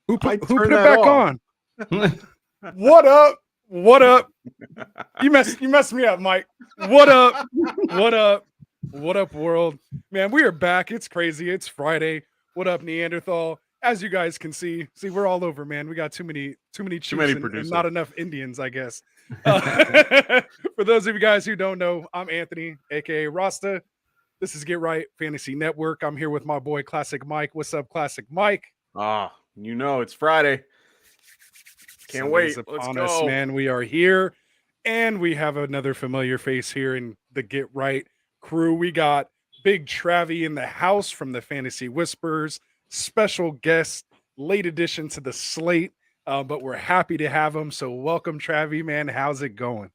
Who put it back on? What up? What up? You messed me up, Mike. What up? What up? What up, world? Man, we are back. It's crazy. It's Friday. What up, Neanderthal? As you guys can see, we're all over, man. We got too many chiefs and not enough Indians, I guess. For those of you guys who don't know, I'm Anthony, aka Rasta. This is Get Right Fantasy Network. I'm here with my boy Classic Mike. What's up, Classic Mike? It's Friday. Can't wait. Let's go, us, man. We are here, and we have another familiar face here in the Get Right crew. We got Big Travie in the house from the Fantasy Whispers. Special guest, late addition to the slate, but we're happy to have him. So welcome, Travie, man. How's it going?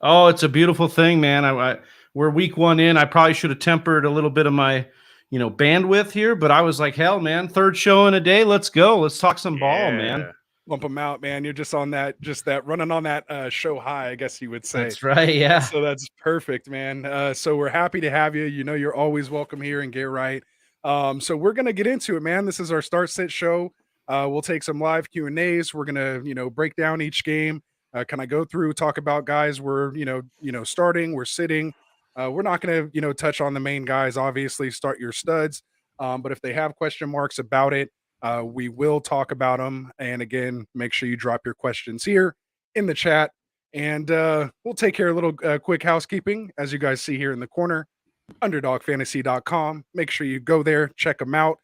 Oh, it's a beautiful thing, man. We're week one in. I probably should have tempered a little bit of my, bandwidth here, but I was like, hell, man, third show in a day. Let's go. Let's talk some ball, man. Lump them out, man. You're just on that, running on that show high, I guess you would say. That's right, yeah. So that's perfect, man. So we're happy to have you. You're always welcome here and Get Right. So we're gonna get into it, man. This is our start sit show. We'll take some live Q&As. We're gonna, break down each game. Can I go through, talk about guys we're, starting, we're sitting. We're not gonna, touch on the main guys, obviously, start your studs. But if they have question marks about it, we will talk about them. And again, make sure you drop your questions here in the chat. And we'll take care of a little quick housekeeping, as you guys see here in the corner. UnderdogFantasy.com. Make sure you go there, check them out.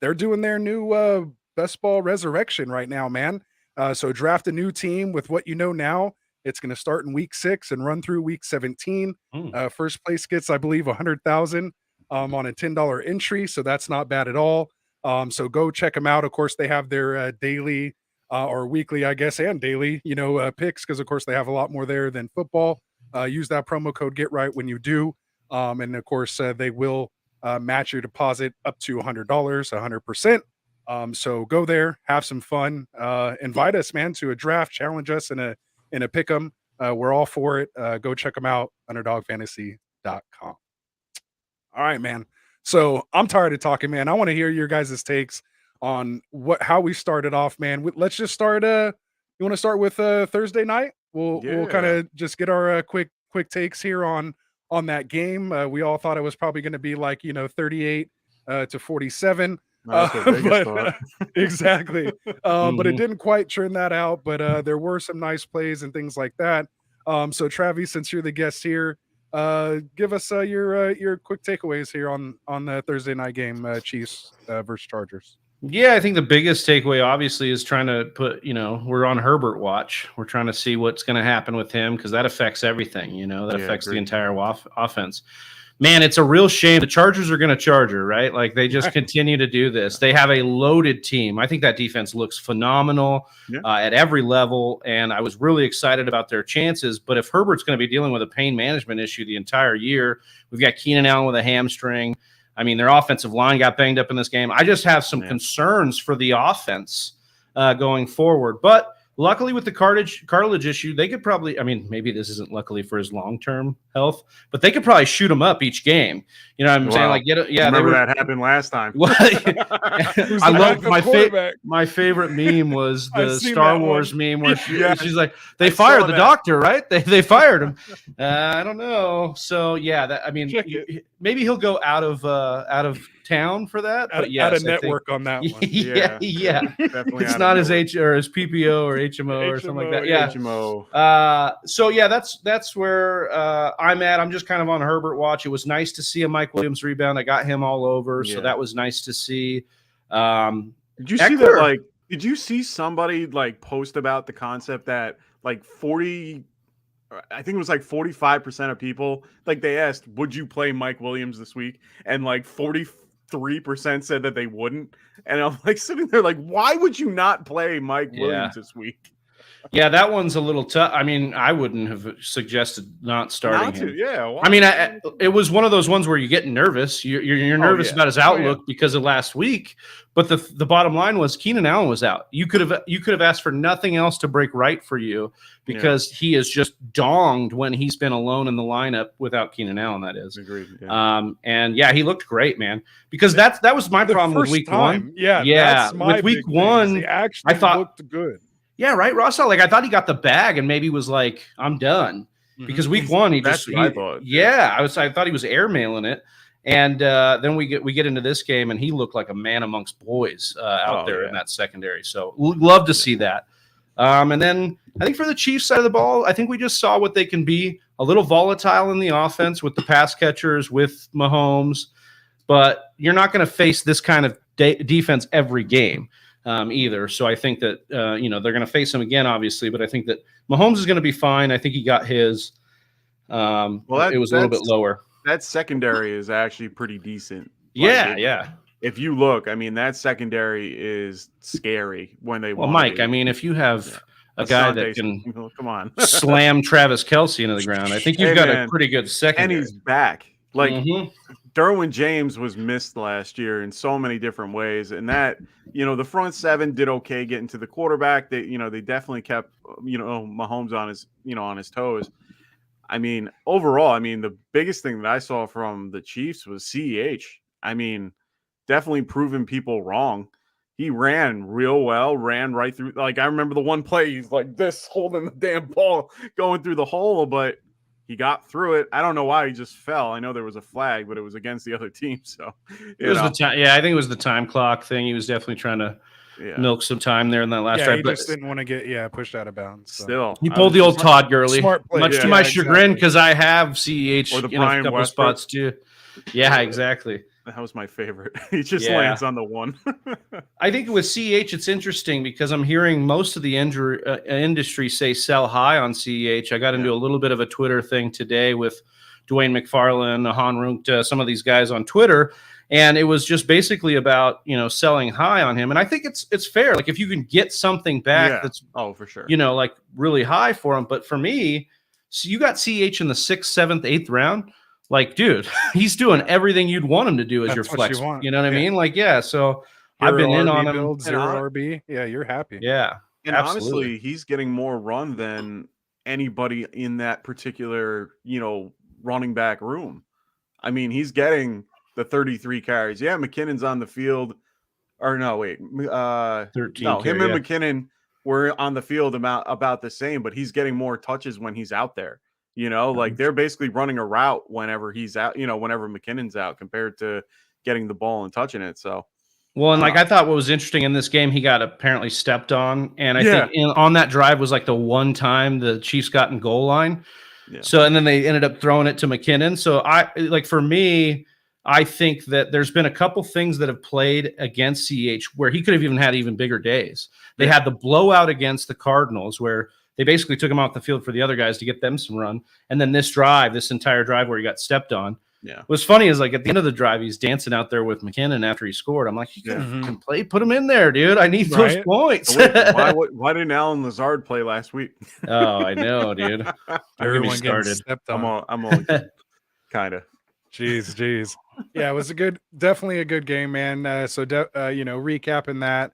They're doing their new best ball resurrection right now, man. So draft a new team with what you know now. It's going to start in week 6 and run through week 17. First place gets, I believe, 100,000 on a $10 entry. So that's not bad at all. So go check them out. Of course, they have their daily or weekly, I guess, and daily, picks, because of course they have a lot more there than football. Use that promo code Get Right when you do. And of course, they will match your deposit up to $100, 100%. So go there, have some fun, invite us, man, to a draft, challenge us in a pick'em. We're all for it. Go check them out, UnderdogFantasy.com. All right, man. So I'm tired of talking, man. I want to hear your guys' takes on how we started off, man. Let's just start. You want to start with Thursday night? We'll kind of just get our quick takes here on that game. We all thought it was probably going to be like 38 to 47. Exactly. But it didn't quite turn that out. But there were some nice plays and things like that. So Travis, since you're the guest here, give us your quick takeaways here on the Thursday night game, Chiefs versus Chargers. Yeah, I think the biggest takeaway, obviously, is trying to put, we're on Herbert watch. We're trying to see what's going to happen with him, because that affects everything, that affects the entire offense. Man, it's a real shame. The Chargers are going to charger, right? Like, they just continue to do this. They have a loaded team. I think that defense looks phenomenal at every level, and I was really excited about their chances. But if Herbert's going to be dealing with a pain management issue the entire year, we've got Keenan Allen with a hamstring. I mean, their offensive line got banged up in this game. I just have some concerns for the offense going forward. But luckily, with the cartilage issue, they could probably, maybe this isn't luckily for his long-term health, but they could probably shoot him up each game. You know what I'm saying? Like, remember that happened last time. I love my favorite meme was the Star Wars meme where she's like, they fired the doctor, right? They fired him. I don't know. So maybe he'll go out of town for that, but out of network on that one. yeah. Definitely it's not his his PPO or HMO or something like that. Yeah. HMO. So that's where I'm at. I'm just kind of on Herbert watch. It was nice to see a Mike Williams rebound. I got him all over, so that was nice to see. Did you see that? Did you see somebody post about the concept that 40? I think it was 45% of people they asked, "Would you play Mike Williams this week?" And 43% said that they wouldn't. And I'm sitting there why would you not play Mike Williams this week? Yeah, that one's a little tough. I mean, I wouldn't have suggested not starting him. Yeah. Why? I mean, it was one of those ones where you get nervous. You're nervous about his outlook because of last week. But the bottom line was Keenan Allen was out. You could have asked for nothing else to break right for you because he is just donged when he's been alone in the lineup without Keenan Allen. That is. Agreed. Yeah. And he looked great, man. Because that was my problem with week one. Yeah. That's with week one, he actually looked good. Yeah, right, Ross. Like I thought he got the bag and maybe was like, I'm done. Because week one, I thought. Yeah, I thought he was airmailing it. And then we get into this game, and he looked like a man amongst boys out there in that secondary. So love to see that. And then I think for the Chiefs side of the ball, I think we just saw what they can be. A little volatile in the offense with the pass catchers, with Mahomes. But you're not going to face this kind of defense every game. Either. So I think that, they're going to face him again, obviously, but I think that Mahomes is going to be fine. I think he got his. It was a little bit lower. That secondary is actually pretty decent. Yeah. If you look, I mean, that secondary is scary when they want Mike, I mean, if you have a guy that can come on slam Travis Kelce into the ground, I think you've got a pretty good secondary. And he's back. Like Derwin James was missed last year in so many different ways, and that the front seven did okay getting to the quarterback. They definitely kept Mahomes on his toes. I mean, overall, the biggest thing that I saw from the Chiefs was CEH. I mean, definitely proving people wrong. He ran real well, ran right through. Like I remember the one play, he's like this holding the damn ball going through the hole, but he got through it. I don't know why he just fell. I know there was a flag, but it was against the other team. So it was the time. Yeah, I think it was the time clock thing. He was definitely trying to milk some time there in that last drive. He just didn't want to get pushed out of bounds. So. Still, he pulled the old Todd Gurley, much to my chagrin, because I have CEH or the in a couple spots too. Yeah, exactly. That was my favorite. He just lands on the one. I think with CEH, it's interesting because I'm hearing most of the industry say sell high on CEH. I got into a little bit of a Twitter thing today with Dwayne McFarlane, Han Runkta, some of these guys on Twitter, and it was just basically about selling high on him. And I think it's fair. Like if you can get something back that's for sure, like really high for him. But for me, so you got CEH in the 6th, 7th, 8th round. Like, dude, he's doing everything you'd want him to do as your flex. You know what I mean? Like, so I've been in on him. Build, 0 RB. Yeah, you're happy. Yeah. And honestly, he's getting more run than anybody in that particular, running back room. I mean, he's getting the 33 carries. Yeah, McKinnon's on the field. Or no, wait. 13 him and McKinnon were on the field about the same, but he's getting more touches when he's out there. Like they're basically running a route whenever he's out, whenever McKinnon's out compared to getting the ball and touching it. So, well, and I thought what was interesting in this game, he got apparently stepped on. And I think on that drive was like the one time the Chiefs got in goal line. Yeah. So, and then they ended up throwing it to McKinnon. So for me, I think that there's been a couple things that have played against CH where he could have even had even bigger days. They had the blowout against the Cardinals where they basically took him off the field for the other guys to get them some run. And then this entire drive where he got stepped on. Yeah. What's funny is like at the end of the drive, he's dancing out there with McKinnon after he scored. I'm like, you can play, put him in there, dude. I need those points. Why didn't Alan Lazard play last week? Oh, I know, dude. Everyone started. I'm only kind of. Jeez. Yeah, it was definitely a good game, man. Recapping that.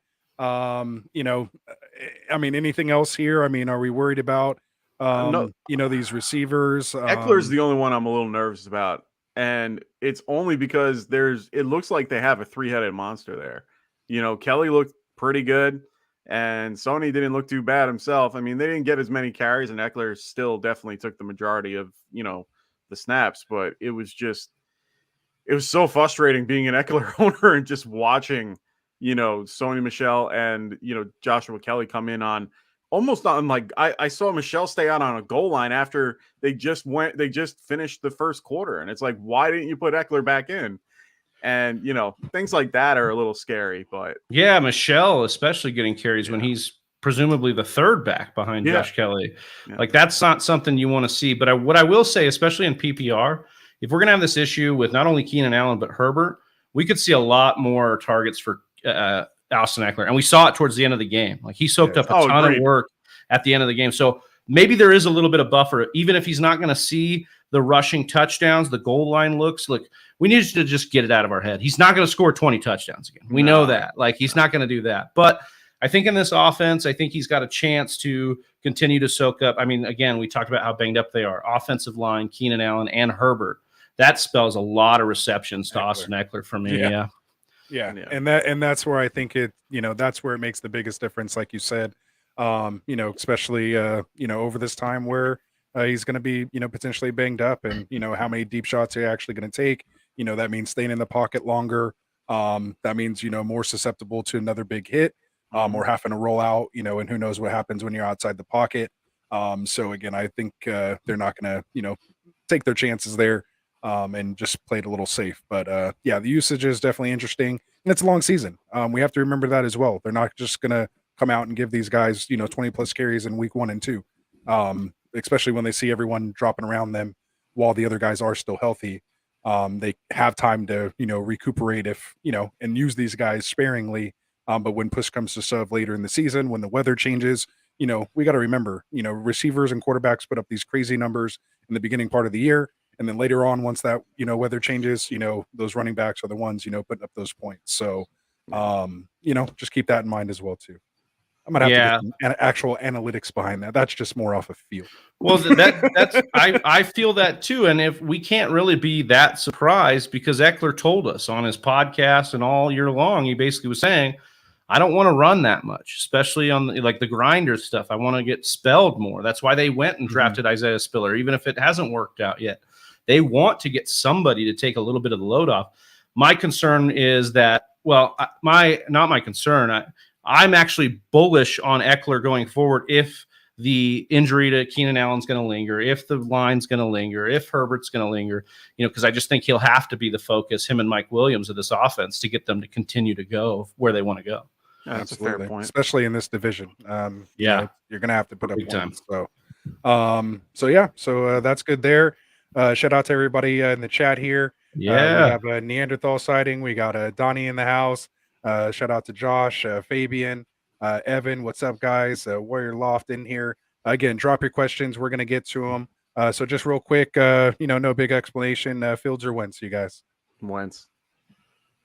Anything else here? I mean, are we worried about these receivers? Eckler's the only one I'm a little nervous about. And it's only because it looks like they have a 3-headed monster there. Kelly looked pretty good and Sony didn't look too bad himself. I mean, they didn't get as many carries and Eckler still definitely took the majority of, the snaps, but it was so frustrating being an Eckler owner and just watching, Sony Michel and, Joshua Kelly come in on almost on like I saw Michelle stay out on a goal line after they just finished the first quarter. And it's like, why didn't you put Eckler back in? And, things like that are a little scary, but yeah, Michelle, especially getting carries when he's presumably the third back behind Josh Kelly. Yeah. Like that's not something you want to see. But what I will say, especially in PPR, if we're going to have this issue with not only Keenan Allen, but Herbert, we could see a lot more targets for Austin Eckler. And we saw it towards the end of the game. Like he soaked up a ton of work at the end of the game. So maybe there is a little bit of buffer, even if he's not going to see the rushing touchdowns, the goal line looks. Look, we need to just get it out of our head. He's not going to score 20 touchdowns again. We know that. Like, he's not going to do that. But I think in this offense, I think he's got a chance to continue to soak up. I mean, again, we talked about how banged up they are. Offensive line, Keenan Allen and Herbert. That spells a lot of receptions to Austin Eckler for me. Yeah. And that's where I think that's where it makes the biggest difference, like you said. Especially over this time where he's going to be, potentially banged up, and, how many deep shots are you actually going to take? That means staying in the pocket longer. That means, more susceptible to another big hit, or having to roll out, and who knows what happens when you're outside the pocket. So again, I think they're not going to, take their chances there and just play it a little safe. But the usage is definitely interesting, and it's a long season. We have to remember that as well. They're not just going to come out and give these guys, 20 plus carries in week 1 and 2. Especially when they see everyone dropping around them while the other guys are still healthy. They have time to, recuperate and use these guys sparingly. But when push comes to shove later in the season, when the weather changes, we got to remember, receivers and quarterbacks put up these crazy numbers in the beginning part of the year. And then later on, once that, weather changes, those running backs are the ones, putting up those points. So, just keep that in mind as well, too. I'm gonna have to get actual analytics behind that. That's just more off of feel. Well, that's I feel that too. And if we can't really be that surprised, because Eckler told us on his podcast and all year long, he basically was saying, I don't want to run that much, especially on the grinder stuff. I want to get spelled more. That's why they went and drafted Isaiah Spiller, even if it hasn't worked out yet. They want to get somebody to take a little bit of the load off. My concern is that, not my concern. I'm actually bullish on Eckler going forward if the injury to Keenan Allen's going to linger, if the line's going to linger, if Herbert's going to linger, because I just think he'll have to be the focus, him and Mike Williams, of this offense to get them to continue to go where they want to go. Yeah, that's a fair point, especially in this division. You're going to have to put up points. So that's good there. Shout out to everybody in the chat here. We have a Neanderthal sighting. We got Donnie in the house. Shout out to Josh, Fabian, Evan. What's up, guys? Warrior Loft in here. Again, drop your questions. We're going to get to them. So just real quick, no big explanation. Fields or Wentz, you guys? Wentz.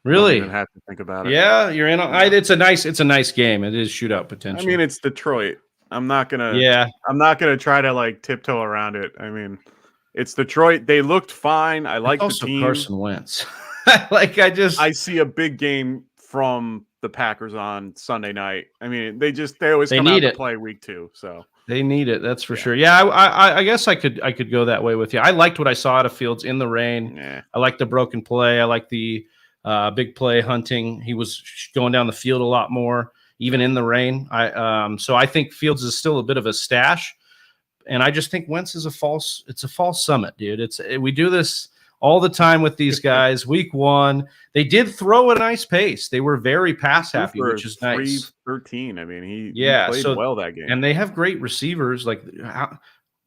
Really? Don't even have to think about it. Yeah, you're in. It's a nice game. It is shootout potential. I mean, it's Detroit. I'm not gonna try to tiptoe around it. I mean, it's Detroit. They looked fine. I like the team. Carson Wentz. I see a big game from the Packers on Sunday night. I mean, they always come out to play week 2, so they need it. That's for sure. Yeah, I guess I could go that way with you. I liked what I saw out of Fields in the rain. Yeah. I like the broken play. I like the big play hunting. He was going down the field a lot more, even in the rain. So I think Fields is still a bit of a stash, and I just think Wentz is a false summit, dude. We do this all the time with these guys. Week 1, they did throw a nice pace. They were very pass happy, which is nice. 313. I mean, he played well that game. And they have great receivers.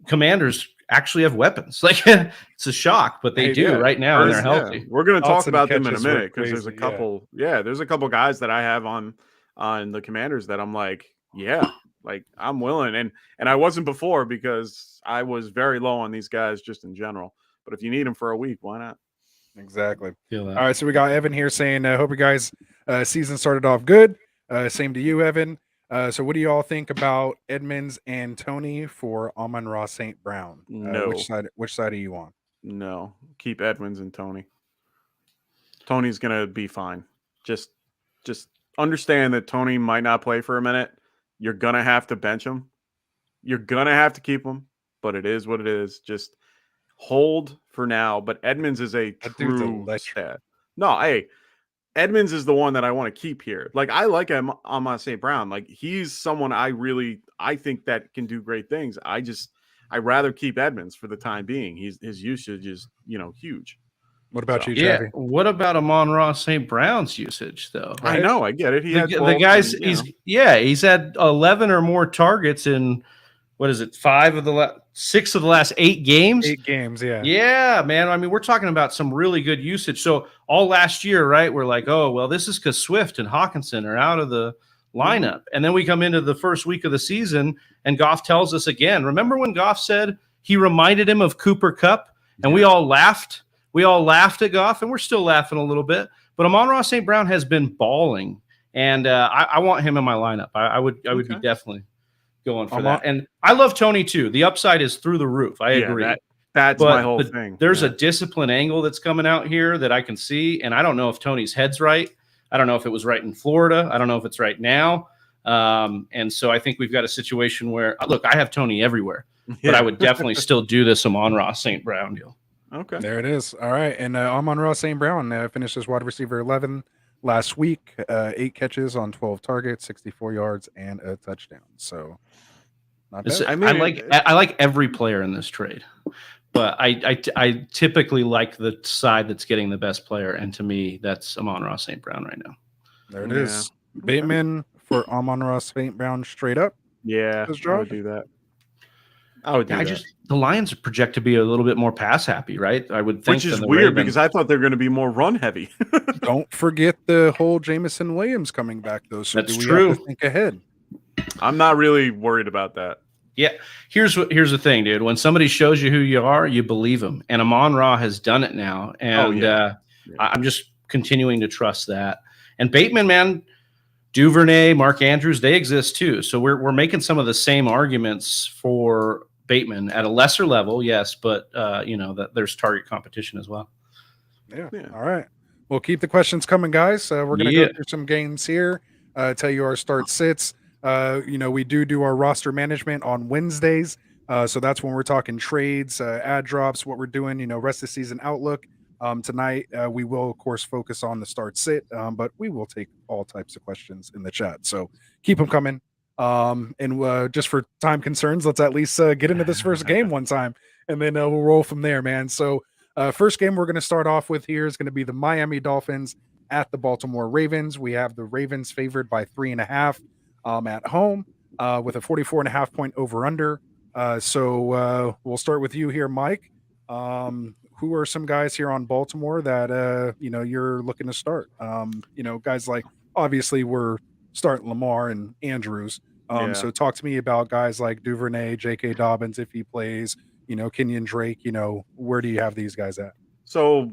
Commanders actually have weapons. It's a shock, but they do right now, and they're healthy. We're going to talk about them in a minute, because there's a couple. Yeah, there's a couple guys that I have on the Commanders that I'm like, I'm willing, and I wasn't before because I was very low on these guys just in general. But if you need them for a week, why not? Exactly. All right, so we got Evan here saying, hope you guys season started off good. Same to you, Evan. So what do you all think about Edmonds and Tony for Amon-Ra St. Brown? No. Which side are you on? No. Keep Edmonds and Tony. Tony's going to be fine. Just understand that Tony might not play for a minute. You're going to have to bench him. You're going to have to keep him, but it is what it is. Just hold for now, but Edmonds is a true stat. No, Edmonds is the one that I want to keep here. I like him on St. Brown. He's someone I think that can do great things. I'd rather keep Edmonds for the time being. His usage is, huge. What about you, Javi? What about Amon-Ra St. Brown's usage, though? Right? I know, I get it. He had the guys. He's had 11 or more targets in. What is it? 6 of the last 8 games? 8 games, yeah. Yeah, man. I mean, we're talking about some really good usage. So all last year, right, we're like, oh, well, this is because Swift and Hawkinson are out of the lineup. And then we come into the first week of the season, And Goff tells us again. Remember when Goff said he reminded him of Cooper Kupp, and we all laughed. We all laughed at Goff, and we're still laughing a little bit. But Amon-Ra St. Brown has been balling, and I want him in my lineup. I would be definitely going for that. And I love Tony too. The upside is through the roof. I agree. That's my whole thing. There's a discipline angle that's coming out here that I can see, and I don't know if Tony's head's right. I don't know if it was right in Florida. I don't know if it's right now. And so I think we've got a situation where, look, I have Tony everywhere, but I would definitely still do this Amon-Ra St. Brown deal. Okay. There it is. All right. And Amon-Ra St. Brown finished as wide receiver 11 last week, 8 catches on 12 targets, 64 yards, and a touchdown. So not bad. I like every player in this trade, but I typically like the side that's getting the best player. And to me, that's Amon-Ra St. Brown right now. There it is. Bateman for Amon-Ra St. Brown straight up. Yeah, I would do that. I would do that. The Lions project to be a little bit more pass happy, right? I would think. Which is weird because I thought they were going to be more run heavy. Don't forget the whole Jameson Williams coming back, though. So that's true. Have to think ahead. I'm not really worried about that. Yeah, here's the thing, dude. When somebody shows you who you are, you believe them. And Amon-Ra has done it now, and I'm just continuing to trust that. And Bateman, man, Duvernay, Mark Andrews, they exist too. So we're making some of the same arguments for Bateman at a lesser level, yes, but that there's target competition as well. Yeah. All right. Well, keep the questions coming, guys. We're going to go through some games here. Tell you our start sits. We do our roster management on Wednesdays. So that's when we're talking trades, ad drops, what we're doing, rest of season outlook. Tonight, we will, of course, focus on the start sit, but we will take all types of questions in the chat. So keep them coming. And just for time concerns, let's at least get into this first game one time, and then we'll roll from there, man. So first game we're going to start off with here is going to be the Miami Dolphins at the Baltimore Ravens. We have the Ravens favored by 3.5 at home with a 44.5 point over under. So we'll start with you here, Mike. Who are some guys here on Baltimore that you're looking to start? Guys like, obviously we're starting Lamar and Andrews. So talk to me about guys like Duvernay, J.K. Dobbins if he plays, Kenyon Drake. Where do you have these guys at? So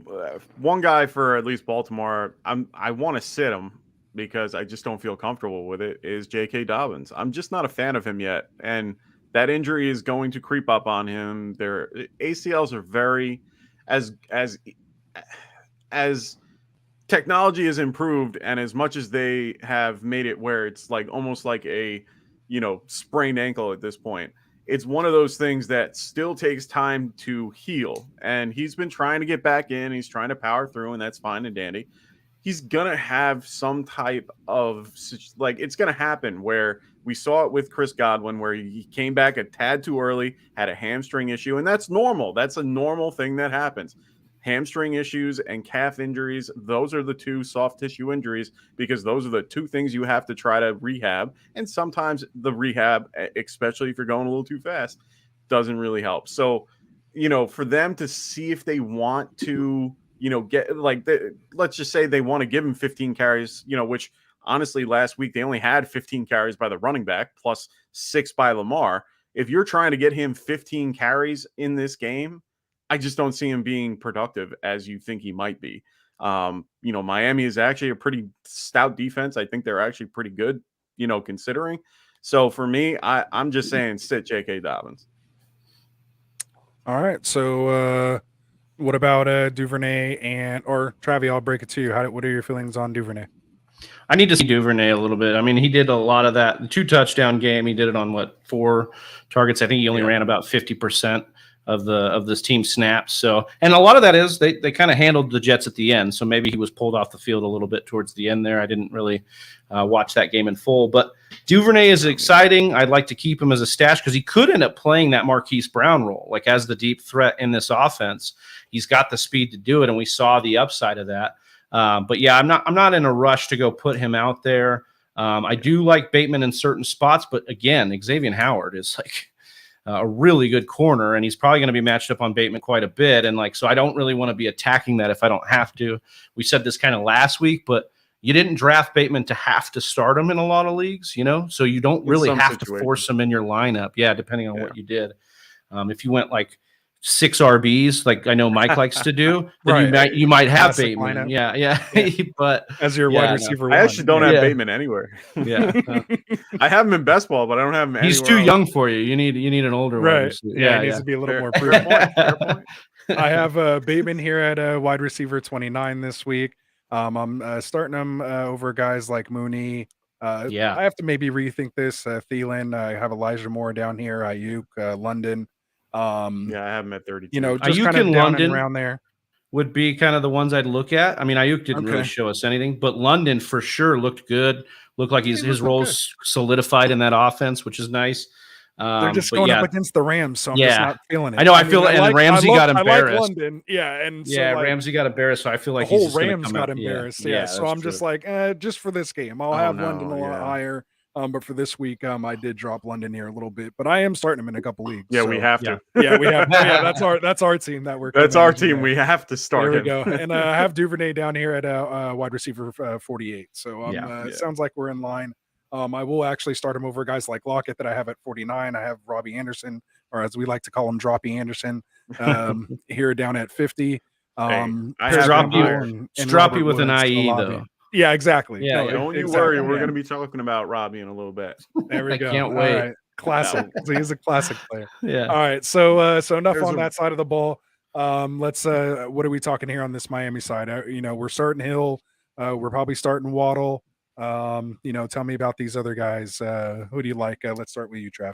one guy for at least Baltimore, I want to sit him because I just don't feel comfortable with it, is J.K. Dobbins. I'm just not a fan of him yet, and that injury is going to creep up on him. Their ACLs are very as technology has improved, and as much as they have made it where it's like almost like a sprained ankle at this point, it's one of those things that still takes time to heal. And he's been trying to get back in. He's trying to power through, and that's fine and dandy. He's gonna have some type of it's gonna happen where we saw it with Chris Godwin, where he came back a tad too early, had a hamstring issue, and that's normal. That's a normal thing that happens. Hamstring issues and calf injuries, those are the two soft tissue injuries, because those are the two things you have to try to rehab. And sometimes the rehab, especially if you're going a little too fast, doesn't really help. So, for them to see if they want to, get let's just say they want to give him 15 carries, which honestly, last week they only had 15 carries by the running back plus 6 by Lamar. If you're trying to get him 15 carries in this game, I just don't see him being productive as you think he might be. Miami is actually a pretty stout defense. I think they're actually pretty good, considering. So for me, I'm just saying sit J.K. Dobbins. All right. So what about Duvernay or Travi? I'll break it to you. What are your feelings on Duvernay? I need to see Duvernay a little bit. I mean, he did a lot of that. The 2-touchdown game, he did it on 4 targets. I think he only ran about 50% of this team snaps. So, and a lot of that is they kind of handled the Jets at the end. So maybe he was pulled off the field a little bit towards the end there. I didn't really watch that game in full, but Duvernay is exciting. I'd like to keep him as a stash because he could end up playing that Marquise Brown role, like as the deep threat in this offense. He's got the speed to do it, and we saw the upside of that. But yeah, I'm not in a rush to go put him out there. I do like Bateman in certain spots, but again, Xavier Howard is like a really good corner, and he's probably going to be matched up on Bateman quite a bit. And so I don't really want to be attacking that if I don't have to. We said this kind of last week, but you didn't draft Bateman to have to start him in a lot of leagues, so you don't really have to force him in your lineup. Yeah, depending on what you did. If you went like 6 RBs, like I know Mike likes to do, then you might have Classic Bateman. lineup. Yeah. But as your wide receiver, I actually don't have Bateman anywhere. Yeah, I have him in best ball, but I don't have him. He's too young for you. You need an older wide receiver. Yeah, he needs to be a little more prudent. Fair point. I have Bateman here at wide receiver 29 this week. I'm starting him over guys like Mooney. I have to maybe rethink this. Thielen. I have Elijah Moore down here. Ayuk, London. I have him at 32. Just Ayuk kind of and down London and around there would be kind of the ones I'd look at. I mean, Ayuk didn't really show us anything, but London for sure looked good. Looked like his role's solidified in that offense, which is nice. They're just going up against the Rams, so I'm just not feeling it. I know. I feel and Ramsey got embarrassed. I like London, and so Ramsey got embarrassed. So I feel like the whole Rams got embarrassed. Yeah, so I'm just like, just for this game, I'll have London a lot higher. But for this week, I did drop London here a little bit, but I am starting him in a couple leagues. Yeah, so. We have to. Yeah, we have. That's our team that we're. That's our team. We have to start. There we go. And I have Duvernay down here at wide receiver 48. So it sounds like we're in line. I will actually start him over guys like Lockett that I have at 49. I have Robbie Anderson, or as we like to call him, Droppy Anderson, here down at 50. I drop you with an IE though. Yeah, exactly. Yeah, don't you worry. We're going to be talking about Robbie in a little bit. There we go. I can't wait. Right. Classic. So he's a classic player. Yeah. All right. So enough on that side of the ball. Let's what are we talking here on this Miami side? We're starting Hill. We're probably starting Waddle. Tell me about these other guys. Who do you like? Let's start with you, Trav.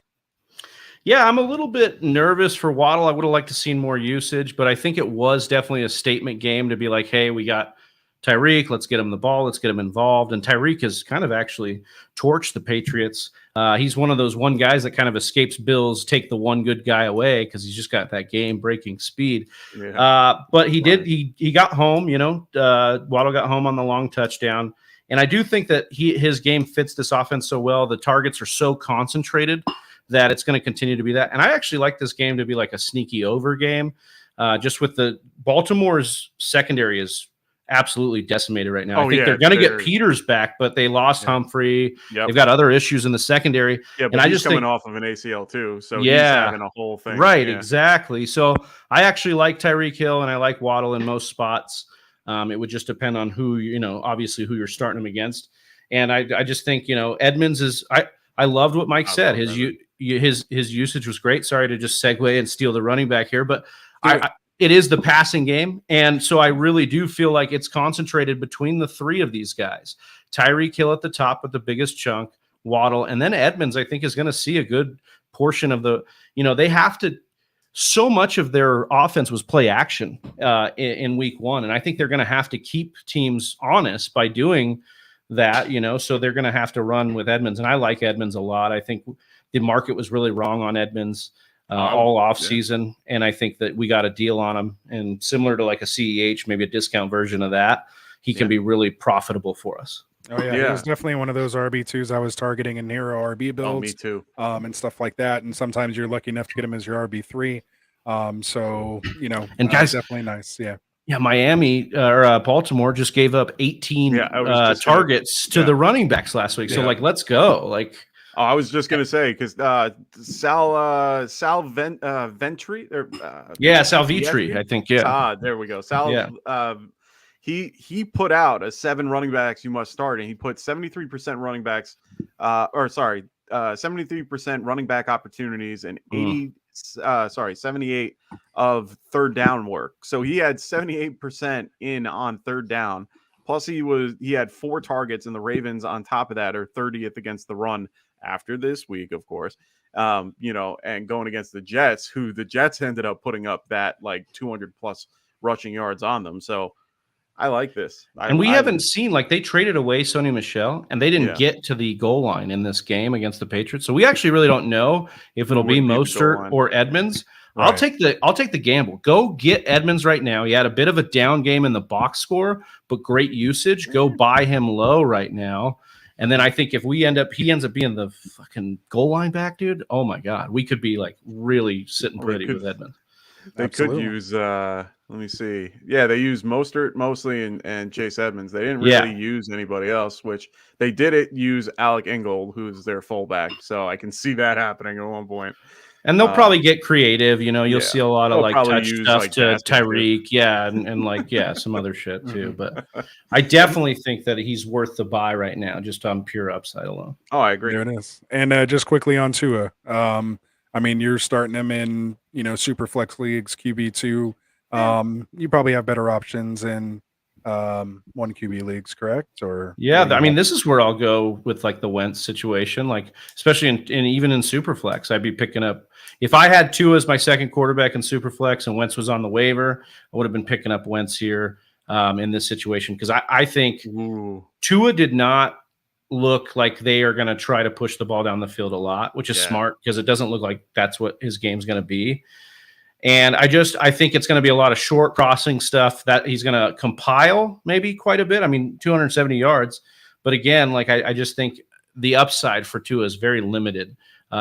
Yeah, I'm a little bit nervous for Waddle. I would have liked to seen more usage, but I think it was definitely a statement game to be like, hey, we got Tyreek, let's get him the ball, let's get him involved. And Tyreek has kind of actually torched the Patriots. He's one of those one guys that kind of escapes Bills, take the one good guy away because he's just got that game-breaking speed. Yeah. But he did. He got home. Waddle got home on the long touchdown. And I do think that his game fits this offense so well. The targets are so concentrated that it's going to continue to be that. And I actually like this game to be like a sneaky over game. Just with the Baltimore's secondary is absolutely decimated right now. I think they're going to get Peters back, but they lost Humphrey. Yep. They've got other issues in the secondary. Yeah, but he's coming off of an ACL too, so he's having a whole thing. Right, exactly. So I actually like Tyreek Hill and I like Waddle in most spots. It would just depend on who, obviously who you're starting him against. And I just think, Edmonds is I loved what Mike said. His usage was great. Sorry to just segue and steal the running back here, but it is the passing game. And so I really do feel like it's concentrated between the three of these guys. Tyreek Hill at the top with the biggest chunk, Waddle, and then Edmonds, I think, is going to see a good portion of the, they have to, so much of their offense was play action in week one. And I think they're going to have to keep teams honest by doing that, so they're going to have to run with Edmonds. And I like Edmonds a lot. I think the market was really wrong on Edmonds all off season. And I think that we got a deal on him, and similar to like a CEH, maybe a discount version of that, he can be really profitable for us. Oh yeah, it was definitely one of those RB2s I was targeting in Nero RB builds. Oh, me too. And stuff like that. And sometimes you're lucky enough to get him as your RB3. And guys, definitely nice. Yeah. Yeah, Miami or Baltimore just gave up 18 targets to the running backs last week. So let's go. I was just gonna say because Sal Ventry or Sal Vitri, I think. Yeah. There we go. Sal. He put out a 7 running backs you must start, and he put 73% running backs, 73% running back opportunities and 78 of third down work. So he had 78% in on third down. Plus he had 4 targets, and the Ravens on top of that are 30th against the run after this week, of course. And going against the Jets, who the Jets ended up putting up that like 200 plus rushing yards on them. So I like this. And we haven't seen, they traded away Sony Michel, and they didn't get to the goal line in this game against the Patriots. So we actually really don't know if it'll be Mostert or Edmonds. Right. I'll take the gamble. Go get Edmonds right now. He had a bit of a down game in the box score, but great usage. Go buy him low right now. And then I think if he ends up being the fucking goal line back, dude, oh my God, we could be really sitting pretty with Edmonds. They could use let me see. Yeah, they used Mostert mostly and Chase Edmonds. They didn't really use anybody else, which they did use Alec Ingold, who's their fullback. So I can see that happening at one point. And they'll probably get creative. You'll see a lot of touch stuff to Tyreek, and some other shit too. But I definitely think that he's worth the buy right now, just on pure upside alone. Oh, I agree. There it is. And just quickly on Tua. I mean, you're starting him in, super flex leagues, QB2. You probably have better options in 1 QB leagues, correct? Or I mean, this is where I'll go with the Wentz situation, especially in even in Superflex. I'd be picking up, if I had Tua as my second quarterback in Superflex and Wentz was on the waiver, I would have been picking up Wentz here in this situation, because I think Tua did not look like they are going to try to push the ball down the field a lot, which is smart, because it doesn't look like that's what his game's going to be. And I think it's going to be a lot of short crossing stuff that he's going to compile maybe quite a bit. I mean, 270 yards. But again, I just think the upside for Tua is very limited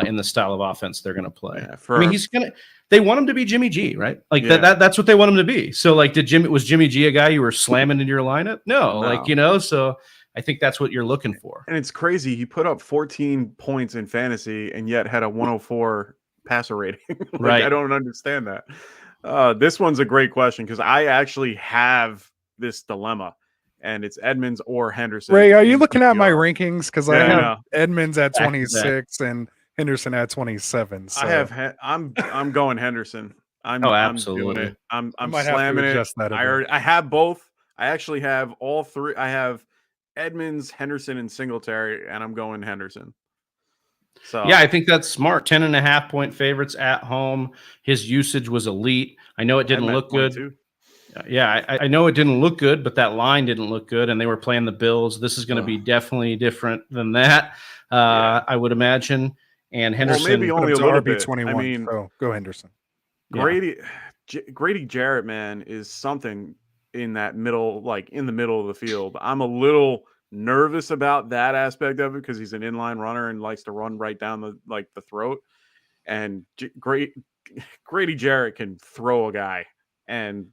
in the style of offense they're going to play. Yeah, they want him to be Jimmy G, right? That's what they want him to be. So was Jimmy G a guy you were slamming in your lineup? No. So I think that's what you're looking for. And it's crazy. He put up 14 points in fantasy and yet had a 104 passer rating. Right. I don't understand that. This one's a great question, because I actually have this dilemma, and it's Edmonds or Henderson. Ray, are you looking at my rankings? Because I have Edmonds at 26 and Henderson at 27. So. I'm going Henderson. Absolutely. I'm slamming it. I have both. I actually have all three. I have Edmonds, Henderson, and Singletary, and I'm going Henderson. So I think that's smart. 10.5 point favorites at home. His usage was elite. I know it didn't look good. Yeah, I know it didn't look good, but that line didn't look good, and they were playing the Bills. This is going to be definitely different than that, I would imagine. And Henderson, maybe only a little bit. RB21. I mean, go Henderson. Grady Jarrett, man, is something in that middle, in the middle of the field. I'm a little nervous about that aspect of it, because he's an inline runner and likes to run right down the throat. And Grady Jarrett can throw a guy, and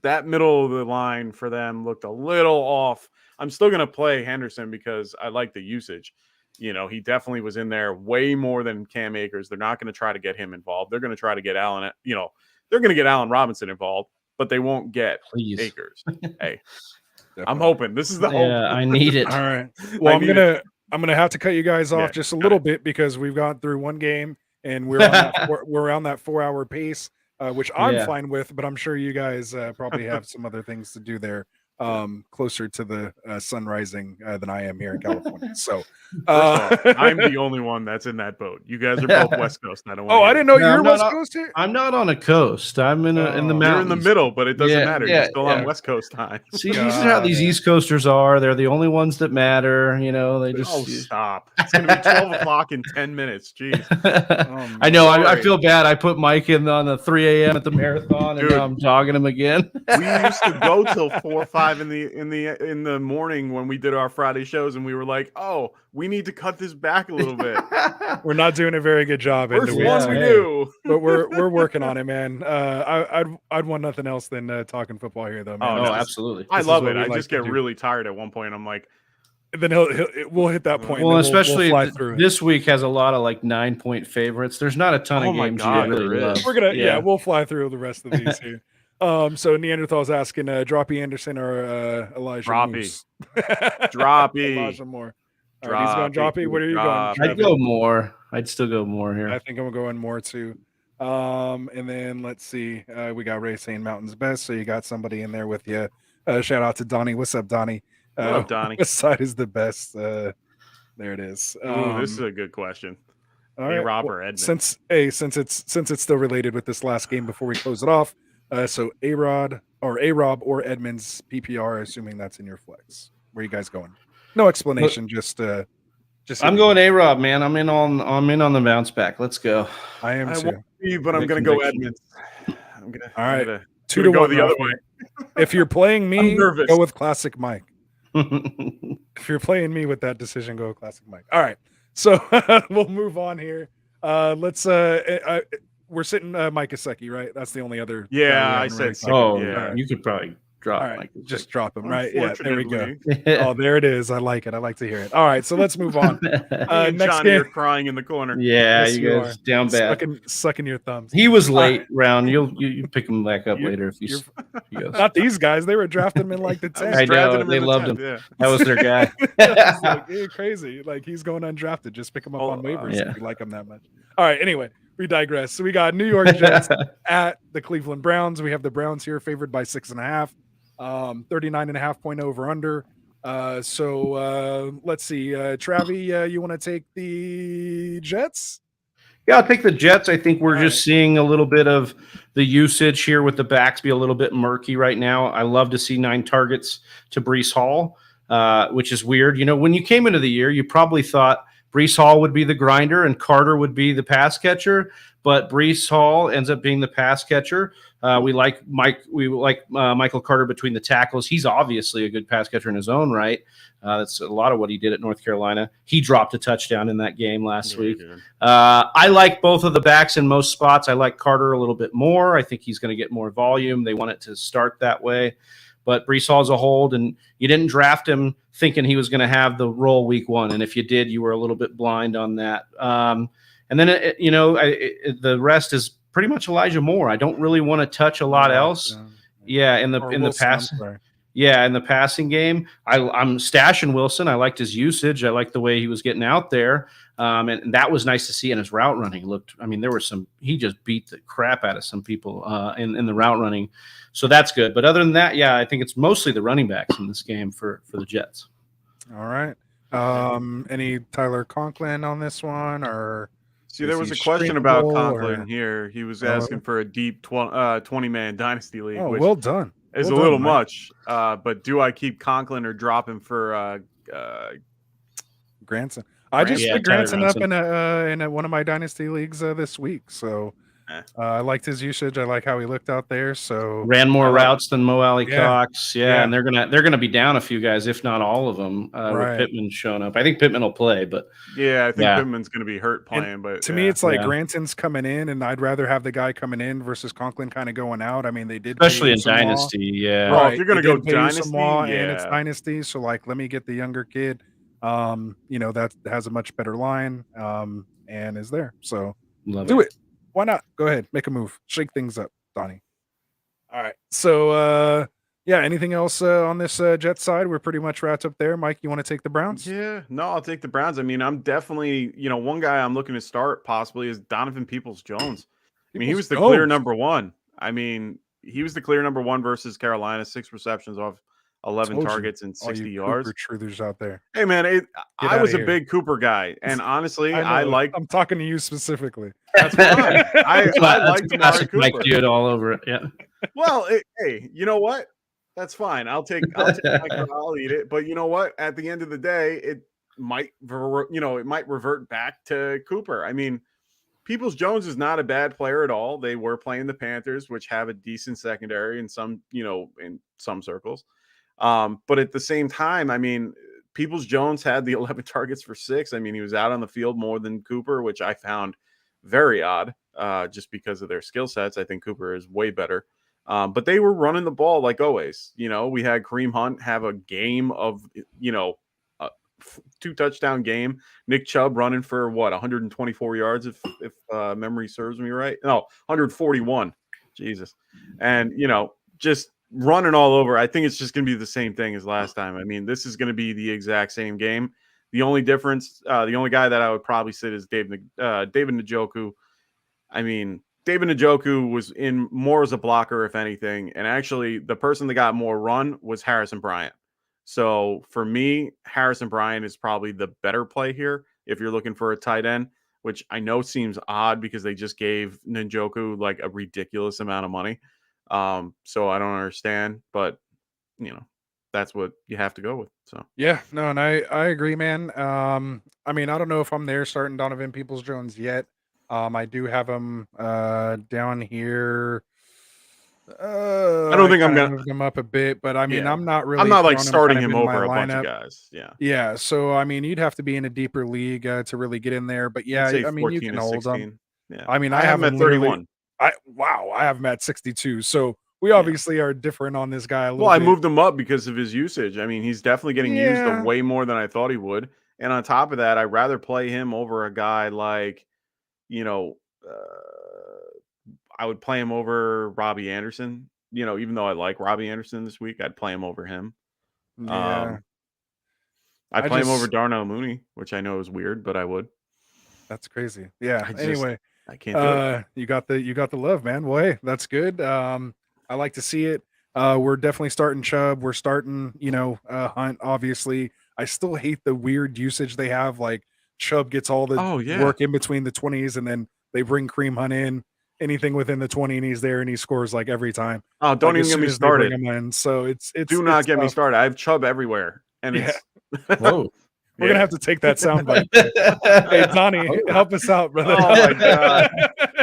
that middle of the line for them looked a little off. I'm still going to play Henderson because I like the usage. He definitely was in there way more than Cam Akers. They're not going to try to get him involved. They're going to try to get Allen. They're going to get Allen Robinson involved, but they won't get Akers. Hey. Definitely. I'm hoping. This is the hope. Yeah, I need it. All right. Well, I'm gonna have to cut you guys off just a little bit, because we've gone through one game and we're on that 4-hour pace, which I'm fine with, but I'm sure you guys probably have some other things to do there, closer to the sun rising than I am here in California. So I'm the only one that's in that boat. You guys are both West Coast. I didn't know you're West Coast here. I'm not on a coast. I'm in the mountains. You're in the middle, but it doesn't matter. You're still on West Coast time. See, this is how these East Coasters are. They're the only ones that matter. They just stop. It's gonna be 12 o'clock in 10 minutes. Jeez. I know. I feel bad. I put Mike in on the 3 a.m. at the marathon, and now I'm dogging him again. We used to go till 4 or 5 in the morning when we did our Friday shows, and we were like, oh, we need to cut this back a little bit. We're not doing a very good job. First one we do, but we're working on it, man. I'd want nothing else than talking football here, though, man. Oh, absolutely. I love it. I just get really tired at one point. I'm like, then we'll hit that point. Well, especially this week has a lot of 9-point favorites. There's not a ton of games you really love. We're gonna we'll fly through the rest of these here. So Neanderthal's asking Droppy Anderson or Elijah Moose. Droppy. Elijah Moore. All right, he's going Droppy. Where are you going? I'd go more. I'd still go more here. I think I'm going more too. And then let's see. We got Ray saying Mountain's best. So you got somebody in there with you. Shout out to Donnie. What's up, Donnie? What up, Donnie? What side is the best? There it is. This is a good question. All right. Rob or Edmund? Since it's still related with this last game before we close it off. So A-Rob or Edmonds PPR, assuming that's in your flex. Where are you guys going? No explanation, just I'm going A-Rob, man. I'm in on the bounce back. Let's go. I am too. But I'm going to go Edmonds. All right. 2 to 1 the other way. If you're playing me, go with Classic Mike. If you're playing me with that decision, go with Classic Mike. All right. So we'll move on here. Let's we're sitting Mike Gesicki, right? That's the only other. Yeah, I said second. Yeah, you could probably drop right, Mike. Just drop him, right? Yeah, there we go. Unfortunately. Oh, there it is. I like it. I like to hear it. All right, so let's move on. Me and Next Johnny are game. crying in the corner. Yeah, Yes, you guys down bad. Sucking your thumbs. He was late round. You pick him back up later if you. Not these guys. They were drafting him in like the 10th. I know they loved him. Yeah. That was their guy. Like, you're crazy. Like he's going undrafted. Just pick him up on waivers yeah. if you like him that much. All right. Anyway, we digress. So we got New York Jets at the Cleveland Browns. We have the Browns here favored by 6.5. 39.5 point over under. So let's see. Travi, you want to take the Jets? Yeah, I'll take the Jets. I think we're just seeing a little bit of the usage here with the backs be a little bit murky right now. I love to see 9 targets to Breece Hall, which is weird. You know, when you came into the year, you probably thought Breece Hall would be the grinder and Carter would be the pass catcher, but Breece Hall ends up being the pass catcher. We like Michael Carter between the tackles. He's obviously a good pass catcher in his own right. That's a lot of what he did at North Carolina. He dropped a touchdown in that game last week. I like both of the backs in most spots. I like Carter a little bit more. I think he's going to get more volume. They want it to start that way. But Breece Hall's a hold, and you didn't draft him thinking he was going to have the role week 1. And if you did, you were a little bit blind on that. And then, the rest is pretty much Elijah Moore. I don't really want to touch a lot else. Yeah, in the pass. Yeah, in the passing game, I'm stashing Wilson. I liked his usage. I liked the way he was getting out there, and that was nice to see. And his route running looked. I mean, there were some. He just beat the crap out of some people in the route running, so that's good. But other than that, yeah, I think it's mostly the running backs in this game for the Jets. All right. Any Tyler Conklin on this one, or? See, there was a question about Conklin here. He was asking for a deep 20-man dynasty league. Oh, well done. Is a little much, but do I keep Conklin or drop him for Granson? I just put Granson up in one of my dynasty leagues this week. So I liked his usage. I like how he looked out there. So ran more routes than Mo Alley Cox. Yeah, and they're gonna be down a few guys, if not all of them. With Pittman showing up, I think Pittman will play, but I think Pittman's gonna be hurt playing. And but to me, it's like Granson's coming in, and I'd rather have the guy coming in versus Conklin kind of going out. I mean, they did especially in dynasty. Yeah, well, if you're gonna go dynasty, and it's dynasty, so like let me get the younger kid. That has a much better line and is there. So do it. Why not? Go ahead, make a move, shake things up, Donnie. All right. So anything else on this Jet side? We're pretty much wrapped up there. Mike, you want to take the Browns? Yeah, no, I'll take the Browns. I mean, I'm definitely, one guy I'm looking to start possibly is Donovan Peoples-Jones. I mean, he was the clear number 1. I mean, he was the clear number 1 versus Carolina, 6 receptions off 11 targets and 60 yards. Cooper truthers out there. Hey man, I was a big Cooper guy, and honestly, I'm talking to you specifically. That's fine. I like classic Mike Dude all over it. Yeah. Well, hey, you know what? That's fine. I'll take I'll eat it. But you know what? At the end of the day, it might revert back to Cooper. I mean, Peoples-Jones is not a bad player at all. They were playing the Panthers, which have a decent secondary in some circles. But at the same time, I mean, Peoples-Jones had the 11 targets for 6. I mean, he was out on the field more than Cooper, which I found very odd, just because of their skill sets. I think Cooper is way better. But they were running the ball like always. We had Kareem Hunt have a game of, a 2-touchdown game. Nick Chubb running for 124 yards, if memory serves me right. No, 141. Jesus. And, just running all over. I think it's just going to be the same thing as last time. I mean, this is going to be the exact same game. The only difference, the only guy that I would probably sit is David Njoku. I mean, David Njoku was in more as a blocker, if anything. And actually, the person that got more run was Harrison Bryant. So for me, Harrison Bryant is probably the better play here if you're looking for a tight end, which I know seems odd because they just gave Njoku like a ridiculous amount of money. So I don't understand, but that's what you have to go with. So and I agree, man. I mean, I don't know if I'm there starting Donovan Peoples-Jones yet. I do have him down here. I don't think I'm gonna move him up a bit, but I mean, I'm not like starting him over a bunch of guys. So I mean, you'd have to be in a deeper league to really get in there. But I mean, you can hold them. Yeah. I mean, I have him at 31. I have him at 62. So we obviously are different on this guy a little bit. I bit. moved him up because of his usage. I mean, he's definitely getting used way more than I thought he would. And on top of that, I'd rather play him over a guy like, I would play him over Robbie Anderson. Even though I like Robbie Anderson this week, I'd play him over him. Yeah. I'd play him over Darnell Mooney, which I know is weird, but I would. That's crazy. Yeah. Anyway, I can't do it. You got the love, man. Well, hey, that's good. I like to see it. We're definitely starting Chubb. We're starting, Hunt. Obviously, I still hate the weird usage they have. Like Chubb gets all the work in between the 20s, and then they bring Kareem Hunt in. Anything within the 20, and he's there, and he scores like every time. Oh, don't even get me started. So it's do not get me started. I have Chubb everywhere, and it's whoa. We're gonna have to take that soundbite. Hey, Donnie, help us out, brother. Oh my god!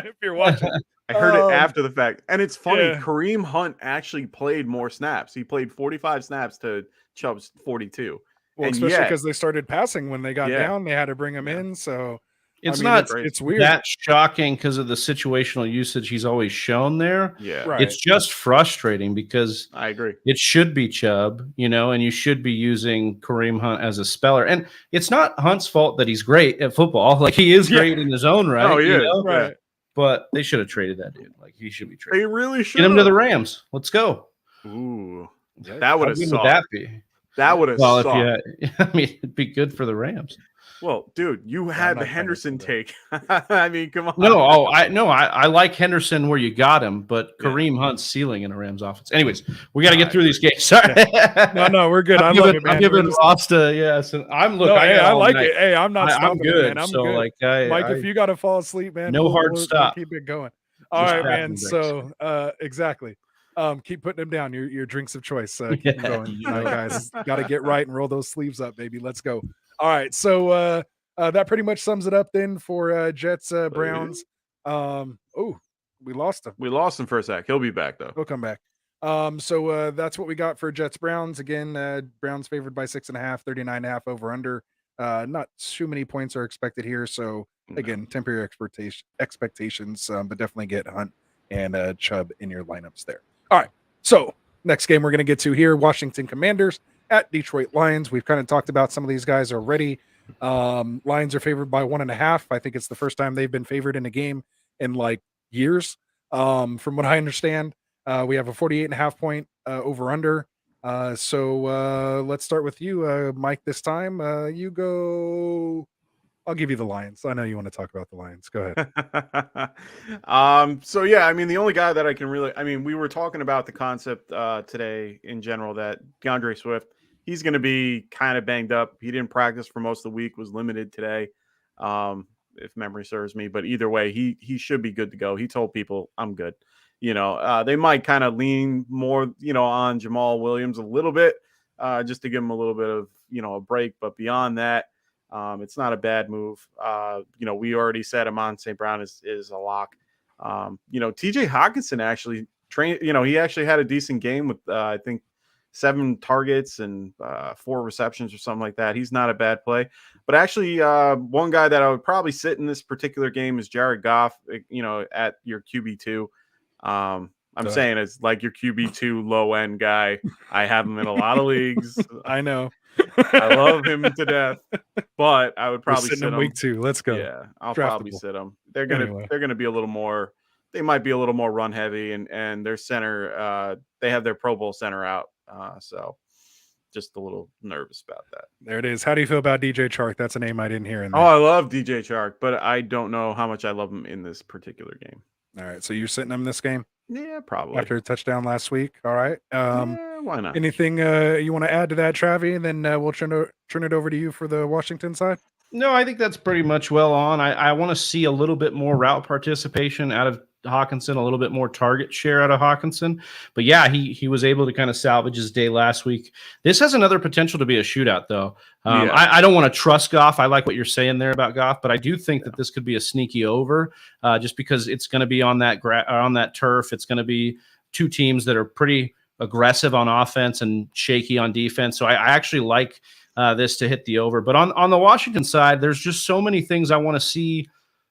If you're watching, I heard it after the fact, and it's funny. Yeah. Kareem Hunt actually played more snaps. He played 45 snaps to Chubb's 42. Well, especially because they started passing when they got down. They had to bring him in. So it's it's weird. That shocking because of the situational usage he's always shown there. Yeah, right. It's just frustrating because I agree. It should be Chubb, and you should be using Kareem Hunt as a speller. And it's not Hunt's fault that he's great at football. Like he is great in his own right. Oh, yeah, right. But they should have traded that dude. Like he should be traded. They really should. Get him to the Rams. Let's go. Ooh, that would have sucked. Would that be? That would have sucked. I mean, it'd be good for the Rams. Well, dude, you had the Henderson take. I mean, come on. I like Henderson where you got him, but Kareem Hunt's ceiling in a Rams offense. Anyways, we got to get through these games. Sorry. No, we're good. I love it, man. I'm giving Rasta, yes. And I like it. Hey, I'm not stopping. I'm good. Man. I'm so, good. Mike, if you got to fall asleep, man, no hard stop. We'll keep it going. All right, man. So, exactly. Keep putting them down. Your drinks of choice. Keep them going, guys. Got to get right and roll those sleeves up, baby. Let's go. All right, so that pretty much sums it up then for Jets Browns. We lost him. We lost him for a sec. He'll be back though. He'll come back. So that's what we got for Jets Browns. Again, Browns favored by 6.5, 39.5 over under. Not too many points are expected here. So again, temper your expectations, but definitely get Hunt and Chubb in your lineups there. All right. So next game we're going to get to here, Washington Commanders at Detroit Lions. We've kind of talked about some of these guys already. Lions are favored by 1.5. I think it's the first time they've been favored in a game in like years. From what I understand, we have a 48.5 point over under. So let's start with you, Mike, this time. You go. I'll give you the Lions. I know you want to talk about the Lions. Go ahead. So yeah, I mean, the only guy that I can really, we were talking about the concept today in general that DeAndre Swift, he's going to be kind of banged up. He didn't practice for most of the week, was limited today, if memory serves me. But either way, he should be good to go. He told people, I'm good. They might kind of lean more, on Jamal Williams a little bit, just to give him a little bit of, a break. But beyond that, it's not a bad move. We already said Amon St. Brown is a lock. TJ Hawkinson actually trained, he actually had a decent game with, I think, 7 targets and 4 receptions or something like that. He's not a bad play. But actually, one guy that I would probably sit in this particular game is Jared Goff, at your QB2. I'm saying it's like your QB2 low end guy. I have him in a lot of leagues. I know. I love him to death, but I would probably sit him week 2. Let's go. Yeah, I'll probably sit him. They're gonna be a little more. They might be a little more run heavy, and their center. They have their Pro Bowl center out. So just a little nervous about that. There it is. How do you feel about DJ Chark? That's a name I didn't hear in there. Oh, I love DJ Chark, but I don't know how much I love him in this particular game. All right, so you're sitting him this game? Yeah, probably. After a touchdown last week. All right. Why not? Anything you want to add to that, Travi? And then we'll turn it over to you for the Washington side. No, I think that's pretty much well on. I want to see a little bit more route participation out of Hawkinson, a little bit more target share out of Hawkinson. But yeah, he was able to kind of salvage his day last week. This has another potential to be a shootout, though. I don't want to trust Goff. I like what you're saying there about Goff, but I do think that this could be a sneaky over, just because it's going to be on that turf. It's going to be 2 teams that are pretty aggressive on offense and shaky on defense. So I actually like this to hit the over. But on the Washington side, there's just so many things I want to see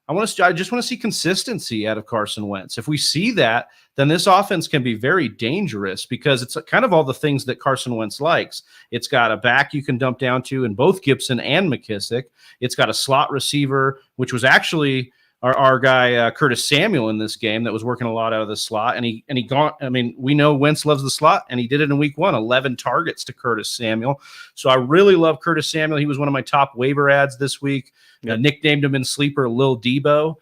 I just want to see consistency out of Carson Wentz. If we see that, then this offense can be very dangerous because it's kind of all the things that Carson Wentz likes. It's got a back you can dump down to in both Gibson and McKissick. It's got a slot receiver, which was actually our guy Curtis Samuel in this game that was working a lot out of the slot. And he gone. I mean, we know Wentz loves the slot, and he did it in week 1, 11 targets to Curtis Samuel. So I really love Curtis Samuel. He was one of my top waiver ads this week. Yep. Nicknamed him in Sleeper Lil Debo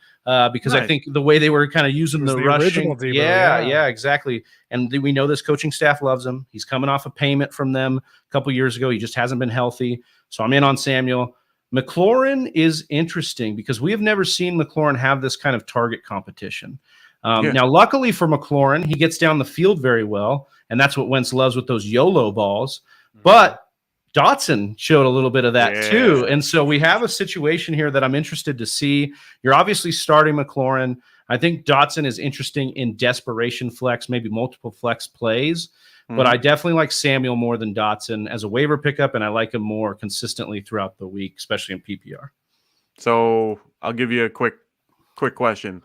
because I think the way they were kind of using the rushing. Debo, yeah, exactly. And we know this coaching staff loves him. He's coming off a payment from them a couple years ago. He just hasn't been healthy. So I'm in on Samuel. McLaurin is interesting because we have never seen McLaurin have this kind of target competition. Now, luckily for McLaurin, he gets down the field very well, and that's what Wentz loves with those YOLO balls. But Dotson showed a little bit of that too. And so we have a situation here that I'm interested to see. You're obviously starting McLaurin. I think Dotson is interesting in desperation flex, maybe multiple flex plays. But I definitely like Samuel more than Dotson as a waiver pickup, and I like him more consistently throughout the week, especially in PPR. So I'll give you a quick question.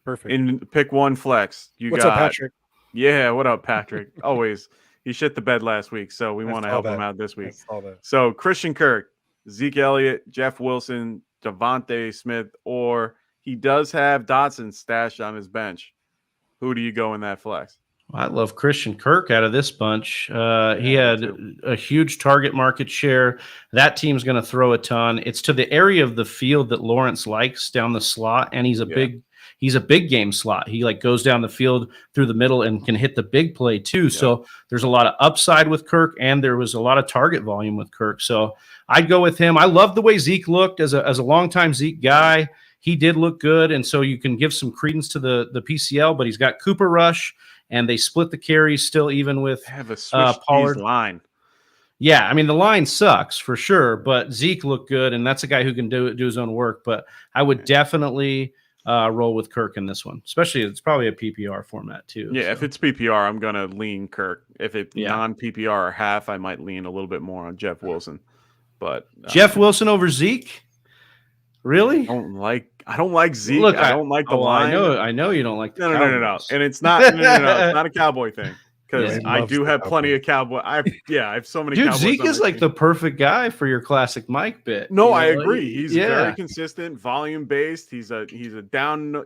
Perfect. In pick one flex, What's up, Patrick? Yeah, what up, Patrick? Always. He shit the bed last week, so we want to help him out this week. So Christian Kirk, Zeke Elliott, Jeff Wilson, Devontae Smith, or he does have Dotson stashed on his bench. Who do you go in that flex? I love Christian Kirk out of this bunch. He had a huge target market share. That team's going to throw a ton. It's to the area of the field that Lawrence likes down the slot, and he's a big game slot. He goes down the field through the middle and can hit the big play too. Yeah. So there's a lot of upside with Kirk, and there was a lot of target volume with Kirk. So I'd go with him. I love the way Zeke looked as a longtime Zeke guy. He did look good, and so you can give some credence to the PCL, but he's got Cooper Rush. And they split the carries still, even with Pollard. Line. Yeah, I mean, the line sucks for sure, but Zeke looked good, and that's a guy who can do his own work. But I would definitely roll with Kirk in this one, especially it's probably a PPR format too. Yeah, so. If it's PPR, I'm going to lean Kirk. If it's non-PPR or half, I might lean a little bit more on Jeff Wilson. But Jeff Wilson over Zeke? Really? I don't like Zeke. Look, I don't like the line. I know you don't like the Cowboys. And it's not it's not a Cowboy thing. Because I do have plenty of Cowboy. I have so many Cowboys. Zeke is like the perfect guy for your classic Mike bit. No, I agree. He's very consistent, volume based. He's a down,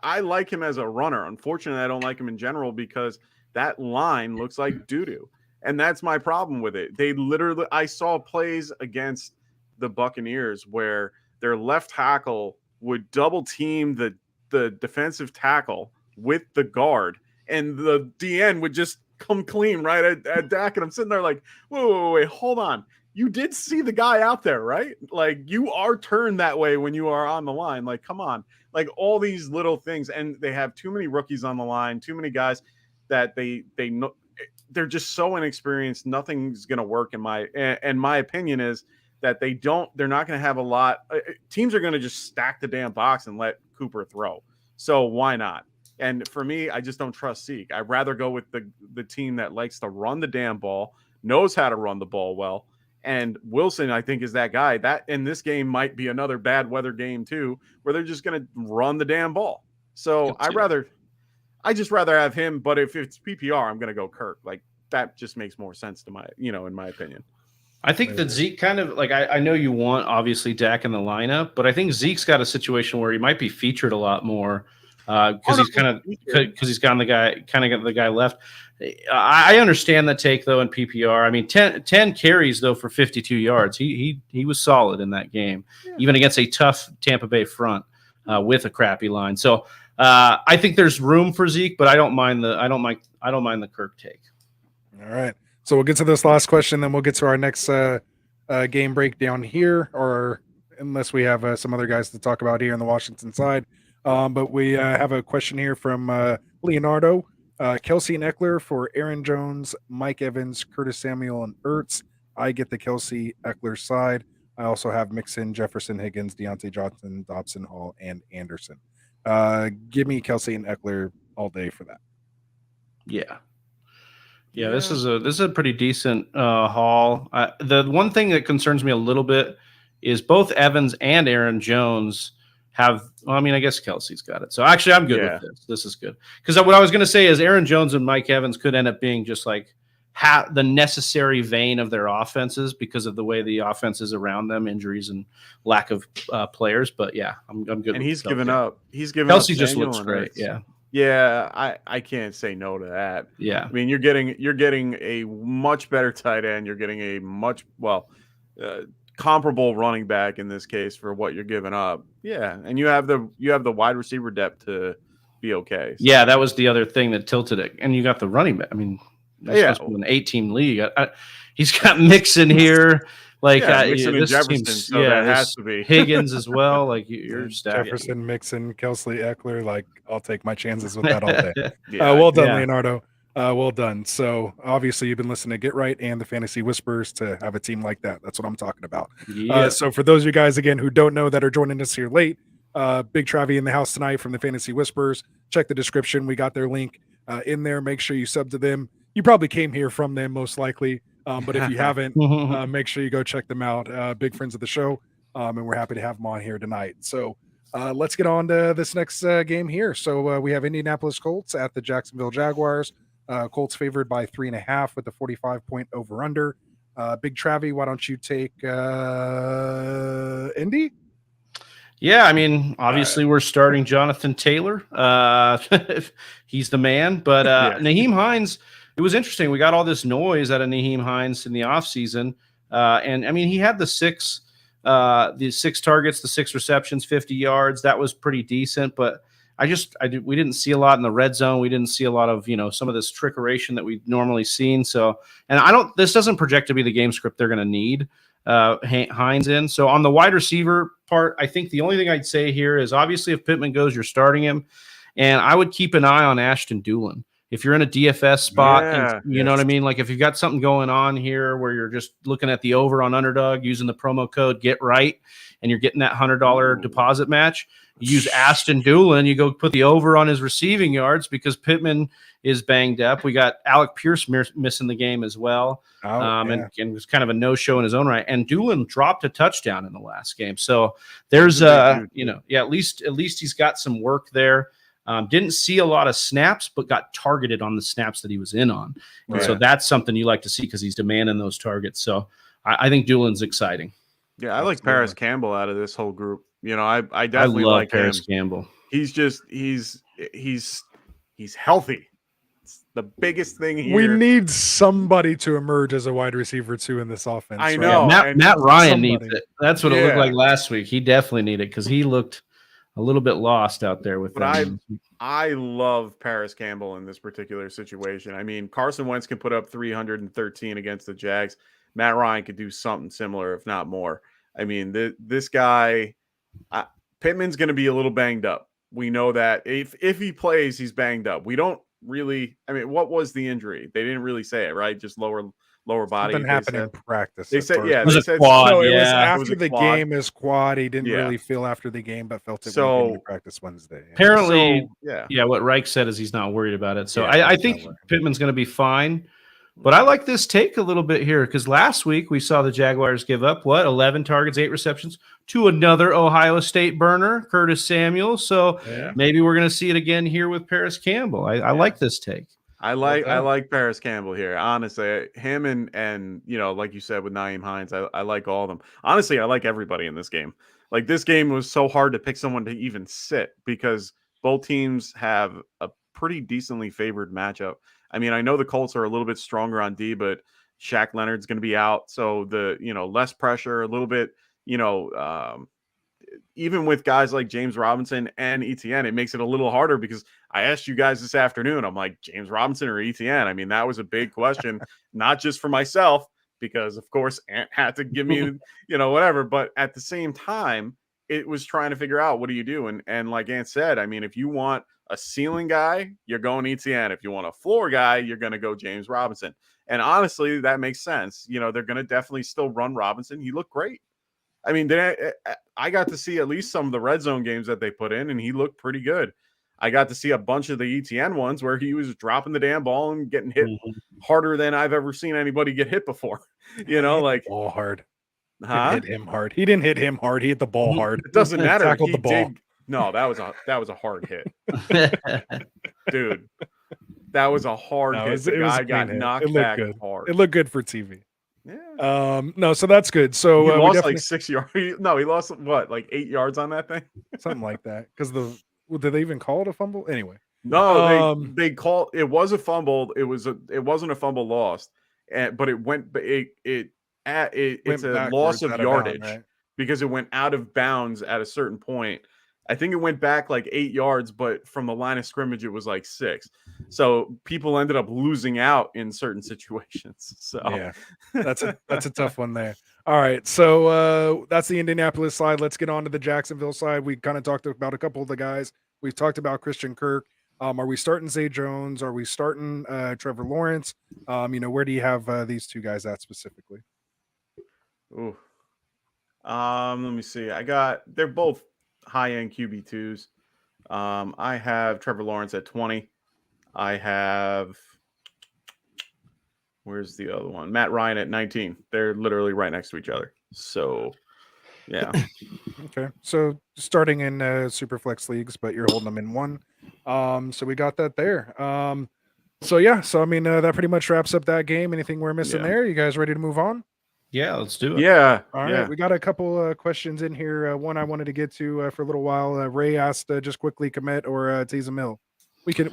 I like him as a runner. Unfortunately, I don't like him in general because that line looks like doo-doo. And that's my problem with it. I saw plays against the Buccaneers where their left tackle would double team the defensive tackle with the guard, and the DN would just come clean right at Dak. And I'm sitting there like, wait, hold on. You did see the guy out there, right? Like, you are turned that way when you are on the line. Like, come on. Like, all these little things. And they have too many rookies on the line, too many guys that they know they're just so inexperienced. Nothing's going to work in my opinion is that they're not going to have a lot. Teams are going to just stack the damn box and let Cooper throw. So why not? And for me, I just don't trust Zeke. I'd rather go with the team that likes to run the damn ball, knows how to run the ball well. And Wilson, I think, is that guy. That in this game might be another bad weather game too, where they're just going to run the damn ball. So I just rather have him. But if it's PPR, I'm going to go Kirk. Like, that just makes more sense to in my opinion. I think that Zeke kind of I know you want obviously Dak in the lineup, but I think Zeke's got a situation where he might be featured a lot more because he's got the guy left. I understand that take though in PPR. I mean, 10 carries though for 52 yards. He was solid in that game, even against a tough Tampa Bay front with a crappy line. So I think there's room for Zeke, but I don't mind the Kirk take. All right. So we'll get to this last question, then we'll get to our next game breakdown here, or unless we have some other guys to talk about here on the Washington side. But we have a question here from Leonardo. Kelsey and Eckler for Aaron Jones, Mike Evans, Curtis Samuel, and Ertz. I get the Kelsey Eckler side. I also have Mixon, Jefferson, Higgins, Deontay Johnson, Dobson, Hall, and Anderson. Give me Kelsey and Eckler all day for that. Yeah, this is a pretty decent haul. The one thing that concerns me a little bit is both Evans and Aaron Jones have. Well, I mean, I guess Kelsey's got it. So actually, I'm good with this. This is good because what I was going to say is Aaron Jones and Mike Evans could end up being just like the necessary vein of their offenses because of the way the offense is around them, injuries and lack of players. But yeah, I'm good. And he's given up. He's given Kelsey up. Just looks great. Yeah, I can't say no to that. Yeah, I mean, you're getting a much better tight end. You're getting a much comparable running back in this case for what you're giving up. Yeah, and you have the wide receiver depth to be okay. So. Yeah, that was the other thing that tilted it. And you got the running back. I mean, that's an 8-team league. He's got Mixon here. Like Mixon and Jefferson, so that has to be Higgins as well. Like you're stacking. Jefferson, Mixon, Kelsey, Eckler. Like I'll take my chances with that all day. Well done, Leonardo. Well done. So obviously you've been listening to Get Right and the Fantasy Whispers to have a team like that. That's what I'm talking about. Yeah. So for those of you guys again who don't know that are joining us here late, Big Travi in the house tonight from the Fantasy Whispers. Check the description. We got their link in there. Make sure you sub to them. You probably came here from them most likely. But if you haven't, make sure you go check them out. Big friends of the show. And we're happy to have them on here tonight. So let's get on to this next game here. So we have Indianapolis Colts at the Jacksonville Jaguars. Colts favored by 3.5 with the 45-point over-under. Big Travi, why don't you take Indy? Yeah, I mean, obviously we're starting Jonathan Taylor. He's the man. But Nyheim Hines, it was interesting. We got all this noise out of Nyheim Hines in the offseason. And, I mean, he had the six targets, the 6 receptions, 50 yards. That was pretty decent. But we didn't see a lot in the red zone. We didn't see a lot of, some of this trickeration that we've normally seen. So, and this doesn't project to be the game script they're going to need Hines in. So on the wide receiver part, I think the only thing I'd say here is obviously if Pittman goes, you're starting him. And I would keep an eye on Ashton Dulin. If you're in a DFS spot, you know what I mean? Like if you've got something going on here where you're just looking at the over on Underdog using the promo code Get Right, and you're getting that $100 deposit match, you use Ashton Dulin, you go put the over on his receiving yards because Pittman is banged up. We got Alec Pierce missing the game as well. And it was kind of a no-show in his own right. And Dulin dropped a touchdown in the last game. So there's at least he's got some work there. Didn't see a lot of snaps, but got targeted on the snaps that he was in on. And so that's something you like to see because he's demanding those targets. So I think Dulin's exciting. Yeah, I like Paris Campbell out of this whole group. I definitely love like Paris him. Campbell. He's just he's healthy. It's the biggest thing here. We need somebody to emerge as a wide receiver too in this offense. I know. Matt Ryan needs it. That's what it looked like last week. He definitely needed it because he looked a little bit lost out there with them. I love Paris Campbell in this particular situation. I mean, Carson Wentz can put up 313 against the Jags. Matt Ryan could do something similar, if not more. I mean, this guy, Pittman's going to be a little banged up. We know that if he plays, he's banged up. We don't really. I mean, what was the injury? They didn't really say it, right? Just lower body. Something happened in practice. They said, it was a quad. No, it was after the game. His quad. He didn't really feel after the game, but felt it in practice Wednesday. Apparently, what Reich said is he's not worried about it. So I think Pittman's going to be fine. But I like this take a little bit here because last week we saw the Jaguars give up 11 targets, 8 receptions to another Ohio State burner, Curtis Samuel. So maybe we're going to see it again here with Paris Campbell. I like this take. I like Paris Campbell here. Honestly, him and like you said with Nyheim Hines, I like all of them. Honestly, I like everybody in this game. Like this game was so hard to pick someone to even sit because both teams have a pretty decently favored matchup. I mean, I know the Colts are a little bit stronger on D, but Shaq Leonard's going to be out. So the, less pressure, a little bit, even with guys like James Robinson and ETN, it makes it a little harder because I asked you guys this afternoon, I'm like, James Robinson or ETN? I mean, that was a big question, not just for myself, because of course Ant had to give me, whatever. But at the same time, it was trying to figure out what do you do? And like Ant said, I mean, if you want a ceiling guy, you're going ETN. If you want a floor guy, you're going to go James Robinson. And honestly, that makes sense. They're going to definitely still run Robinson. He looked great. I mean, I got to see at least some of the red zone games that they put in, and he looked pretty good. I got to see a bunch of the ETN ones where he was dropping the damn ball and getting hit harder than I've ever seen anybody get hit before. Like all hard. Hit him hard. He didn't hit him hard. He hit the ball hard. It doesn't matter. Tackled He the ball. did. No, that was a hard hit, dude. That was a hard hit. The guy got knocked back hard. It looked good for TV. Yeah. No, so that's good. So he lost like 6 yards. No, he lost what, like 8 yards on that thing? Something like that. Because did they even call it a fumble? Anyway. No, they call it was a fumble. It wasn't a fumble lost, but it went. It's a loss of yardage, right? Because it went out of bounds at a certain point. I think it went back like 8 yards, but from the line of scrimmage, it was like 6. So people ended up losing out in certain situations. So yeah, that's a tough one there. All right, so that's the Indianapolis side. Let's get on to the Jacksonville side. We kind of talked about a couple of the guys. We've talked about Christian Kirk. Are we starting Zay Jones? Are we starting Trevor Lawrence? Where do you have these two guys at specifically? Ooh. Let me see. They're both high-end QB2s. I have Trevor Lawrence at 20. I have, where's the other one? Matt Ryan at 19. They're literally right next to each other. So, yeah. Okay. So starting in Superflex leagues, but you're holding them in one. So we got that there. That pretty much wraps up that game. Anything we're missing there? You guys ready to move on? Yeah, let's do it. Yeah. All right. We got a couple questions in here. One I wanted to get to for a little while. Ray asked just quickly commit or Taysom Hill.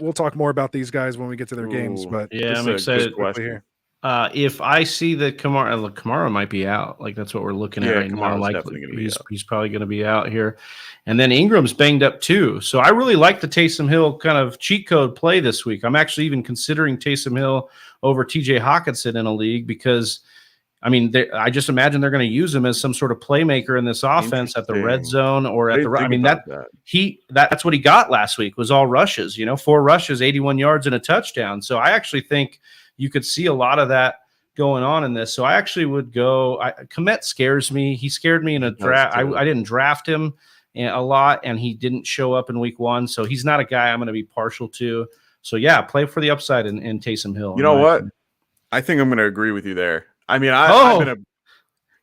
We'll talk more about these guys when we get to their games. But yeah, I'm excited here. If I see that Kamara might be out, like that's what we're looking at right now. Likely he's probably going to be out here, and then Ingram's banged up too. So I really like the Taysom Hill kind of cheat code play this week. I'm actually even considering Taysom Hill over TJ Hawkinson in a league because. I mean, I just imagine they're going to use him as some sort of playmaker in this offense at the red zone or at the. I mean that's what he got last week was all rushes. 4 rushes, 81 yards, and a touchdown. So I actually think you could see a lot of that going on in this. So I actually would go. Kmet scares me. He scared me in a draft. I didn't draft him a lot, and he didn't show up in week 1. So he's not a guy I'm going to be partial to. So yeah, play for the upside in Taysom Hill. You know what? I think I'm going to agree with you there. I mean,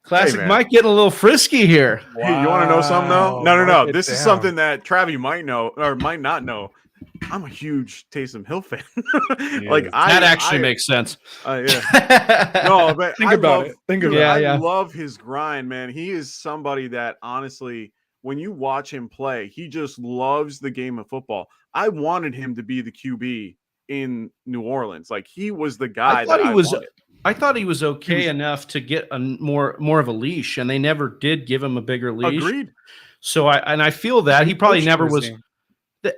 Classic Mike getting a little frisky here. Wow. You want to know something, though? No. This is something that Travi might know or might not know. I'm a huge Taysom Hill fan. That actually makes sense. Yeah. No, but Think about it. I love his grind, man. He is somebody that, honestly, when you watch him play, he just loves the game of football. I wanted him to be the QB in New Orleans. Like, he was the guy I thought he was okay enough to get a more of a leash, and they never did give him a bigger leash. Agreed. So I feel that he probably never was.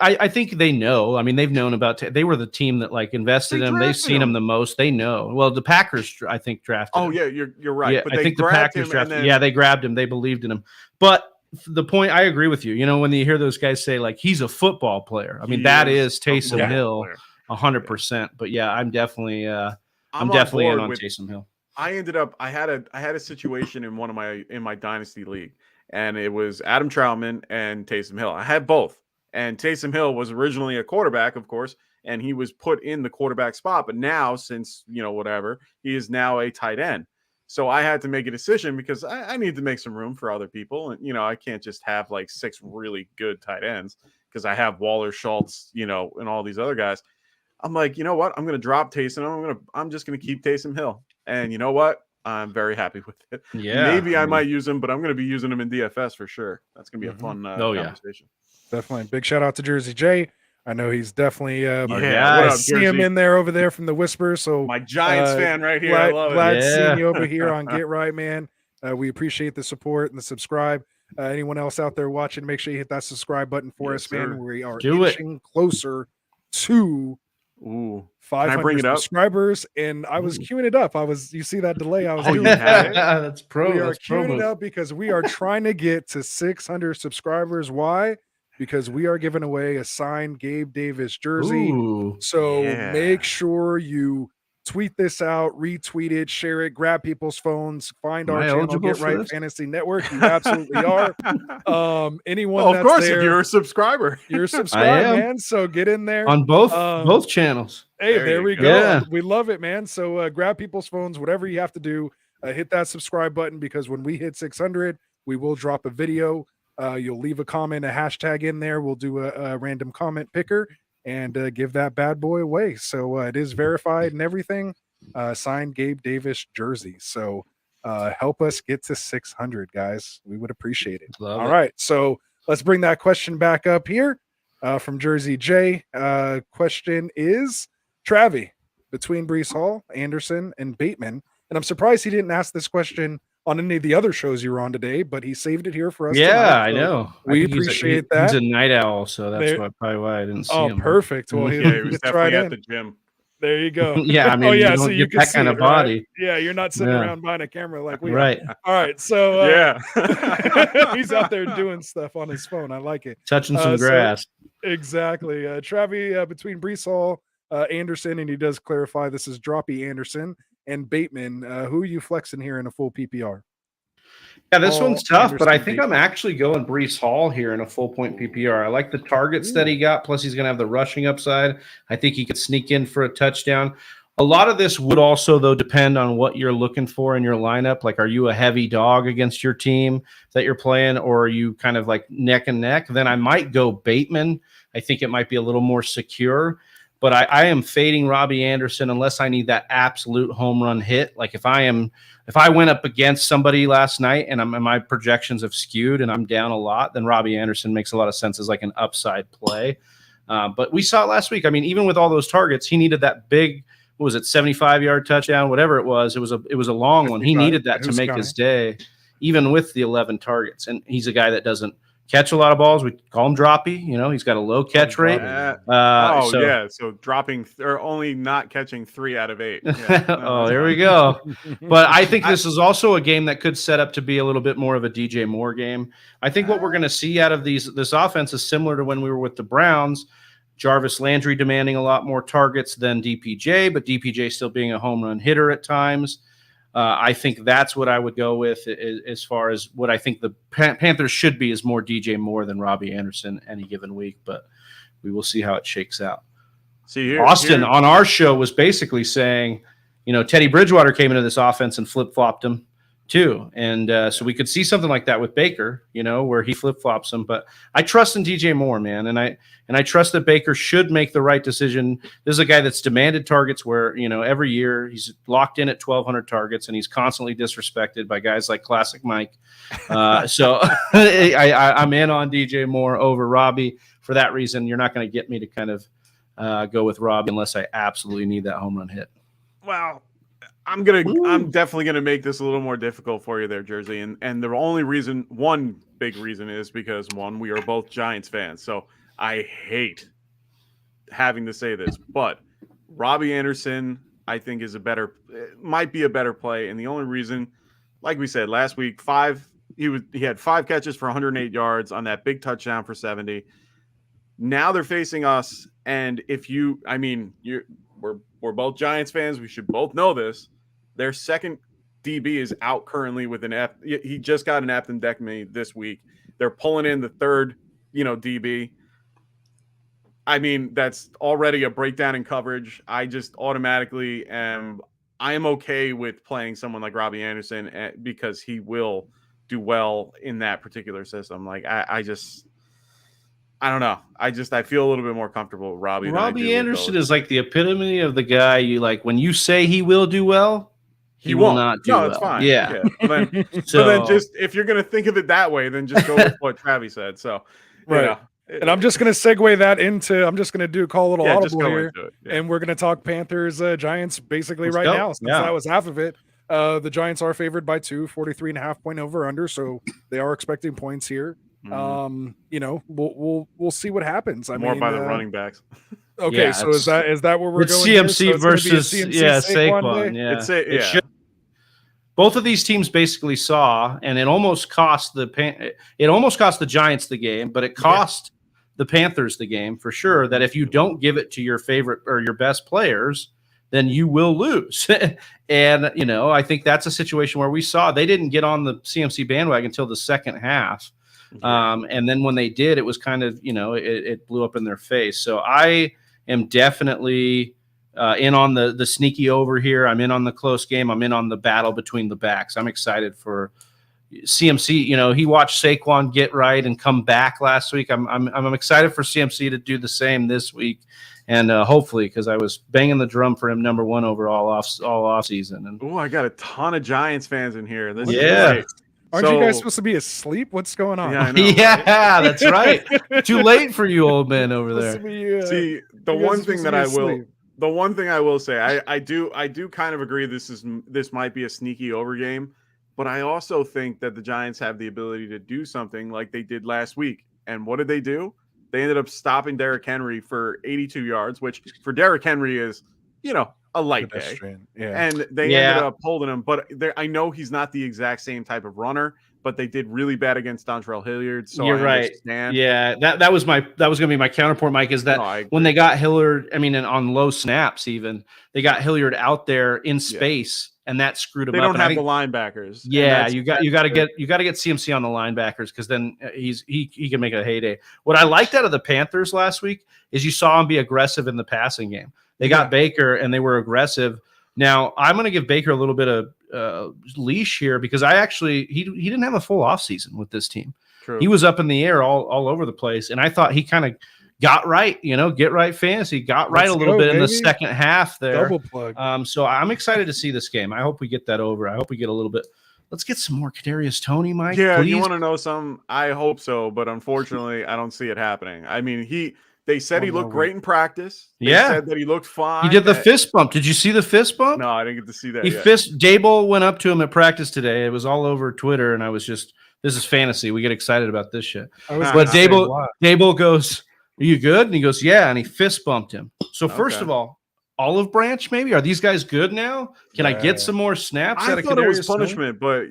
I think they know. I mean, they've known about. They were the team that invested in him. They've seen him the most. They know. Well, the Packers, I think, drafted. Oh yeah, you're right. Yeah, but I think the Packers drafted. Yeah, they grabbed him. They believed in him. But the point, I agree with you. When you hear those guys say he's a football player. I mean, that is Taysom Hill, 100%. But yeah, I'm definitely. I'm definitely in on Taysom Hill. I had a situation in my dynasty league, and it was Adam Troutman and Taysom Hill. I had both, and Taysom Hill was originally a quarterback, of course, and he was put in the quarterback spot. But now, since he is now a tight end. So I had to make a decision because I need to make some room for other people, and I can't just have 6 really good tight ends because I have Waller, Schultz, and all these other guys. I'm like, you know what? I'm going to drop Taysom. I'm just going to keep Taysom Hill. And you know what? I'm very happy with it. Yeah. Maybe I might use him, but I'm going to be using him in DFS for sure. That's going to be a fun conversation. Definitely. Big shout out to Jersey J. I know he's definitely I see him in there over there from the Whispers. So my Giants fan right here. I love it. Glad seeing you over here on Get Right, man. We appreciate the support and the subscribe. Anyone else out there watching, make sure you hit that subscribe button for us, man. We are inching closer to 500 subscribers, and I was queuing it up. You see that delay? I was doing That's pro. We are queuing it up because we are trying to get to 600 subscribers. Why? Because we are giving away a signed Gabe Davis jersey. So make sure you tweet this out, retweet it, share it, grab people's phones, find our channel, Get Right Fantasy Network. You absolutely are. Anyone of course, if you're a subscriber. You're subscribed, man. So get in there. On both channels. Hey, there we go. Yeah. We love it, man. So grab people's phones, whatever you have to do. hit that subscribe button, because when we hit 600, we will drop a video. You'll leave a comment, a hashtag in there. We'll do a random comment picker and give that bad boy away. So it is verified and everything. Signed Gabe Davis jersey. So help us get to 600, guys. We would appreciate it. All right. So let's bring that question back up here from Jersey J. Question is, Travi, between Breece Hall, Anderson, and Bateman. And I'm surprised he didn't ask this question on any of the other shows you were on today, but he saved it here for us. Yeah, tonight, I know. We appreciate that. He's a night owl, so that's probably why I didn't see him. Oh, perfect. Well, he was definitely at the gym. There you go. Yeah, I mean, you so you can that see kind of it, body. Right? Yeah, you're not sitting around behind a camera like we are. All right, so yeah, he's out there doing stuff on his phone. I like it. Touching some grass. So, exactly. Travi, between Breece Hall, Anderson, and he does clarify this is Droppy Anderson and Bateman. Who are you flexing here in a full PPR? Yeah, this one's tough, but I think I'm actually going Breece Hall here in a full point PPR. I like the targets that he got, plus he's going to have the rushing upside. I think he could sneak in for a touchdown. A lot of this would also, though, depend on what you're looking for in your lineup. Like, are you a heavy dog against your team that you're playing, or are you kind of like neck and neck? Then I might go Bateman. I think it might be a little more secure. But I am fading Robbie Anderson unless I need that absolute home run hit. Like if I went up against somebody last night and my projections have skewed and I'm down a lot, then Robbie Anderson makes a lot of sense as like an upside play. But we saw it last week. I mean, even with all those targets, he needed that big, what was it, 75-yard touchdown, whatever it was. It was a long one. He needed that to make his day, even with the 11 targets. And he's a guy that doesn't catch a lot of balls. We call him droppy. You know, he's got a low catch rate. So dropping or only not catching 3 out of 8. Yeah, there we go. But I think this is also a game that could set up to be a little bit more of a DJ Moore game. I think what we're going to see out of this offense is similar to when we were with the Browns. Jarvis Landry demanding a lot more targets than DPJ, but DPJ still being a home run hitter at times. I think that's what I would go with as far as what I think the Panthers should be is more DJ Moore than Robbie Anderson any given week, but we will see how it shakes out. See, Austin on our show was basically saying, Teddy Bridgewater came into this offense and flip-flopped him too. And so we could see something like that with Baker, where he flip-flops him. But I trust in DJ Moore, man. And I trust that Baker should make the right decision. This is a guy that's demanded targets where, every year he's locked in at 1,200 targets and he's constantly disrespected by guys like Classic Mike. So I'm in on DJ Moore over Robbie. For that reason, you're not going to get me to kind of go with Robbie unless I absolutely need that home run hit. Wow. I'm definitely gonna make this a little more difficult for you there, Jersey. And the only reason, one big reason, is because we are both Giants fans. So I hate having to say this, but Robbie Anderson, I think, might be a better play. And the only reason, like we said last week, he had 5 catches for 108 yards on that big touchdown for 70. Now they're facing us, and we're both Giants fans. We should both know this. Their second DB is out currently with he just got an appendectomy this week. They're pulling in the third, DB. I mean, that's already a breakdown in coverage. I just automatically I am okay with playing someone like Robbie Anderson because he will do well in that particular system. Like I don't know. I feel a little bit more comfortable with Robbie. Robbie Anderson is like the epitome of the guy you like when you say he will do well, he will not do well. No, it's fine. Yeah. But then just if you're going to think of it that way, then just go with what Travis said. So, right. And I'm just going to segue that into, I'm just going to call a little audible here. And we're going to talk Panthers, Giants basically now, since that was half of it. The Giants are favored by 2, 43.5 point over under. So they are expecting points here. We'll see what happens. By the running backs. Okay, so is that where we're going? CMC versus Saquon. Yeah, both of these teams basically saw, and it almost cost the Giants the game, but it cost the Panthers the game for sure. That if you don't give it to your favorite or your best players, then you will lose. And I think that's a situation where we saw they didn't get on the CMC bandwagon until the second half. And then when they did, it was kind of, it blew up in their face. So I am definitely in on the sneaky over here. I'm in on the close game. I'm in on the battle between the backs. I'm excited for CMC. You know, he watched Saquon get right and come back last week. I'm excited for CMC to do the same this week, and hopefully, because I was banging the drum for him number one overall all off season. And I got a ton of Giants fans in here. This is great. Aren't you guys supposed to be asleep? What's going on? Yeah, I know, yeah, that's right. Too late for you old men over there. See, the one thing I will say, I do kind of agree this might be a sneaky over game, but I also think that the Giants have the ability to do something like they did last week. And what did they do? They ended up stopping Derrick Henry for 82 yards, which for Derrick Henry is, you know, a light day. Yeah. And they ended up holding him. But I know he's not the exact same type of runner, but they did really bad against Dontrell Hilliard. So you're right. Yeah, that was going to be my counterpoint, Mike, is that when they got Hilliard, I mean, and on low snaps even, they got Hilliard out there in space. And that screwed him up. They don't have the linebackers. Yeah, you got to get CMC on the linebackers, because then he can make a heyday. What I liked out of the Panthers last week is you saw him be aggressive in the passing game. They got Baker and they were aggressive. Now I'm going to give Baker a little bit of leash here, because he didn't have a full offseason with this team. True. He was up in the air all over the place, and I thought he kind of got right, get right fantasy, got right a little bit in the second half there. Double plug. So I'm excited to see this game. I hope we get that over. I hope we get a little bit. Let's get some more Kadarius Toney, Mike. Yeah, please. You want to know something? I hope so, but unfortunately, I don't see it happening. I mean, they said he looked great in practice. They said that he looked fine. He did the fist bump. Did you see the fist bump? No, I didn't get to see that. Dable went up to him at practice today. It was all over Twitter, and I was just, this is fantasy. We get excited about this shit. But Dable goes, "Are you good?" And he goes, "Yeah." And he fist bumped him. So first of all, Olive Branch, maybe, are these guys good now? Can I get some more snaps? I thought it was punishment, but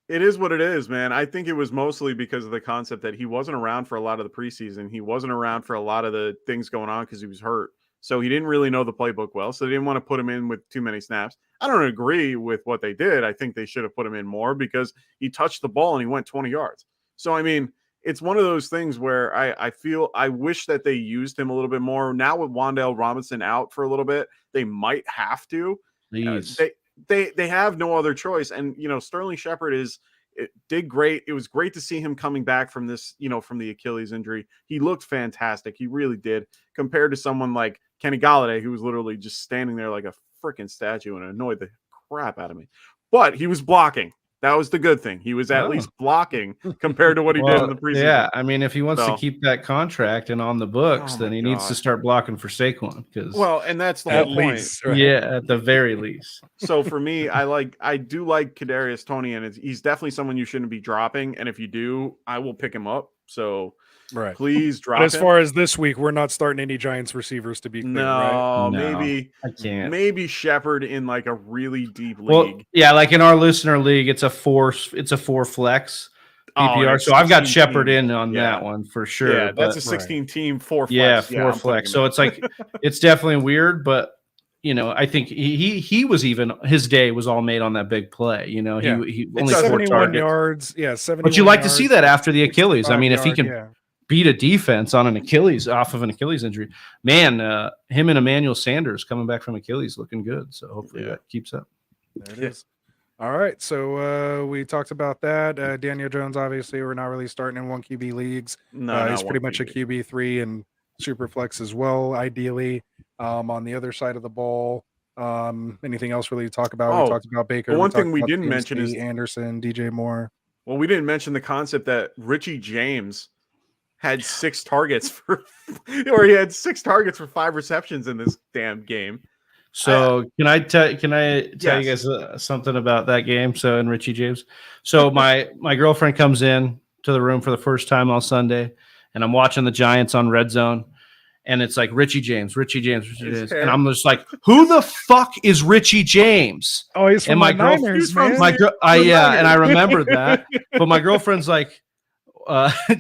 it is what it is, man. I think it was mostly because of the concept that he wasn't around for a lot of the preseason. He wasn't around for a lot of the things going on because he was hurt. So he didn't really know the playbook well. So they didn't want to put him in with too many snaps. I don't agree with what they did. I think they should have put him in more because he touched the ball and he went 20 yards. So, I mean, it's one of those things where I wish that they used him a little bit more. Now with Wan'Dale Robinson out for a little bit, they might have to. They have no other choice. And, Sterling Shepard did great. It was great to see him coming back from this, from the Achilles injury. He looked fantastic. He really did, compared to someone like Kenny Golladay, who was literally just standing there like a freaking statue and annoyed the crap out of me. But he was blocking. That was the good thing. He was at least blocking compared to what he did in the preseason. Yeah, I mean, if he wants to keep that contract and on the books, then he needs to start blocking for Saquon. And that's the whole point. Right? Yeah, at the very least. So for me, I do like Kadarius Toney, and he's definitely someone you shouldn't be dropping. And if you do, I will pick him up. So please drop him. As far as this week, we're not starting any Giants receivers, to be clear. No, maybe I can't. Maybe Shepard in like a really deep league. Yeah, like in our listener league, it's a four flex PPR. So I've got Shepard in on that one for sure. Yeah, that's a 16 team 4 flex. Yeah, 4 flex. So it's like it's definitely weird, but I think he was his day was all made on that big play. He only 71 yards. Yeah, 71. But you like to see that after the Achilles. I mean, if he can beat a defense on an Achilles off of an Achilles injury, man, him and Emmanuel Sanders coming back from Achilles looking good. So hopefully that keeps up. There it is. All right. So we talked about that. Daniel Jones, obviously, we're not really starting in 1 QB leagues. No, he's pretty much a QB3 and super flex as well, ideally. On the other side of the ball, anything else really to talk about? We talked about Baker. The one thing we didn't mention is Anderson, DJ Moore. Well, we didn't mention the concept that Richie James had 6 targets or he had 6 targets for 5 receptions in this damn game. So can I tell you guys something about that game? So in Richie James, so my girlfriend comes in to the room for the first time on Sunday, and I'm watching the Giants on Red Zone, and it's like Richie James, and I'm just like, who the fuck is Richie James? Oh, he's from the Niners, man. And I remembered that, but my girlfriend's like.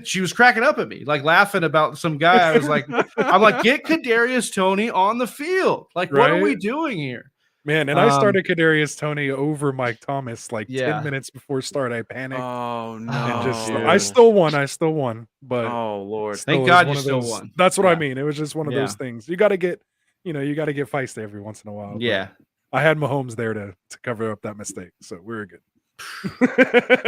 She was cracking up at me, like laughing about some guy. I was like, I'm like, get Kadarius Toney on the field. Like, what are we doing here? Man, and I started Kadarius Toney over Mike Thomas 10 minutes before start. I panicked. Oh no! And I still won. But oh Lord, thank God you still won. That's what I mean. It was just one of those things. You got to get you got to get feisty every once in a while. Yeah. I had Mahomes there to cover up that mistake, so we were good.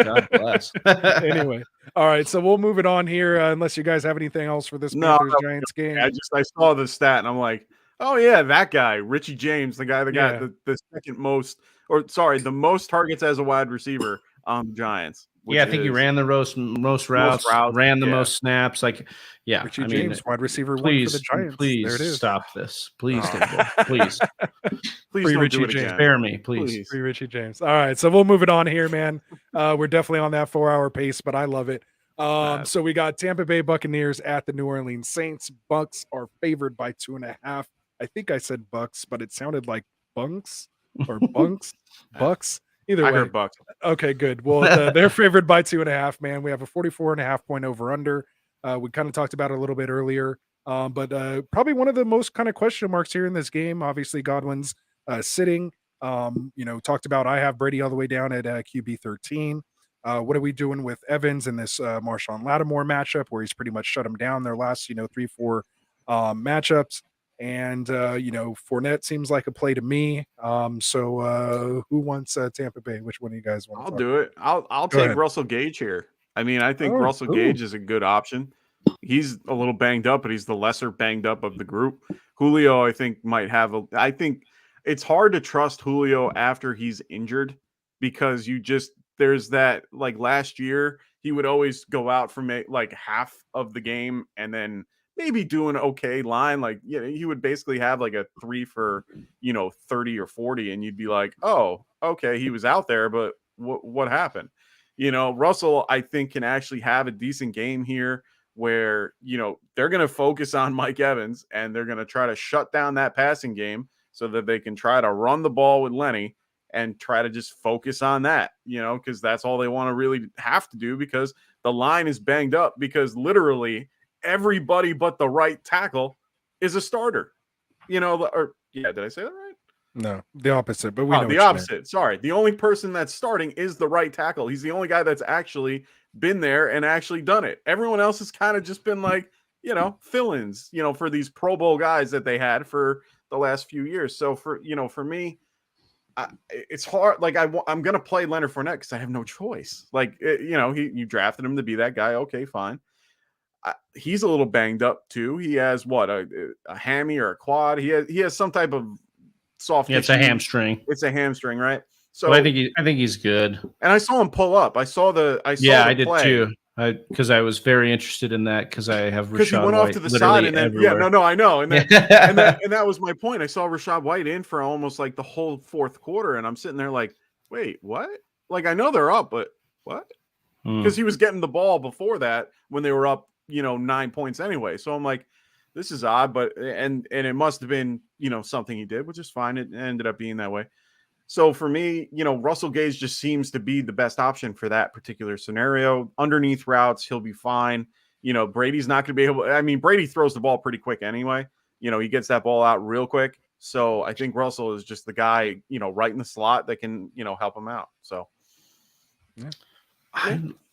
God bless. Anyway, all right, so we'll move it on here unless you guys have anything else for this Panthers-Giants game. I saw the stat and I'm like, oh yeah, that guy, Richie James, the guy that got the second most, the most targets as a wide receiver on the Giants. Yeah, I think he ran the most routes, ran the most snaps. Like, yeah, Richie James, wide receiver one for the Giants. Please there it is. Stop this. Please, please. Please don't Richie do it James. again. Spare me, please. Free Richie James. All right, so we'll move it on here, man. We're definitely on that 4-hour pace, but I love it. So we got Tampa Bay Buccaneers at the New Orleans Saints. Bucks are favored by 2.5. I think I said Bucks, but it sounded like Bunks or Bunks. Bucks. Either way. I heard Bucks. Okay, good. Well, they're favored by 2.5, man. We have a 44.5 point over under. We kind of talked about it a little bit earlier. But probably one of the most kind of question marks here in this game. Obviously, Godwin's sitting. Talked about I have Brady all the way down at QB 13. What are we doing with Evans in this Marshawn Lattimore matchup where he's pretty much shut him down their last, 3-4 matchups? And, Fournette seems like a play to me. So who wants Tampa Bay? Which one of you guys want? I'll do it. I'll take ahead. Russell Gage here. I mean, I think Russell Gage is a good option. He's a little banged up, but he's the lesser banged up of the group. Julio, I think, might have I think it's hard to trust Julio after he's injured because there's that, like last year, he would always go out for like half of the game and then maybe do an okay line. Like, he would basically have like a 3 for, 30 or 40. And you'd be like, oh, okay, he was out there, but what happened? Russell, I think, can actually have a decent game here where, they're going to focus on Mike Evans and they're going to try to shut down that passing game so that they can try to run the ball with Lenny and try to just focus on that, because that's all they want to really have to do because the line is banged up because literally everybody but the right tackle is a starter, did I say that right? No, the opposite, but we know the opposite. Sorry. The only person that's starting is the right tackle. He's the only guy that's actually been there and actually done it. Everyone else has kind of just been like, fill-ins, for these Pro Bowl guys that they had for the last few years. So for me, it's hard. Like I'm going to play Leonard Fournette because I have no choice. Like, you drafted him to be that guy. Okay, fine. He's a little banged up too. He has a hammy or a quad. He has some type of soft. Yeah, it's a hamstring. It's a hamstring, right? So I think he's good. And I saw him pull up. I saw the I did too. Because I was very interested in that because I have Rachaad he went White off to the side and then everywhere. I know, and that, and that was my point. I saw Rachaad White in for almost like the whole fourth quarter, and I'm sitting there like, wait, what? Like I know they're up, but what? Because he was getting the ball before that when they were up, 9 points anyway. So I'm like, this is odd, but and it must have been something he did, which is fine. It ended up being that way. So for me, Russell Gage just seems to be the best option for that particular scenario. Underneath routes, he'll be fine. Brady's not going to be able. I mean, Brady throws the ball pretty quick anyway. He gets that ball out real quick. So I think Russell is just the guy, right in the slot that can, help him out. So, yeah.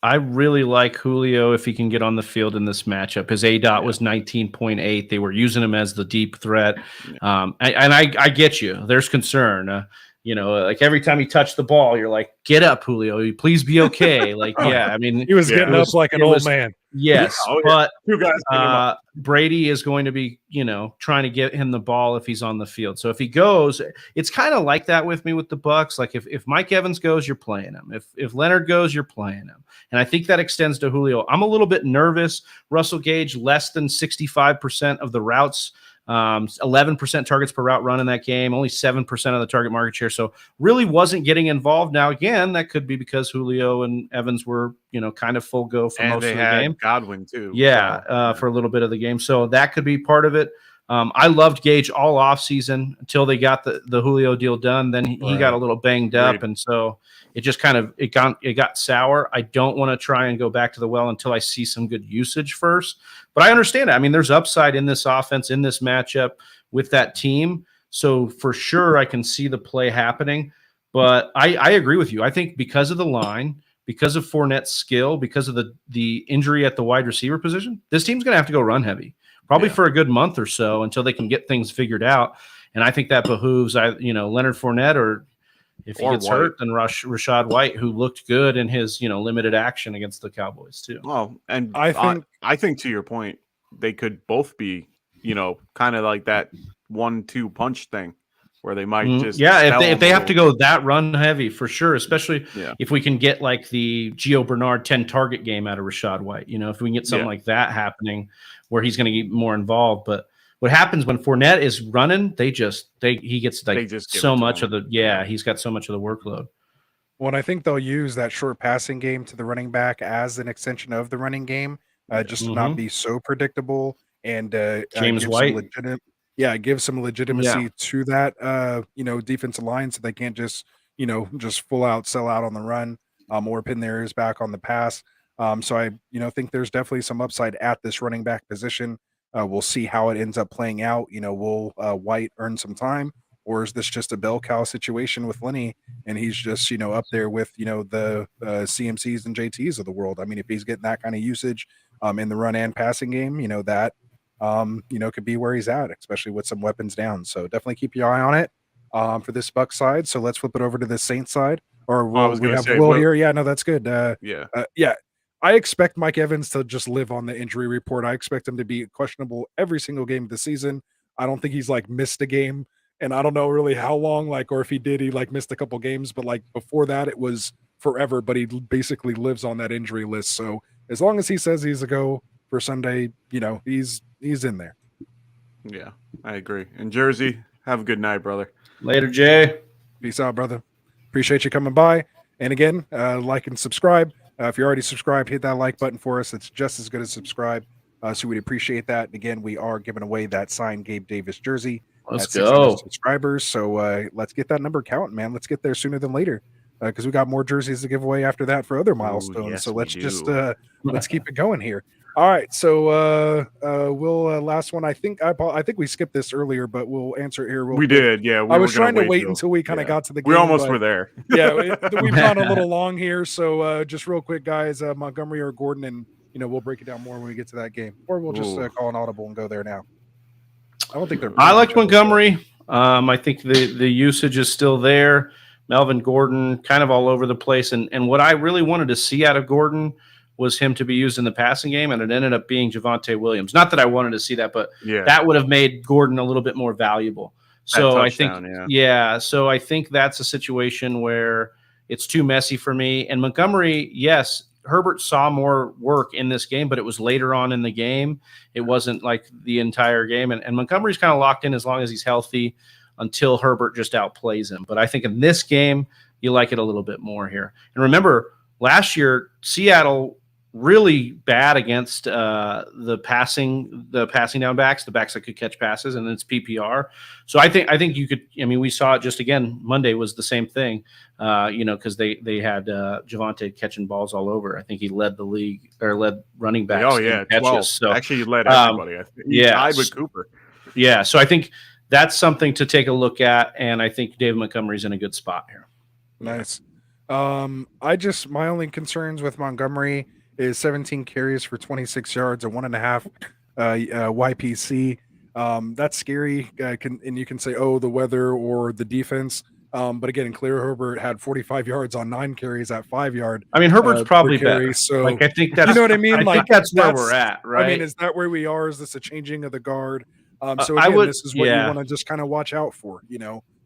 I really like Julio if he can get on the field in this matchup. His ADOT was 19.8. They were using him as the deep threat. I get you. There's concern. Like every time he touched the ball, you're like, get up, Julio. Please be okay. Like, yeah, I mean, he was getting up like an old man. Yes, but two guys Brady is going to be, trying to get him the ball if he's on the field. So if he goes, it's kind of like that with me with the Bucks. Like if Mike Evans goes, you're playing him. If Leonard goes, you're playing him. And I think that extends to Julio. I'm a little bit nervous. Russell Gage, less than 65% of the routes. 11% targets per route run in that game, only 7% of the target market share. So really wasn't getting involved. Now, again, that could be because Julio and Evans were, kind of full go for most of the game. Godwin too. Yeah, for a little bit of the game. So that could be part of it. I loved Gage all offseason until they got the Julio deal done. Then he got a little banged up. And so it just kind of, it got sour. I don't want to try and go back to the well until I see some good usage first. But I understand it. I mean, there's upside in this offense, in this matchup with that team. So for sure, I can see the play happening. But I agree with you. I think because of the line, because of Fournette's skill, because of the injury at the wide receiver position, this team's going to have to go run heavy. probably for a good month or so until they can get things figured out. And I think that behooves, Leonard Fournette, or if he gets hurt, then Rachaad White, who looked good in his, limited action against the Cowboys too. Well, and I think to your point, they could both be, kind of like that 1-2 punch thing where they might just if they have to go that run heavy for sure, especially if we can get like the Gio Bernard 10 target game out of Rachaad White, if we can get something like that happening where he's going to get more involved. But what happens when Fournette is running, he gets like so much of he's got so much of the workload. Well, I think they'll use that short passing game to the running back as an extension of the running game, just to not be so predictable and James White. Give some legitimacy to that, defensive line, so they can't just full out sell out on the run, or pin their ears back on the pass. So I, think there's definitely some upside at this running back position. We'll see how it ends up playing out. Will White earn some time, or is this just a bell cow situation with Lenny, and he's just up there with the CMCs and JTs of the world? I mean, if he's getting that kind of usage in the run and passing game, that could be where he's at, especially with some weapons down. So definitely keep your eye on it for this Bucs side. So let's flip it over to the Saints side. Or we have Will here. Yeah, no, that's good. I expect Mike Evans to just live on the injury report. I expect him to be questionable every single game of the season. I don't think he's missed a game, and I don't know really how long, or if he did, he missed a couple games, but before that it was forever, but he basically lives on that injury list. So as long as he says he's a go for Sunday, he's in there. Yeah, I agree. And Jersey, have a good night, brother. Later, Jay. Peace out, brother. Appreciate you coming by. And again, like and subscribe. If you're already subscribed, hit that like button for us. It's just as good as subscribe. So we'd appreciate that. And again, we are giving away that signed Gabe Davis jersey. Let's go. Subscribers. So let's get that number counting, man. Let's get there sooner than later, because we got more jerseys to give away after that for other milestones. Yes, so let's let's keep it going here. All right, so we'll last one. I think we skipped this earlier, but we'll answer it here. We did, yeah. I was trying to wait until we kind of got to the game. We almost were there. We've gone a little long here, so just real quick, guys. Montgomery or Gordon, and we'll break it down more when we get to that game, or we'll just call an audible and go there now. I don't think they're. I like Montgomery. I think the usage is still there. Melvin Gordon, kind of all over the place, and what I really wanted to see out of Gordon was him to be used in the passing game, and it ended up being Javonte Williams. Not that I wanted to see that, but that would have made Gordon a little bit more valuable. So I think, so I think that's a situation where it's too messy for me. And Montgomery, yes, Herbert saw more work in this game, but it was later on in the game. It wasn't like the entire game. And Montgomery's kind of locked in as long as he's healthy until Herbert just outplays him. But I think in this game, you like it a little bit more here. And remember, last year, Seattle really bad against the passing down backs, the backs that could catch passes, and it's PPR. So I think you could. I mean, we saw it just again. Monday was the same thing, because they had Javonte catching balls all over. I think he led the league or led running backs. Oh yeah, catches. 12. So actually, he led everybody. I think he tied with Cooper. Yeah, so I think that's something to take a look at, and I think David Montgomery's in a good spot here. Nice. My only concerns with Montgomery is 17 carries for 26 yards and 1.5 YPC. That's scary. And you can say, the weather or the defense. But again, Khalil Herbert had 45 yards on 9 carries at 5 yard. I mean, Herbert's probably better. So I think that's, what I mean? I think that's where we're at, right? I mean, is that where we are? Is this a changing of the guard? So again, this is what you want to just kind of watch out for.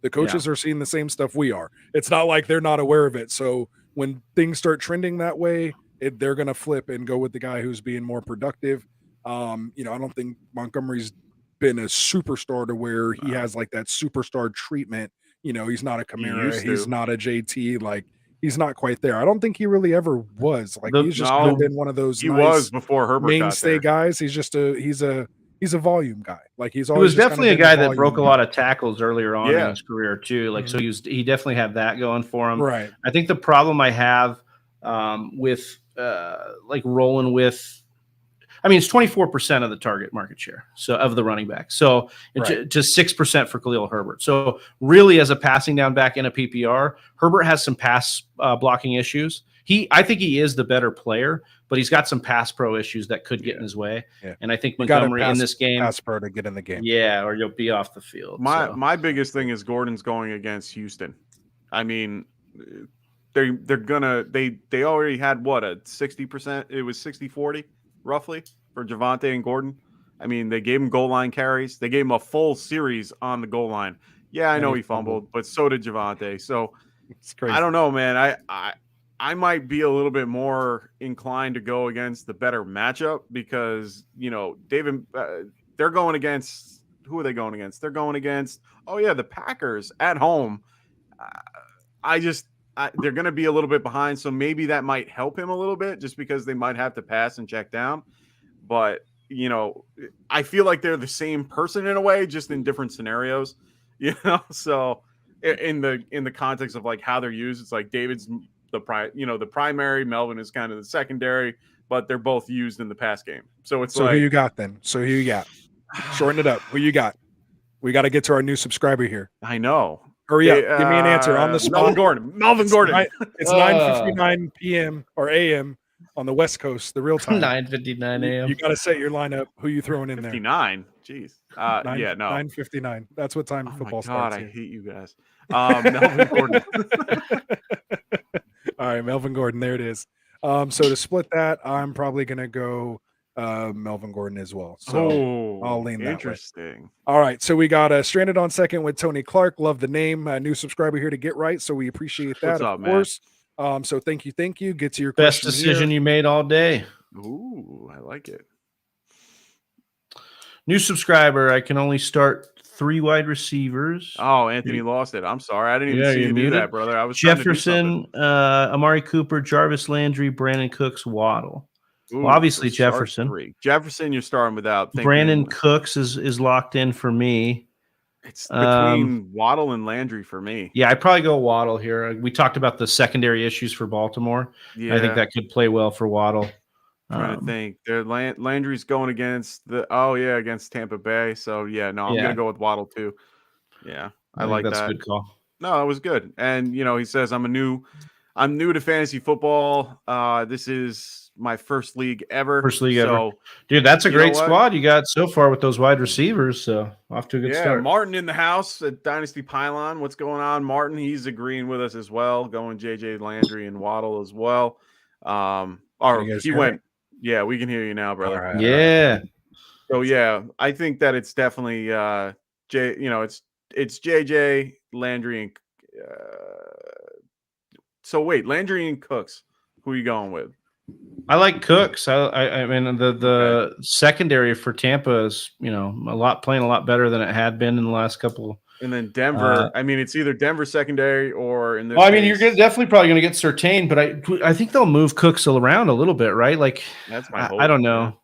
The coaches are seeing the same stuff we are. It's not like they're not aware of it. So when things start trending that way, they're going to flip and go with the guy who's being more productive. I don't think Montgomery's been a superstar to where he has like that superstar treatment. He's not a Kamara. He's not a JT. He's not quite there. I don't think he really ever was. He's just been one of those. He was before Herbert mainstay guys. He's just he's a volume guy. He was definitely a guy that broke a lot of tackles earlier on in his career too. So he definitely had that going for him. Right. I think the problem I have with rolling with, I mean, it's 24% of the target market share, so of the running back. So to 6% for Khalil Herbert. So really, as a passing down back in a PPR, Herbert has some pass blocking issues. I think he is the better player, but he's got some pass pro issues that could get in his way. Yeah. And I think Montgomery in this game, pass pro to get in the game. Yeah, or you'll be off the field. My biggest thing is Gordon's going against Houston. I mean, they already had what, a 60%? It was 60-40 roughly for Javonte and Gordon. I mean, they gave him goal line carries. They gave him a full series on the goal line. Yeah, I know he fumbled, but so did Javonte. So it's crazy. I don't know, man. I might be a little bit more inclined to go against the better matchup because, they're going against – who are they going against? They're going against, the Packers at home. They're going to be a little bit behind, so maybe that might help him a little bit just because they might have to pass and check down. But, I feel like they're the same person in a way, just in different scenarios, So in the context of like how they're used, it's like David's the primary, Melvin is kind of the secondary, but they're both used in the pass game. So it's who you got then? So who you got? Shorten it up. Who you got? We got to get to our new subscriber here. I know. Hurry up. Give me an answer on the spot. Melvin Gordon. It's 9:59 p.m. or a.m. on the West Coast, the real time. 9:59 a.m. You got to set your lineup. Who you throwing in there? 59. Jeez. 9:59. That's what time football starts. God, I hate you guys. Melvin Gordon. All right, Melvin Gordon. There it is. So to split that, I'm probably going to go Melvin Gordon as well. So I'll lean that way. Interesting. All right. So we got Stranded on Second with Tony Clark. Love the name. New subscriber here to Get Right. So we appreciate that, of course. So thank you. Get to your best decision you made all day. Ooh, I like it. New subscriber. I can only start 3 wide receivers. Oh, Anthony lost it. I'm sorry. I didn't even see you do that, brother. I was Jefferson, Amari Cooper, Jarvis Landry, Brandon Cooks, Waddle. Ooh, well, obviously Jefferson. 3. Jefferson, you're starting without thinking. Brandon Cooks is locked in for me. It's between Waddle and Landry for me. Yeah, I'd probably go Waddle here. We talked about the secondary issues for Baltimore. Yeah. I think that could play well for Waddle. Trying to think. Landry's going against against Tampa Bay. So I'm gonna go with Waddle too. Yeah, I like that. That's a good call. No, that was good. And he says I'm new to fantasy football. This is my first league ever. Dude, that's a great squad you got so far with those wide receivers. So off to a good start. Martin in the house at Dynasty Pylon. What's going on, Martin? He's agreeing with us as well. Going JJ Landry and Waddle as well. He went. Yeah, we can hear you now, brother. Right, yeah. So I think that it's definitely it's JJ Landry and so wait, Landry and Cooks. Who are you going with? I like Cooks. I mean the secondary for Tampa is playing a lot better than it had been in the last couple. And then Denver. I mean, it's either Denver secondary or in this. You're definitely probably going to get Surtain, but I think they'll move Cooks around a little bit, right? Like that's my hope. I don't know.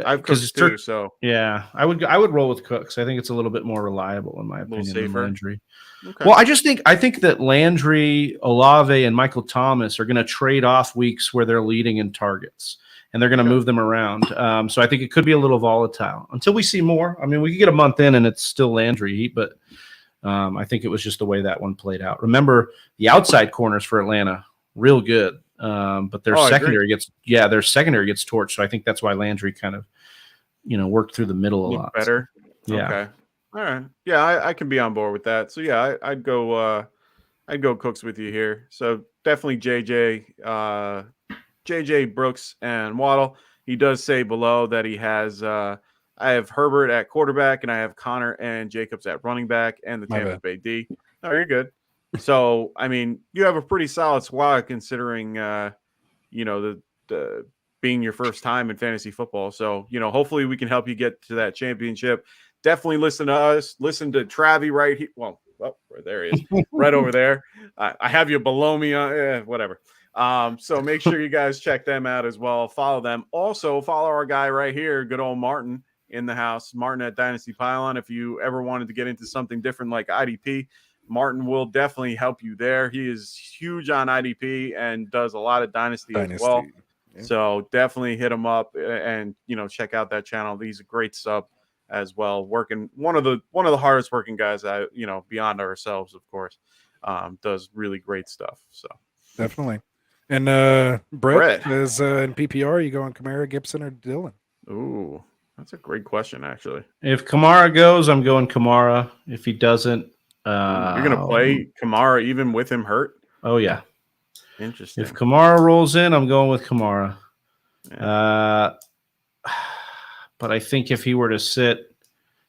I've Cooks too, so I would roll with Cooks. I think it's a little bit more reliable in my opinion than Landry. Okay. Well, I think that Landry, Olave, and Michael Thomas are going to trade off weeks where they're leading in targets, and they're going to move them around. So I think it could be a little volatile until we see more. I mean, we could get a month in and it's still Landry, but I think it was just the way that one played out. Remember, the outside corners for Atlanta, real good, but their secondary gets torched. So I think that's why Landry kind of, worked through the middle a lot. Better. Yeah. Okay. All right. Yeah, I can be on board with that. So yeah, I'd go Cooks with you here. So definitely JJ Brooks and Waddle. He does say below that he has I have Herbert at quarterback and I have Connor and Jacobs at running back and the Tampa Bay D. No, you're good. So I mean, you have a pretty solid squad considering the being your first time in fantasy football. So hopefully we can help you get to that championship. Definitely listen to us. Listen to Travi right here. Well, there he is, right over there. I have you below me. Whatever. So make sure you guys check them out as well. Follow them. Also, follow our guy right here, good old Martin in the house. Martin at Dynasty Pylon. If you ever wanted to get into something different like IDP, Martin will definitely help you there. He is huge on IDP and does a lot of Dynasty. As well. Yeah. So definitely hit him up and check out that channel. He's a great sub as well, working one of the hardest working guys beyond ourselves, of course, does really great stuff. So definitely. And Brett is in PPR. You going Kamara, Gibson, or Dillon? Ooh, that's a great question, actually. If Kamara goes, I'm going Kamara. If he doesn't, you're going to play Kamara even with him hurt? Oh, yeah. Interesting. If Kamara rolls in, I'm going with Kamara. Yeah. But I think if he were to sit,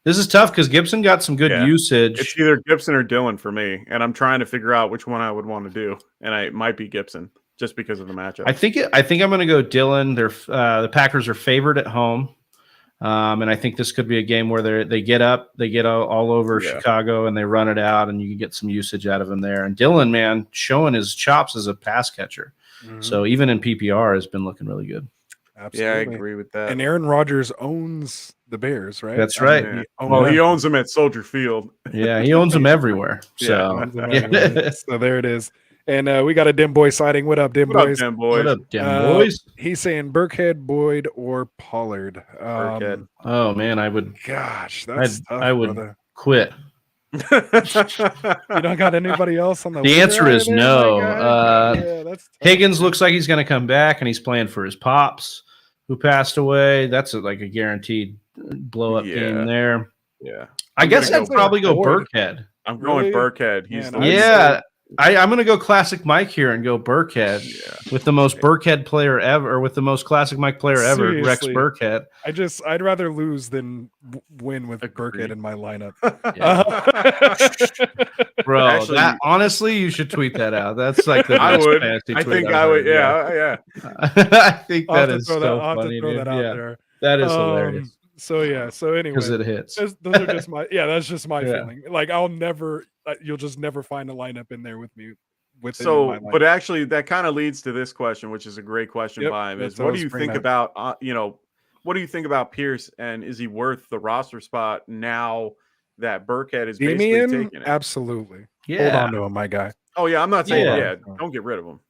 this is tough because Gibson got some good usage. It's either Gibson or Dillon for me, and I'm trying to figure out which one I would want to do, and it might be Gibson just because of the matchup. I think I'm going to go Dillon. The Packers are favored at home, and I think this could be a game where they get up, they get all over Chicago, and they run it out, and you can get some usage out of him there. And Dillon, man, showing his chops as a pass catcher, so even in PPR has been looking really good. Absolutely. Yeah, I agree with that. And Aaron Rodgers owns the Bears, right? That's right. He owns them at Soldier Field. Yeah, he owns them everywhere. So, so there it is. And we got a Dim Boy sighting. What up, Dim Boys? What up, Dim Boys? He's saying Burkhead, Boyd, or Pollard. Burkhead. Oh man, I would. Gosh, that's tough, I would brother. Quit. You don't got anybody else on the answer is no. That's Higgins looks like he's going to come back, and he's playing for his pops who passed away. That's like a guaranteed blow up game there. Yeah, I guess I'd probably go Burkhead. I'm going Burkhead. He's I'm going to go classic Mike here and go Burkhead with the most Burkhead player ever, or with the most classic Mike player ever, Rex Burkhead. I'd rather lose than win with Burkhead in my lineup. Bro, actually, honestly, you should tweet that out. That's like the best I would. fantasy I tweet think I've I would. heard. Yeah. I think that is so funny. Throw that out there. That is hilarious. So anyway, because it hits. Those are just my that's just my feeling. Like you'll just never find a lineup in there with me. But actually, that kind of leads to this question, which is a great question by him. Is what do you think about what do you think about Pierce, and is he worth the roster spot now that Burkhead is basically taking it? Absolutely. Yeah. Hold on to him, my guy. Oh yeah, I'm not saying don't get rid of him.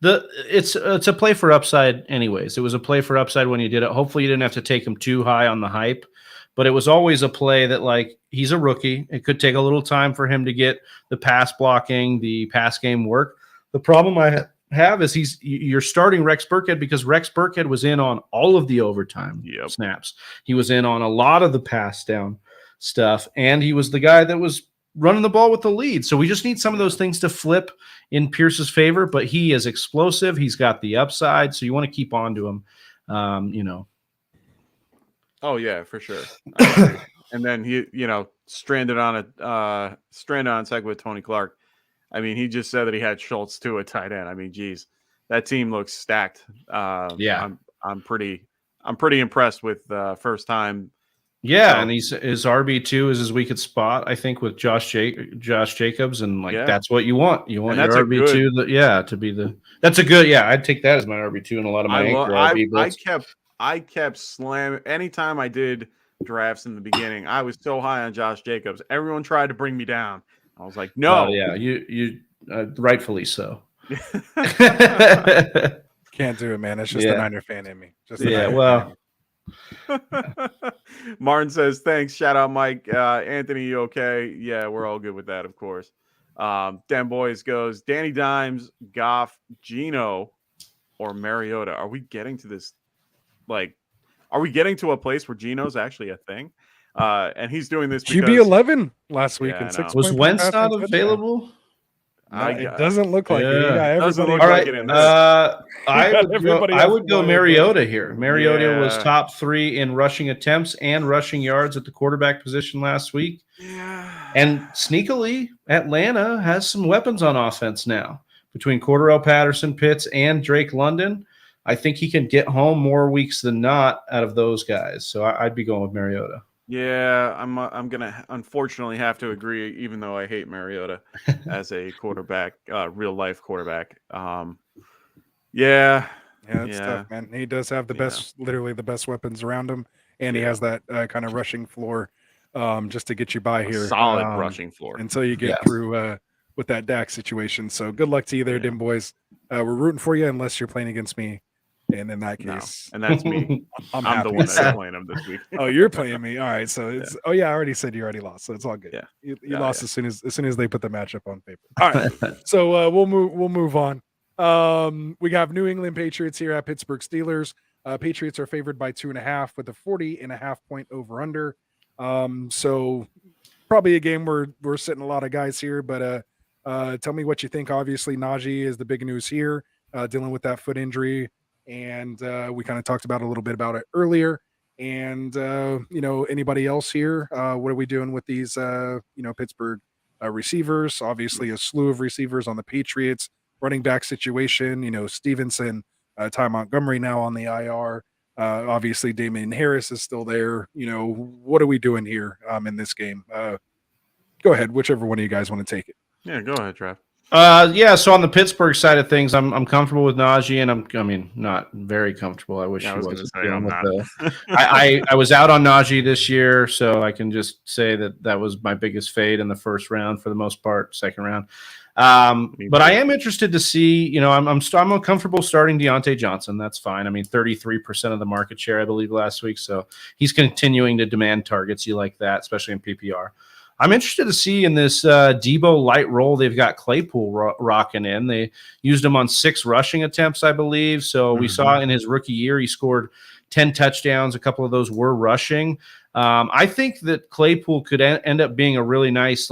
Yeah. It's a play for upside anyways. It was a play for upside when you did it. Hopefully you didn't have to take him too high on the hype, but it was always a play that, like, he's a rookie. It could take a little time for him to get the pass blocking, the pass game work. The problem I have is you're starting Rex Burkhead because Rex Burkhead was in on all of the overtime snaps. He was in on a lot of the pass down stuff, and he was the guy that was running the ball with the lead. So we just need some of those things to flip in Pierce's favor, but he is explosive. He's got the upside, so you want to keep on to him, Oh yeah, for sure. And then he, stranded on second with Tony Clark. I mean, he just said that he had Schultz too at tight end. I mean, geez, that team looks stacked. I'm pretty impressed with first time. Yeah, and his RB2 is his weakest spot, I think, with Josh Jacobs, and that's what you want. You want your RB2, to be the. That's a good. Yeah, I'd take that as my RB2 in a lot of my RB builds. I kept slamming anytime I did drafts in the beginning. I was so high on Josh Jacobs. Everyone tried to bring me down. I was like, no. You rightfully so. Can't do it, man. It's just a Niner fan in me. Martin says, thanks. Shout out, Mike. Anthony, you okay? Yeah, we're all good with that, of course. Dan Boys goes, Danny Dimes, Goff, Geno, or Mariota. Are we getting to this? Are we getting to a place where Geno's actually a thing? And he's doing this because QB11 last week and 6 was Wentz not available? It doesn't look like it. All right. I would go Mariota here. Mariota was top 3 in rushing attempts and rushing yards at the quarterback position last week. Yeah. And sneakily, Atlanta has some weapons on offense now. Between Cordarrelle Patterson, Pitts, and Drake London, I think he can get home more weeks than not out of those guys. So I'd be going with Mariota. Yeah, I'm gonna unfortunately have to agree, even though I hate Mariota as a quarterback, real life quarterback. It's tough, man. He does have the best, literally the best weapons around him, and he has that kind of rushing floor, just to get you by here. Solid rushing floor until you get through with that Dak situation. So good luck to you there, Dim Boys. We're rooting for you unless you're playing against me. And in that case, and that's me. I'm the one that's playing him this week. Oh, you're playing me. All right. So it's I already said you already lost, so it's all good. Yeah, you lost as soon as they put the matchup on paper. All right. So we'll move on. We have New England Patriots here at Pittsburgh Steelers. Patriots are favored by 2.5 with a 40.5 point over under. So probably a game where we're sitting a lot of guys here, but tell me what you think. Obviously, Najee is the big news here, dealing with that foot injury, and we kind of talked about a little bit about it earlier. And anybody else here? What are we doing with these Pittsburgh receivers? Obviously, a slew of receivers on the Patriots. Running back situation, Stevenson, Ty Montgomery now on the IR. Obviously, Damian Harris is still there. What are we doing here in this game? Go ahead, whichever one of you guys want to take it. Yeah, go ahead, Trav. So on the Pittsburgh side of things, I'm comfortable with Najee, and not very comfortable. I wish he wasn't. I was out on Najee this year, so I can just say that was my biggest fade in the first round for the most part, second round. But I am interested to see, I'm uncomfortable starting Deontay Johnson. That's fine. 33% of the market share, I believe, last week. So he's continuing to demand targets. You like that, especially in PPR. I'm interested to see in this Debo light role, they've got Claypool rocking in. They used him on 6 rushing attempts, I believe. So we saw in his rookie year, he scored 10 touchdowns. A couple of those were rushing. I think that Claypool could end up being a really nice,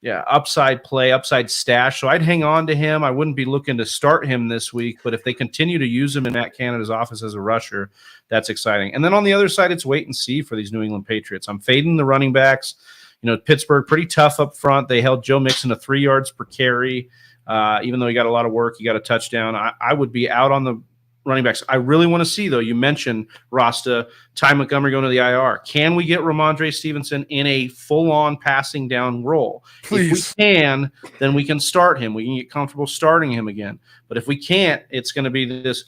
upside play, upside stash. So I'd hang on to him. I wouldn't be looking to start him this week, but if they continue to use him in Matt Canada's office as a rusher, that's exciting. And then on the other side, it's wait and see for these New England Patriots. I'm fading the running backs. Pittsburgh, pretty tough up front. They held Joe Mixon to 3 yards per carry. Even though he got a lot of work, he got a touchdown. I would be out on the running backs. I really want to see, though, you mentioned Rasta, Ty Montgomery going to the IR. Can we get Ramondre Stevenson in a full-on passing down role? Please. If we can, then we can start him. We can get comfortable starting him again. But if we can't, it's going to be this.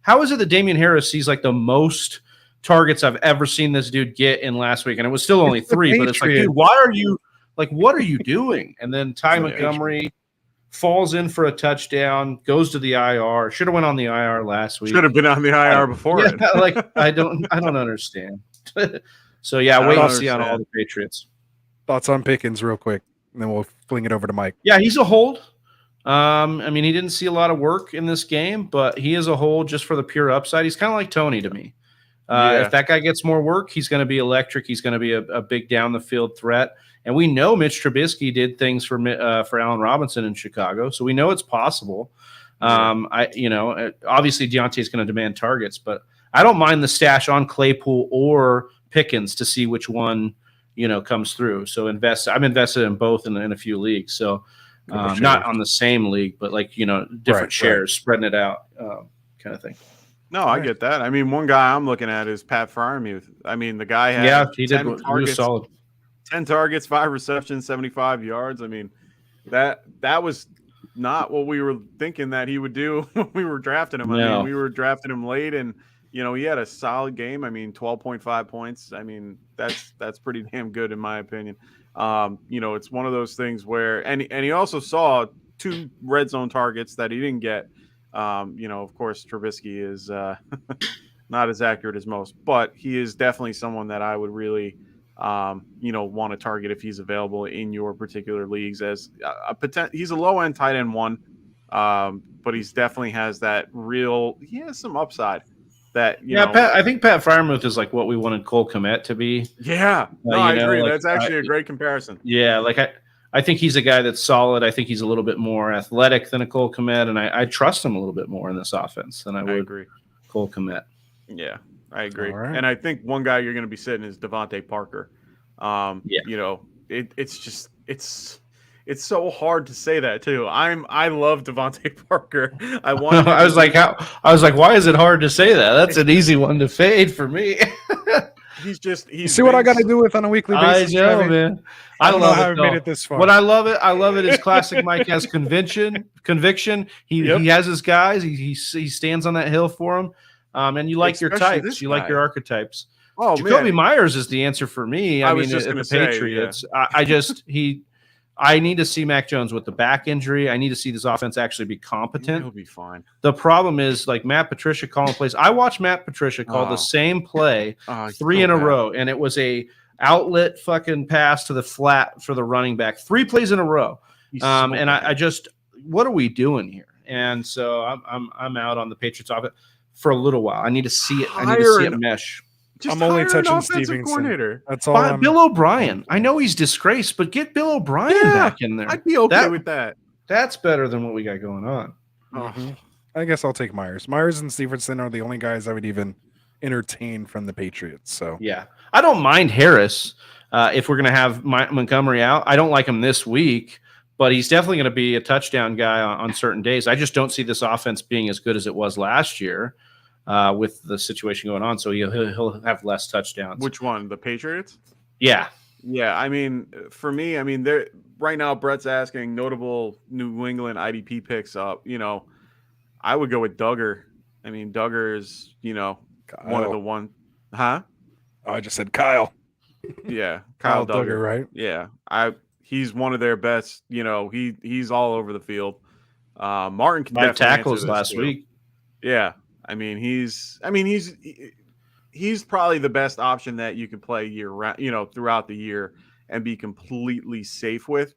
How is it that Damian Harris sees the most targets I've ever seen this dude get in last week? And it was still only 3, but it's dude, why are you what are you doing? And then Ty Montgomery falls in for a touchdown, goes to the IR. Should have went on the IR last week. Should have been on the IR before it. I don't understand. So wait and see on all the Patriots. Thoughts on Pickens real quick, and then we'll fling it over to Mike. Yeah, he's a hold. He didn't see a lot of work in this game, but he is a hold just for the pure upside. He's kind of like Tony to me. If that guy gets more work, he's going to be electric. He's going to be a big down the field threat. And we know Mitch Trubisky did things for Allen Robinson in Chicago, so we know it's possible. Obviously Deontay is going to demand targets, but I don't mind the stash on Claypool or Pickens to see which one comes through. So I'm invested in both in a few leagues. So not on the same league, but different shares, spreading it out, kind of thing. No, I get that. One guy I'm looking at is Pat Freiermuth. The guy had he was solid. 10 targets, 5 receptions, 75 yards. That was not what we were thinking that he would do when we were drafting him. We were drafting him late, and he had a solid game. 12.5 points. That's pretty damn good in my opinion. It's one of those things where, and he also saw 2 red zone targets that he didn't get. Of course, Trubisky is not as accurate as most, but he is definitely someone that I would really, want to target if he's available in your particular leagues as he's a low end tight end 1, but he's definitely has that he has some upside that, I think Pat Freiermuth is what we wanted Cole Kmet to be. Yeah, I agree. That's actually a great comparison. Yeah. I think he's a guy that's solid. I think he's a little bit more athletic than a Cole Kmet, and I trust him a little bit more in this offense than I would Cole Kmet. Yeah, I agree. Right. And I think one guy you're going to be sitting is Devonte Parker. It's so hard to say that too. I love Devonte Parker. I was like, why is it hard to say that? That's an easy one to fade for me. You see what I got to do with on a weekly basis. I know, man. I don't know how I've made it this far. What I love it is classic Mike has conviction. He has his guys. He stands on that hill for them. And you like your types. You like your archetypes. Oh, Jacoby Myers is the answer for me. I was just going to say, Patriots. Yeah. I need to see Mac Jones with the back injury. I need to see this offense actually be competent. He'll be fine. The problem is Matt Patricia calling plays. I watched Matt Patricia call the same play 3 in a row, and it was a outlet fucking pass to the flat for the running back. 3 plays in a row. I just, what are we doing here? and so I'm out on the Patriots offense for a little while. I need to see it. I need to see it mesh. Just I'm only touching Stevenson. Coordinator. That's all. Bill O'Brien. I know he's disgraced, but get Bill O'Brien back in there. I'd be okay with that. That's better than what we got going on. Mm-hmm. I guess I'll take Myers. Myers and Stevenson are the only guys I would even entertain from the Patriots. So yeah, I don't mind Harris if we're going to have Montgomery out. I don't like him this week, but he's definitely going to be a touchdown guy on certain days. I just don't see this offense being as good as it was last year with the situation going on. So he'll have less touchdowns. Which one? The Patriots? Yeah. Yeah, I mean, for me, I mean, there right now, Brett's asking notable New England IDP picks up. You know, I would go with Duggar. I mean, Duggar is, you know, Kyle. one of the one. Huh? Oh, I just said Kyle. Yeah, Kyle Duggar, right? Yeah, he's one of their best. You know, he's all over the field. Martin can 5 definitely tackles last week. Yeah, I mean, he's probably the best option that you can play year round, you know, throughout the year and be completely safe with.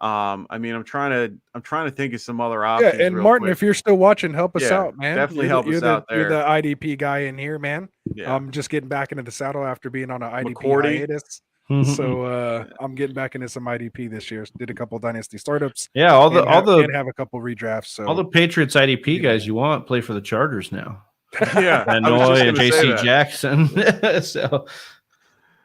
I mean, I'm trying to think of some other options. Yeah, and Martin, quick. If you're still watching, help us out, man. Definitely help us out there. You're the IDP guy in here, man. Yeah. I'm just getting back into the saddle after being on an IDP McCourty. hiatus. So I'm getting back into some IDP this year. Did a couple dynasty startups. Yeah, and have a couple redrafts. So all the Patriots IDP guys you want play for the Chargers now. Yeah, Hanoi and JC Jackson. So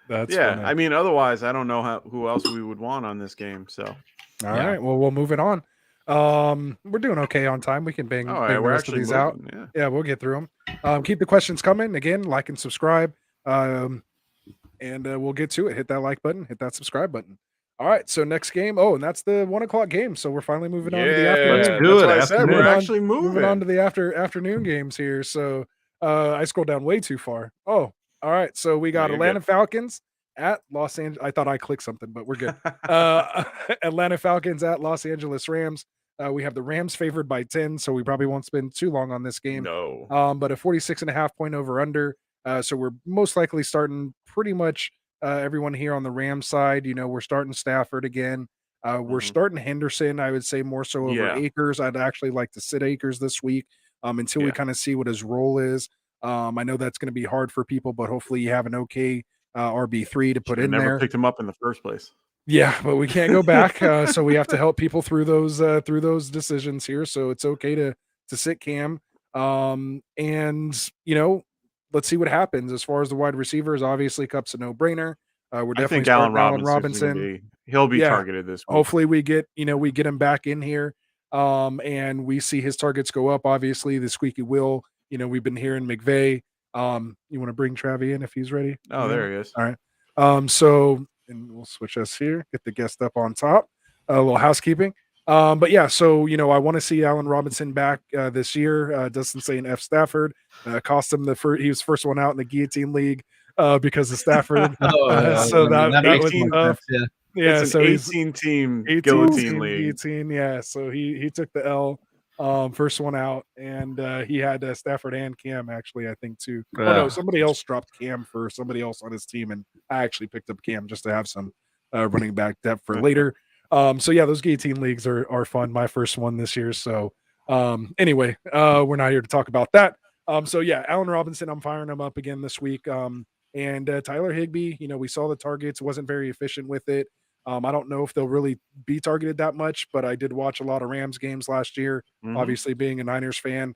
that's funny. Funny. I mean, otherwise, I don't know who else we would want on this game. So all right, well, we'll move it on. We're doing okay on time. We can bang the rest of these out. Yeah, we'll get through them. Keep the questions coming. Again, like and subscribe. And we'll get to it. Hit that like button. Hit that subscribe button. All right. So next game. Oh, and that's the 1 o'clock game. So we're finally moving on to the afternoon. Let's do it. I said we're actually moving on to the afternoon games here. So I scrolled down way too far. Oh, all right. So we got Atlanta Falcons at Los Angeles. I thought I clicked something, but we're good. Atlanta Falcons at Los Angeles Rams. We have the Rams favored by 10, so we probably won't spend too long on this game. No. But a 46.5 point over under. So we're most likely starting pretty much everyone here on the Rams side. You know, we're starting Stafford again. We're starting Henderson, I would say more so over Akers. I'd actually like to sit Akers this week until we kind of see what his role is. I know that's going to be hard for people, but hopefully you have an okay RB3 to put in there. Never picked him up in the first place. Yeah, but we can't go back. So we have to help people through those decisions here. So it's okay to sit Cam. And, you know, let's see what happens as far as the wide receivers. Obviously, Cup's a no-brainer. We're definitely starting Allen Robinson. He'll be targeted this week. Hopefully, we get him back in here, and we see his targets go up. Obviously, the squeaky wheel. You know, we've been hearing McVay. You want to bring Travi in if he's ready? Oh, there he is. All right. So, and we'll switch us here. Get the guest up on top. A little housekeeping. But yeah, so, you know, I want to see Allen Robinson back this year. Doesn't say an F Stafford. Cost him he was first one out in the guillotine league because of Stafford. So that was tough. Yeah, it's so an 18-team guillotine league. Yeah, so he took the L, first one out, and he had Stafford and Cam actually, I think too. Oh no, somebody else dropped Cam for somebody else on his team, and I actually picked up Cam just to have some running back depth for later. So yeah, those guillotine leagues are fun. My first one this year. So anyway, we're not here to talk about that. So yeah, Allen Robinson, I'm firing him up again this week. And Tyler Higbee, you know, we saw the targets, wasn't very efficient with it. I don't know if they'll really be targeted that much, but I did watch a lot of Rams games last year. Obviously, being a Niners fan,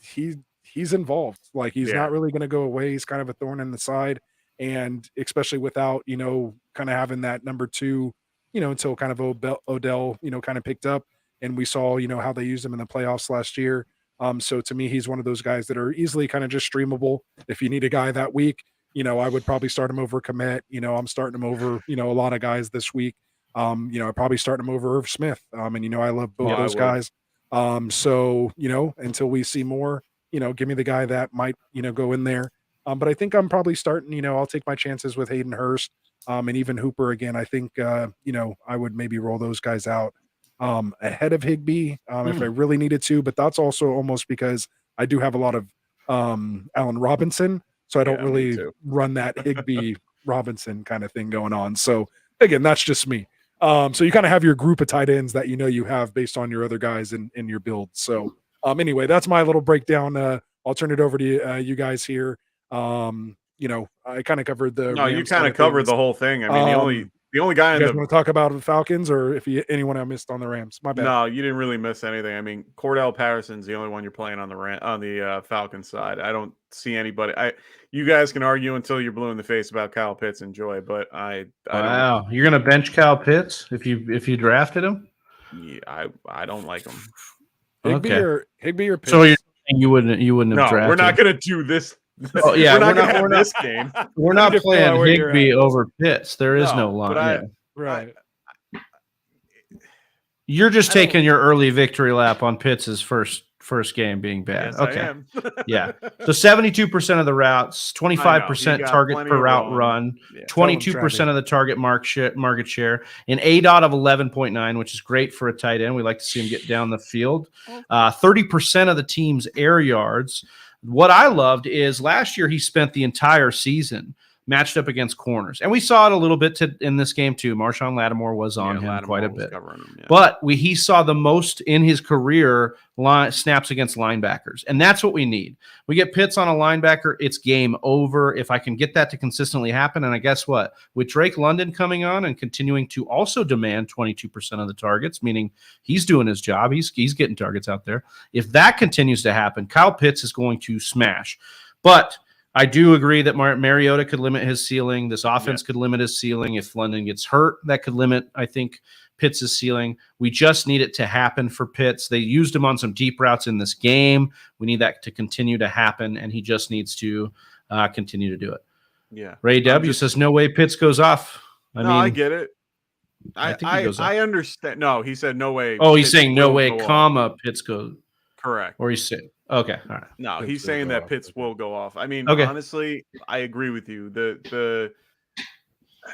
he's involved. Like he's not really going to go away. He's kind of a thorn in the side, and especially without, you know, kind of having that number 2, you know, until kind of Odell, you know, kind of picked up, and we saw, you know, how they used him in the playoffs last year. So to me, he's one of those guys that are easily kind of just streamable. If you need a guy that week, you know, I would probably start him over Kmet. You know, I'm starting him over, you know, a lot of guys this week. You know, I probably start him over Irv Smith. And, you know, I love both those guys. So, you know, until we see more, you know, give me the guy that might, you know, go in there. But I think I'm probably starting, you know, I'll take my chances with Hayden Hurst and even Hooper again. I think, you know, I would maybe roll those guys out ahead of Higbee if I really needed to. But that's also almost because I do have a lot of Allen Robinson. So I don't really run that Higbee Robinson kind of thing going on. So again, that's just me. So you kind of have your group of tight ends that you have based on your other guys in your build. So anyway, that's my little breakdown. I'll turn it over to you guys here. I kind of covered the. No, you Rams kind side of covered things. the whole thing. I mean, the only guy you guys want to talk about the Falcons, or if anyone I missed on the Rams? My bad. No, you didn't really miss anything. I mean, Cordell Patterson's the only one you're playing on the Falcons side. I don't see anybody. You guys can argue until you're blue in the face about Kyle Pitts and Joy, but I wow, you're gonna bench Kyle Pitts if you drafted him? Yeah, I don't like him. Higbee or Pitts. So you're saying you wouldn't have drafted? We're not gonna do this. Oh, yeah, we're not gonna have this game. We're not playing Higbee over Pitts. There is no line. Right. You're just taking your early victory lap on Pitts' first game being bad. Yes, okay. I am. Yeah. So 72% of the routes, 25% target per route run, 22% of the target market share, an ADOT of 11.9, which is great for a tight end. We like to see him get down the field. 30% of the team's air yards. What I loved is last year he spent the entire season matched up against corners. And we saw it a little bit in this game too. Marshawn Lattimore was on him quite a bit. But he saw the most in his career snaps against linebackers. And that's what we need. We get Pitts on a linebacker, it's game over. If I can get that to consistently happen, and I guess what? With Drake London coming on and continuing to also demand 22% of the targets, meaning he's doing his job. He's getting targets out there. If that continues to happen, Kyle Pitts is going to smash. But I do agree that Mariota could limit his ceiling. This offense could limit his ceiling. If London gets hurt, that could limit, I think, Pitts' ceiling. We just need it to happen for Pitts. They used him on some deep routes in this game. We need that to continue to happen, and he just needs to continue to do it. Yeah. Ray W says, no way Pitts goes off. I get it. I think he goes off. I understand. No, he said no way. Oh, he's saying no way, comma, Pitts goes. Correct. Or he's saying, okay, all right. No, Pitts he's saying that Pitts will go off. I mean, Okay. honestly, I agree with you. The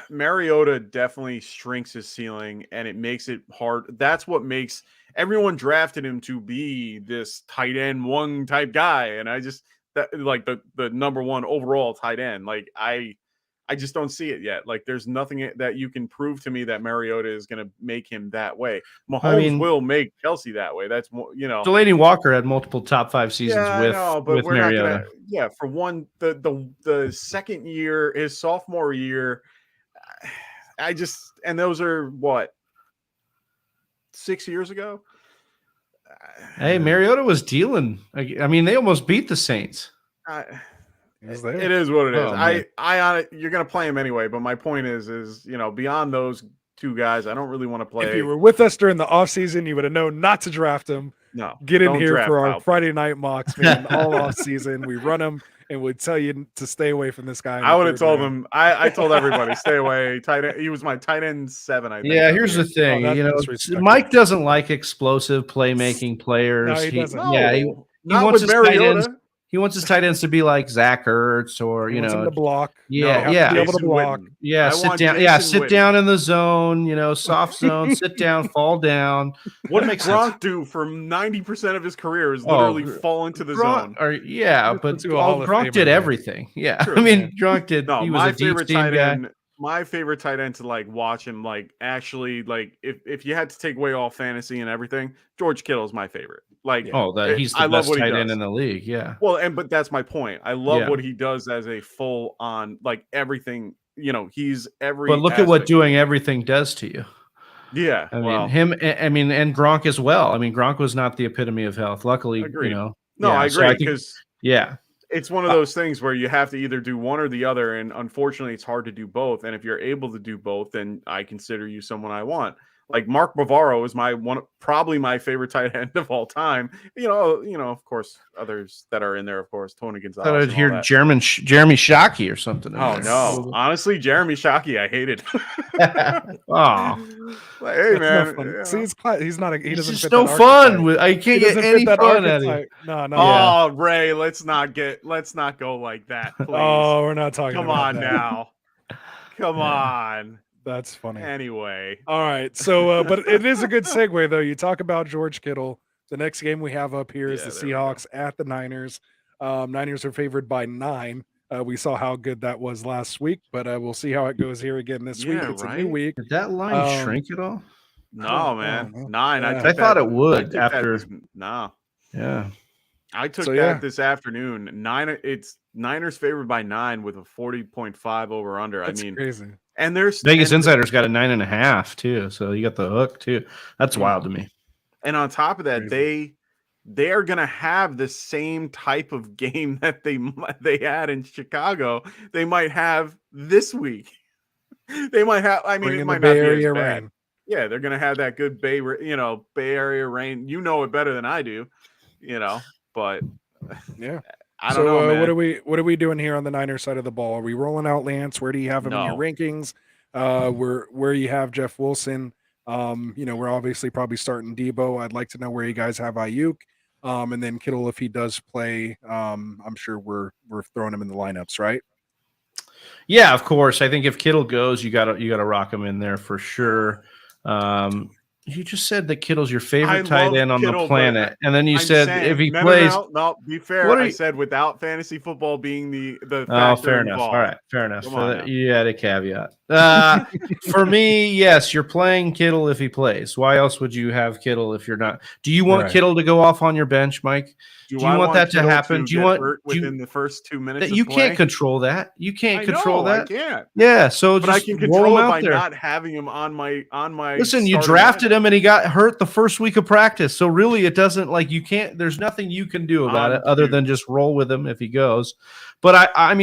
Mariota definitely shrinks his ceiling, and it makes it hard. That's what makes everyone drafted him to be this tight end one type guy, and I just like the number one overall tight end. Like I just don't see it yet. Like there's nothing that you can prove to me that Mariota is going to make him that way. Mahomes will make Kelsey that way. That's more, Delaney Walker had multiple top 5 seasons with Mariota. For one, the second year, his sophomore year, and those are what, 6 years ago. Hey, Mariota was dealing. I mean, they almost beat the Saints. It is what it is. You're going to play him anyway, but my point is beyond those two guys, I don't really want to play. If you were with us during the offseason, you would have known not to draft him. No, get in here for our Friday night mocks, man. All offseason, we run them and would tell you to stay away from this guy. I would have told him. I told everybody stay away. Tight end. He was my tight end 7. I think. Yeah, here's the thing. Mike doesn't like explosive playmaking players. No, he doesn't. He wants his tight ends. He wants his tight ends to be like Zach Ertz or him to block. Be able to block. Yeah, sit down. Sit down in the zone. Soft zone. Sit down. Fall down. What did Gronk do for 90% of his career? Is literally fall into the zone. But Gronk did everything. Yeah, true, I mean Gronk did. No, he was my a favorite deep tight guy. end. My favorite tight end to watch him actually if you had to take away all fantasy and everything, George Kittle is my favorite. He's the best tight end in the league. Yeah. Well, but that's my point. I love what he does as a full on everything. He's every. But look at what doing everything does to you. Yeah. I mean, and Gronk as well. I mean, Gronk was not the epitome of health. Luckily, Agreed. I agree because it's one of those things where you have to either do one or the other, and unfortunately, it's hard to do both. And if you're able to do both, then I consider you someone I want. Like Mark Bavaro is probably my favorite tight end of all time. Of course, others that are in there, of course, Tony Gonzalez. I thought I'd hear Jeremy Shockey or something. Oh no, honestly, Jeremy Shockey, I hated. Hey man, see, he's not. He doesn't. It's just no fun. I can't get any fun at it. No. Oh, Ray, let's not go like that, please. Oh, we're not talking. Come on now. Come on. That's funny. Anyway. All right. So, but it is a good segue, though. You talk about George Kittle. The next game we have up here is the Seahawks at the Niners. Niners are favored by 9. We saw how good that was last week, but we'll see how it goes here again this week. It's a new week. Did that line shrink at all? No, man. 9. I thought it would after. No. Yeah. I took that this afternoon. It's Niners favored by 9 with a 40.5 over under. That's crazy. And there's Vegas Insider's got a 9.5 too. So you got the hook too. That's wild to me. And on top of that, they are going to have the same type of game that they had in Chicago. They might have this week. They might have. I mean, it might not be as bad. Rain. Yeah, they're going to have that good Bay Area rain. You know it better than I do. But yeah, I don't know, man. What are we doing here on the Niners side of the ball? Are we rolling out Lance? Where do you have him in your rankings? Where you have Jeff Wilson? We're obviously probably starting Debo. I'd like to know where you guys have Ayuk, and then Kittle if he does play. I'm sure we're throwing him in the lineups, right? Yeah, of course. I think if Kittle goes, you gotta rock him in there for sure. You just said that Kittle's your favorite tight end on the planet, and then you said if he plays. No, be fair. I said without fantasy football being the fair enough. All right, fair enough. You had a caveat. For me, yes, you're playing Kittle if he plays. Why else would you have Kittle if you're not? Do you want Kittle to go off on your bench, Mike? Do you want that to happen? Do you want within the first 2 minutes? You can't control that. You can't control that. I can't. Yeah, so but I can control it by not having him on my. Listen, you drafted him and he got hurt the first week of practice. So really, it doesn't you can't. There's nothing you can do about it other than just roll with him if he goes. But I'm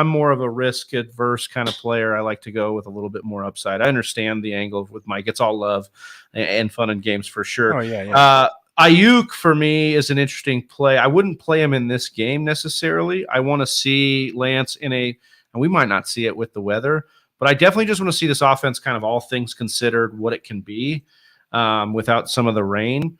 more of a risk adverse kind of player. I like to go with a little bit more upside. I understand the angle with Mike. It's all love and fun and games for sure. Oh yeah. Ayuk for me is an interesting play. I wouldn't play him in this game necessarily. I want to see Lance and we might not see it with the weather, but I definitely just want to see this offense kind of all things considered, what it can be without some of the rain.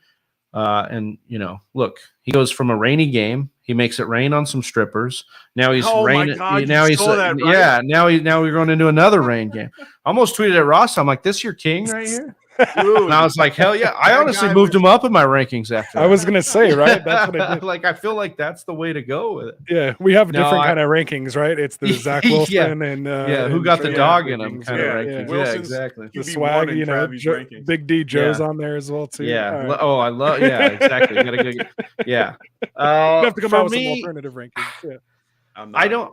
Look, he goes from a rainy game. He makes it rain on some strippers. Now he's raining. Now he's now we're going into another rain game. I almost tweeted at Ross. I'm like, this your king right here? Dude, and I was like, hell yeah. I honestly moved him up in my rankings after that. I was gonna say, right? That's what I did. I feel like that's the way to go with it. Yeah, we have different kind of rankings, right? It's the Zach Wilson and who got the dog in him kind of rankings. Yeah, exactly. The swag, Big D Joe's on there as well too. Yeah. Right. Oh, I love. Yeah, exactly. You gotta go. Yeah. You have to come out with some alternative rankings. Yeah.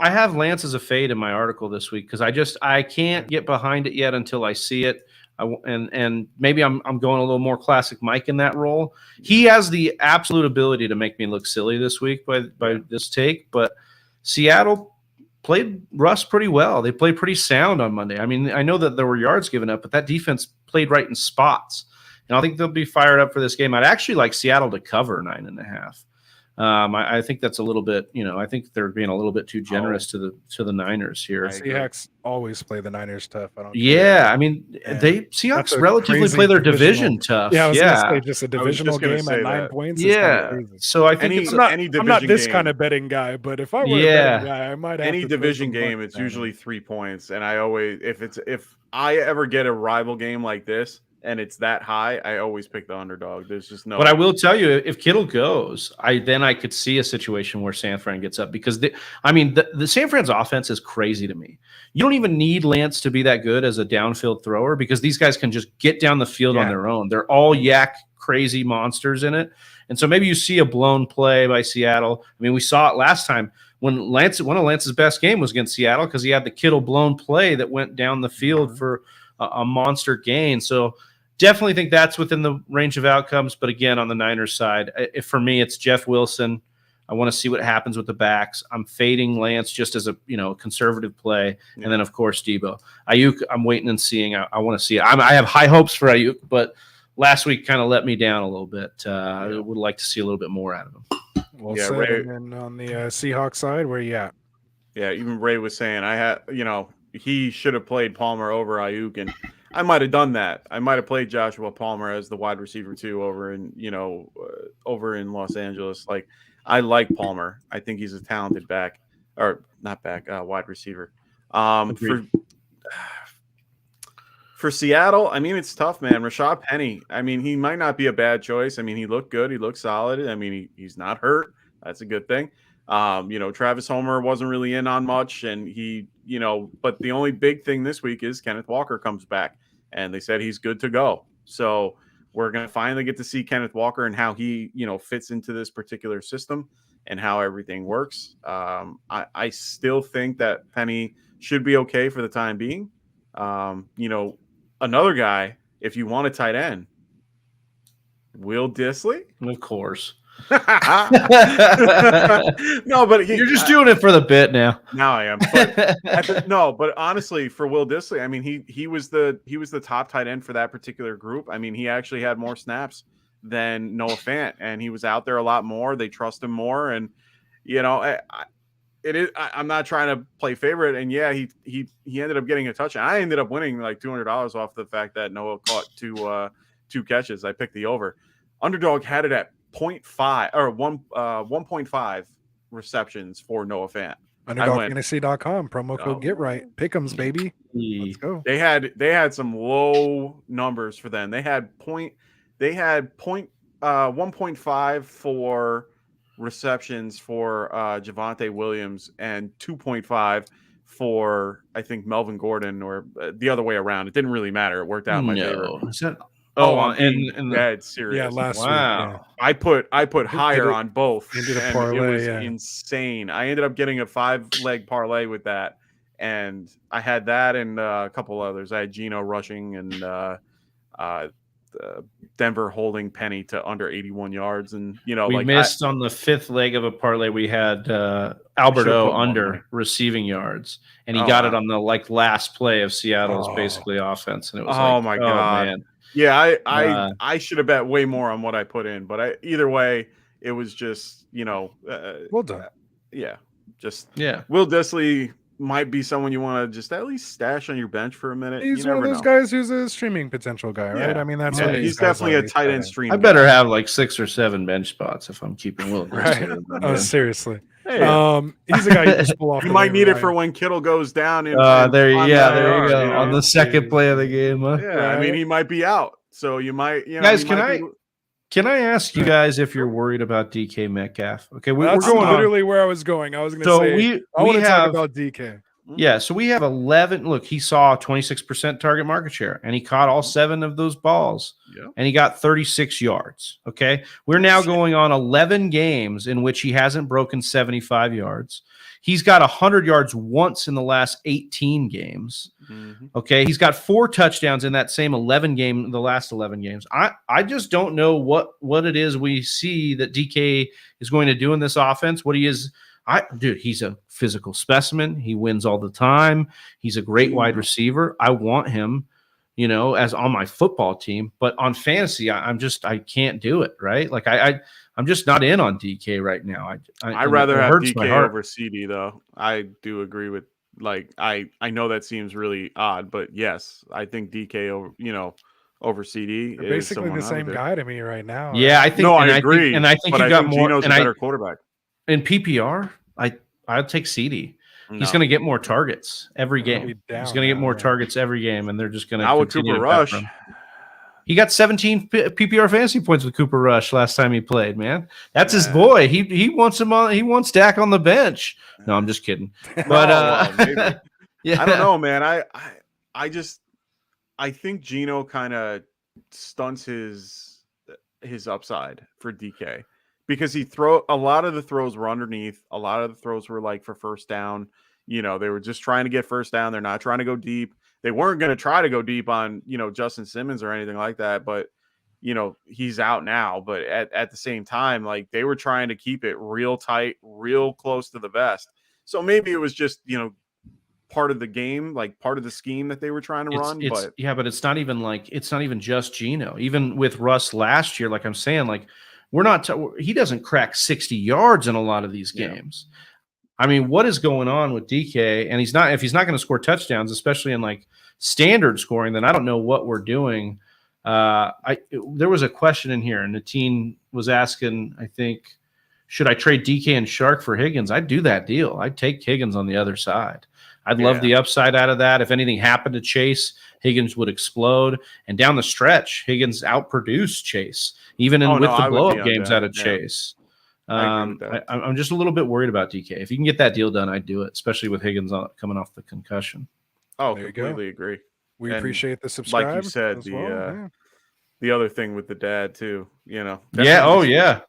I have Lance as a fade in my article this week because I can't get behind it yet until I see it. And maybe I'm going a little more classic Mike in that role. He has the absolute ability to make me look silly this week by this take, but Seattle played Russ pretty well. They played pretty sound on Monday. I mean, I know that there were yards given up, but that defense played right in spots. And I think they'll be fired up for this game. I'd actually like Seattle to cover 9.5. I think that's a little bit, I think they're being a little bit too generous to the Niners here. Seahawks always play the Niners tough. I mean, Seahawks relatively play their division tough. Yeah, I was gonna say just a divisional game at 9 points. Yeah, so I think I'm not this kind of betting guy, but if I were a betting guy, I might have any division game. It's usually 3 points, and I always if I ever get a rival game like this. And it's that high, I always pick the underdog. There's just no. But I will tell you, if Kittle goes, I could see a situation where San Fran gets up because the San Fran's offense is crazy to me. You don't even need Lance to be that good as a downfield thrower because these guys can just get down the field on their own. They're all yak crazy monsters in it, and so maybe you see a blown play by Seattle. I mean, we saw it last time when one of Lance's best game was against Seattle because he had the Kittle blown play that went down the field for a monster gain. So definitely think that's within the range of outcomes. But again, on the Niners side, for me, it's Jeff Wilson. I want to see what happens with the backs. I'm fading Lance just as a conservative play, and then of course Debo. Ayuk, I'm waiting and seeing. I want to see it. I have high hopes for Ayuk, but last week kind of let me down a little bit. I would like to see a little bit more out of him. Well said. Ray, and then on the Seahawks side, where you at? Yeah, even Ray was saying he should have played Palmer over Ayuk, and I might have done that. I might have played Joshua Palmer as the wide receiver too over in Los Angeles. Like I like Palmer. I think he's a talented wide receiver. For Seattle, I mean, it's tough, man. Rashad Penny, I mean, he might not be a bad choice. I mean, he looked good. He looked solid. I mean, he's not hurt. That's a good thing. Travis Homer wasn't really in on much, and but the only big thing this week is Kenneth Walker comes back, and they said he's good to go. So we're going to finally get to see Kenneth Walker and how he, fits into this particular system and how everything works. I still think that Penny should be okay for the time being. Another guy, if you want a tight end, Will Dissly. Of course. No, but you're just doing it for the bit now. Now I am. But honestly, for Will Dissly, I mean, he was the top tight end for that particular group. I mean, he actually had more snaps than Noah Fant, and he was out there a lot more. They trust him more, and I'm not trying to play favorite, and yeah, he ended up getting a touchdown. I ended up winning like $200 off the fact that Noah caught two catches. I picked the over. Underdog had it at 0.5 or 1.5 receptions for Noah Fant. UnderdogFantasy.com promo code Get Right Pick'ems, baby. Let's go. They had some low numbers for them. They had 1.5 for receptions for Javonte Williams and 2.5 for I think Melvin Gordon, or the other way around. It didn't really matter. It worked out in my favor. Is that? And dead serious. Yeah, last week. Yeah. I put higher on both. Into the parlay, it was insane. I ended up getting a 5-leg parlay with that, and I had that and a couple others. I had Geno rushing and Denver holding Penny to under 81 yards, and we missed on the 5th leg of a parlay. We had Alberto under receiving yards, and he got it on the last play of Seattle's basically offense, and it was my god, man. Yeah, I should have bet way more on what I put in, but either way, it was just well done. Will Dissly might be someone you want to just at least stash on your bench for a minute. He's one of those guys who's a streaming potential guy, right? Yeah. I mean, that's he's definitely a tight end stream. I better have like 6 or 7 bench spots if I'm keeping Will. Right? Oh, seriously. Hey. He's a guy you just pull off. You might need it for when Kittle goes down. There you go. On the second play of the game. Huh? Yeah, right. I mean, he might be out, so you might. Guys, can I ask you guys if you're worried about DK Metcalf? Okay, we're going literally where I was going. I was going to say I want to talk about DK. Yeah, so we have 11. Look, he saw 26% target market share, and he caught all 7 of those balls, and he got 36 yards. Okay, we're now going on 11 games in which he hasn't broken 75 yards. He's got 100 yards once in the last 18 games. Mm-hmm. Okay, he's got 4 touchdowns in that same the last 11 games. I just don't know what it is we see that DK is going to do in this offense. What he is. He's a physical specimen. He wins all the time. He's a great wide receiver. I want him, as on my football team. But on fantasy, I can't do it, right? Like I'm just not in on DK right now. I'd rather have DK over CD, though. I do agree with I know that seems really odd, but yes, I think DK over CD. You're basically the same guy to me right now. Yeah, I think. No, I agree. I think you got more. Geno's a better quarterback. In PPR, I'd take CD. No. He's going to get more targets every game. He's going to get more targets every game, and they're just going to. Now with Cooper Rush, he got 17 PPR fantasy points with Cooper Rush last time he played. Man, that's his boy. He wants him on. He wants Dak on the bench. No, I'm just kidding. But maybe. I don't know, man. I think Geno kind of stunts his upside for DK. Because a lot of the throws were underneath. A lot of the throws were for first down. They were just trying to get first down. They're not trying to go deep. They weren't going to try to go deep on, Justin Simmons or anything like that. But, he's out now. But at the same time, they were trying to keep it real tight, real close to the vest. So maybe it was just, part of the game, part of the scheme that they were trying to run. But it's not even just Geno. Even with Russ last year, I'm saying, he doesn't crack 60 yards in a lot of these games. I mean, what is going on with DK? And if he's not going to score touchdowns, especially in standard scoring, then I don't know what we're doing. There was a question in here, and the team was asking, I think, should I trade DK and Shark for Higgins? I'd do that deal. I'd take Higgins on the other side. I'd love the upside out of that. If anything happened to Chase, Higgins would explode. And down the stretch, Higgins outproduced Chase, even with the blow-up games out of Chase. I agree with that. I'm just a little bit worried about DK. If you can get that deal done, I'd do it, especially with Higgins coming off the concussion. Oh, completely agree. We And appreciate the subscribe. Like you said, the other thing with the dad too, Yeah. Oh, yeah.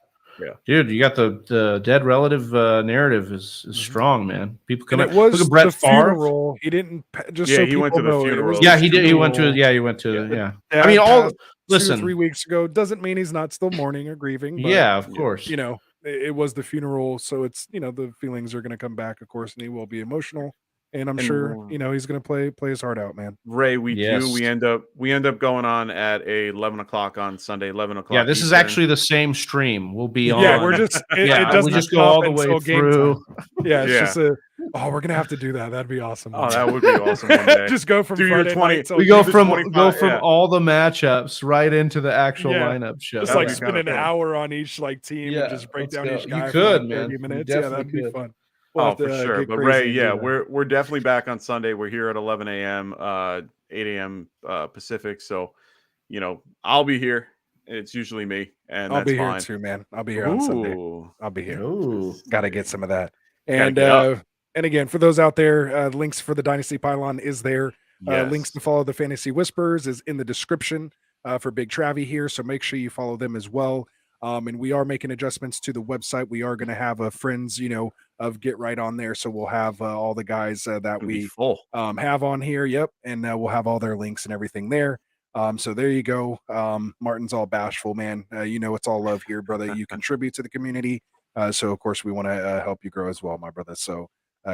Yeah, dude, you got the dead relative narrative is strong, man. People come. And it was look at Brett the Favre. funeral. He didn't just. Yeah, so he went to the funeral. Yeah, he did. He went to. Yeah, he went to. Yeah. I mean, listen. 2 or 3 weeks ago doesn't mean he's not still mourning or grieving. But, yeah, of course. It was the funeral, so it's the feelings are going to come back, of course, and he will be emotional. And I'm sure he's going to play his heart out, man. Ray, we end up going on at 11 o'clock on Sunday, 11 o'clock. Yeah, this Eastern. is actually the same stream. We'll be on. Yeah, we're just it doesn't just go all the way through. Yeah, it's just we're gonna have to do that. That'd be awesome. Oh, that would be awesome one day. Just go from Friday night till we go from all the matchups right into the actual lineup show. Just like spend an hour on each team and just break down each guy. You could, for 30 man. minutes. Yeah, that'd be fun. For sure. But Ray, we're definitely back on Sunday. We're here at 11 a.m., 8 a.m. Pacific. So, I'll be here. It's usually me, and I'll be fine. here too, man. I'll be here on Sunday. I'll be here. Got to get some of that. And again, for those out there, links for the Dynasty Pylon is there. Links to follow the Fantasy Whispers is in the description for Big Travie here. So make sure you follow them as well. And we are making adjustments to the website. We are going to have a friends, of Get Right on there. So we'll have all the guys that we have on here. Yep. And we'll have all their links and everything there. So there you go. Martin's all bashful, man. It's all love here, brother. You contribute to the community. So of course we want to help you grow as well, my brother. So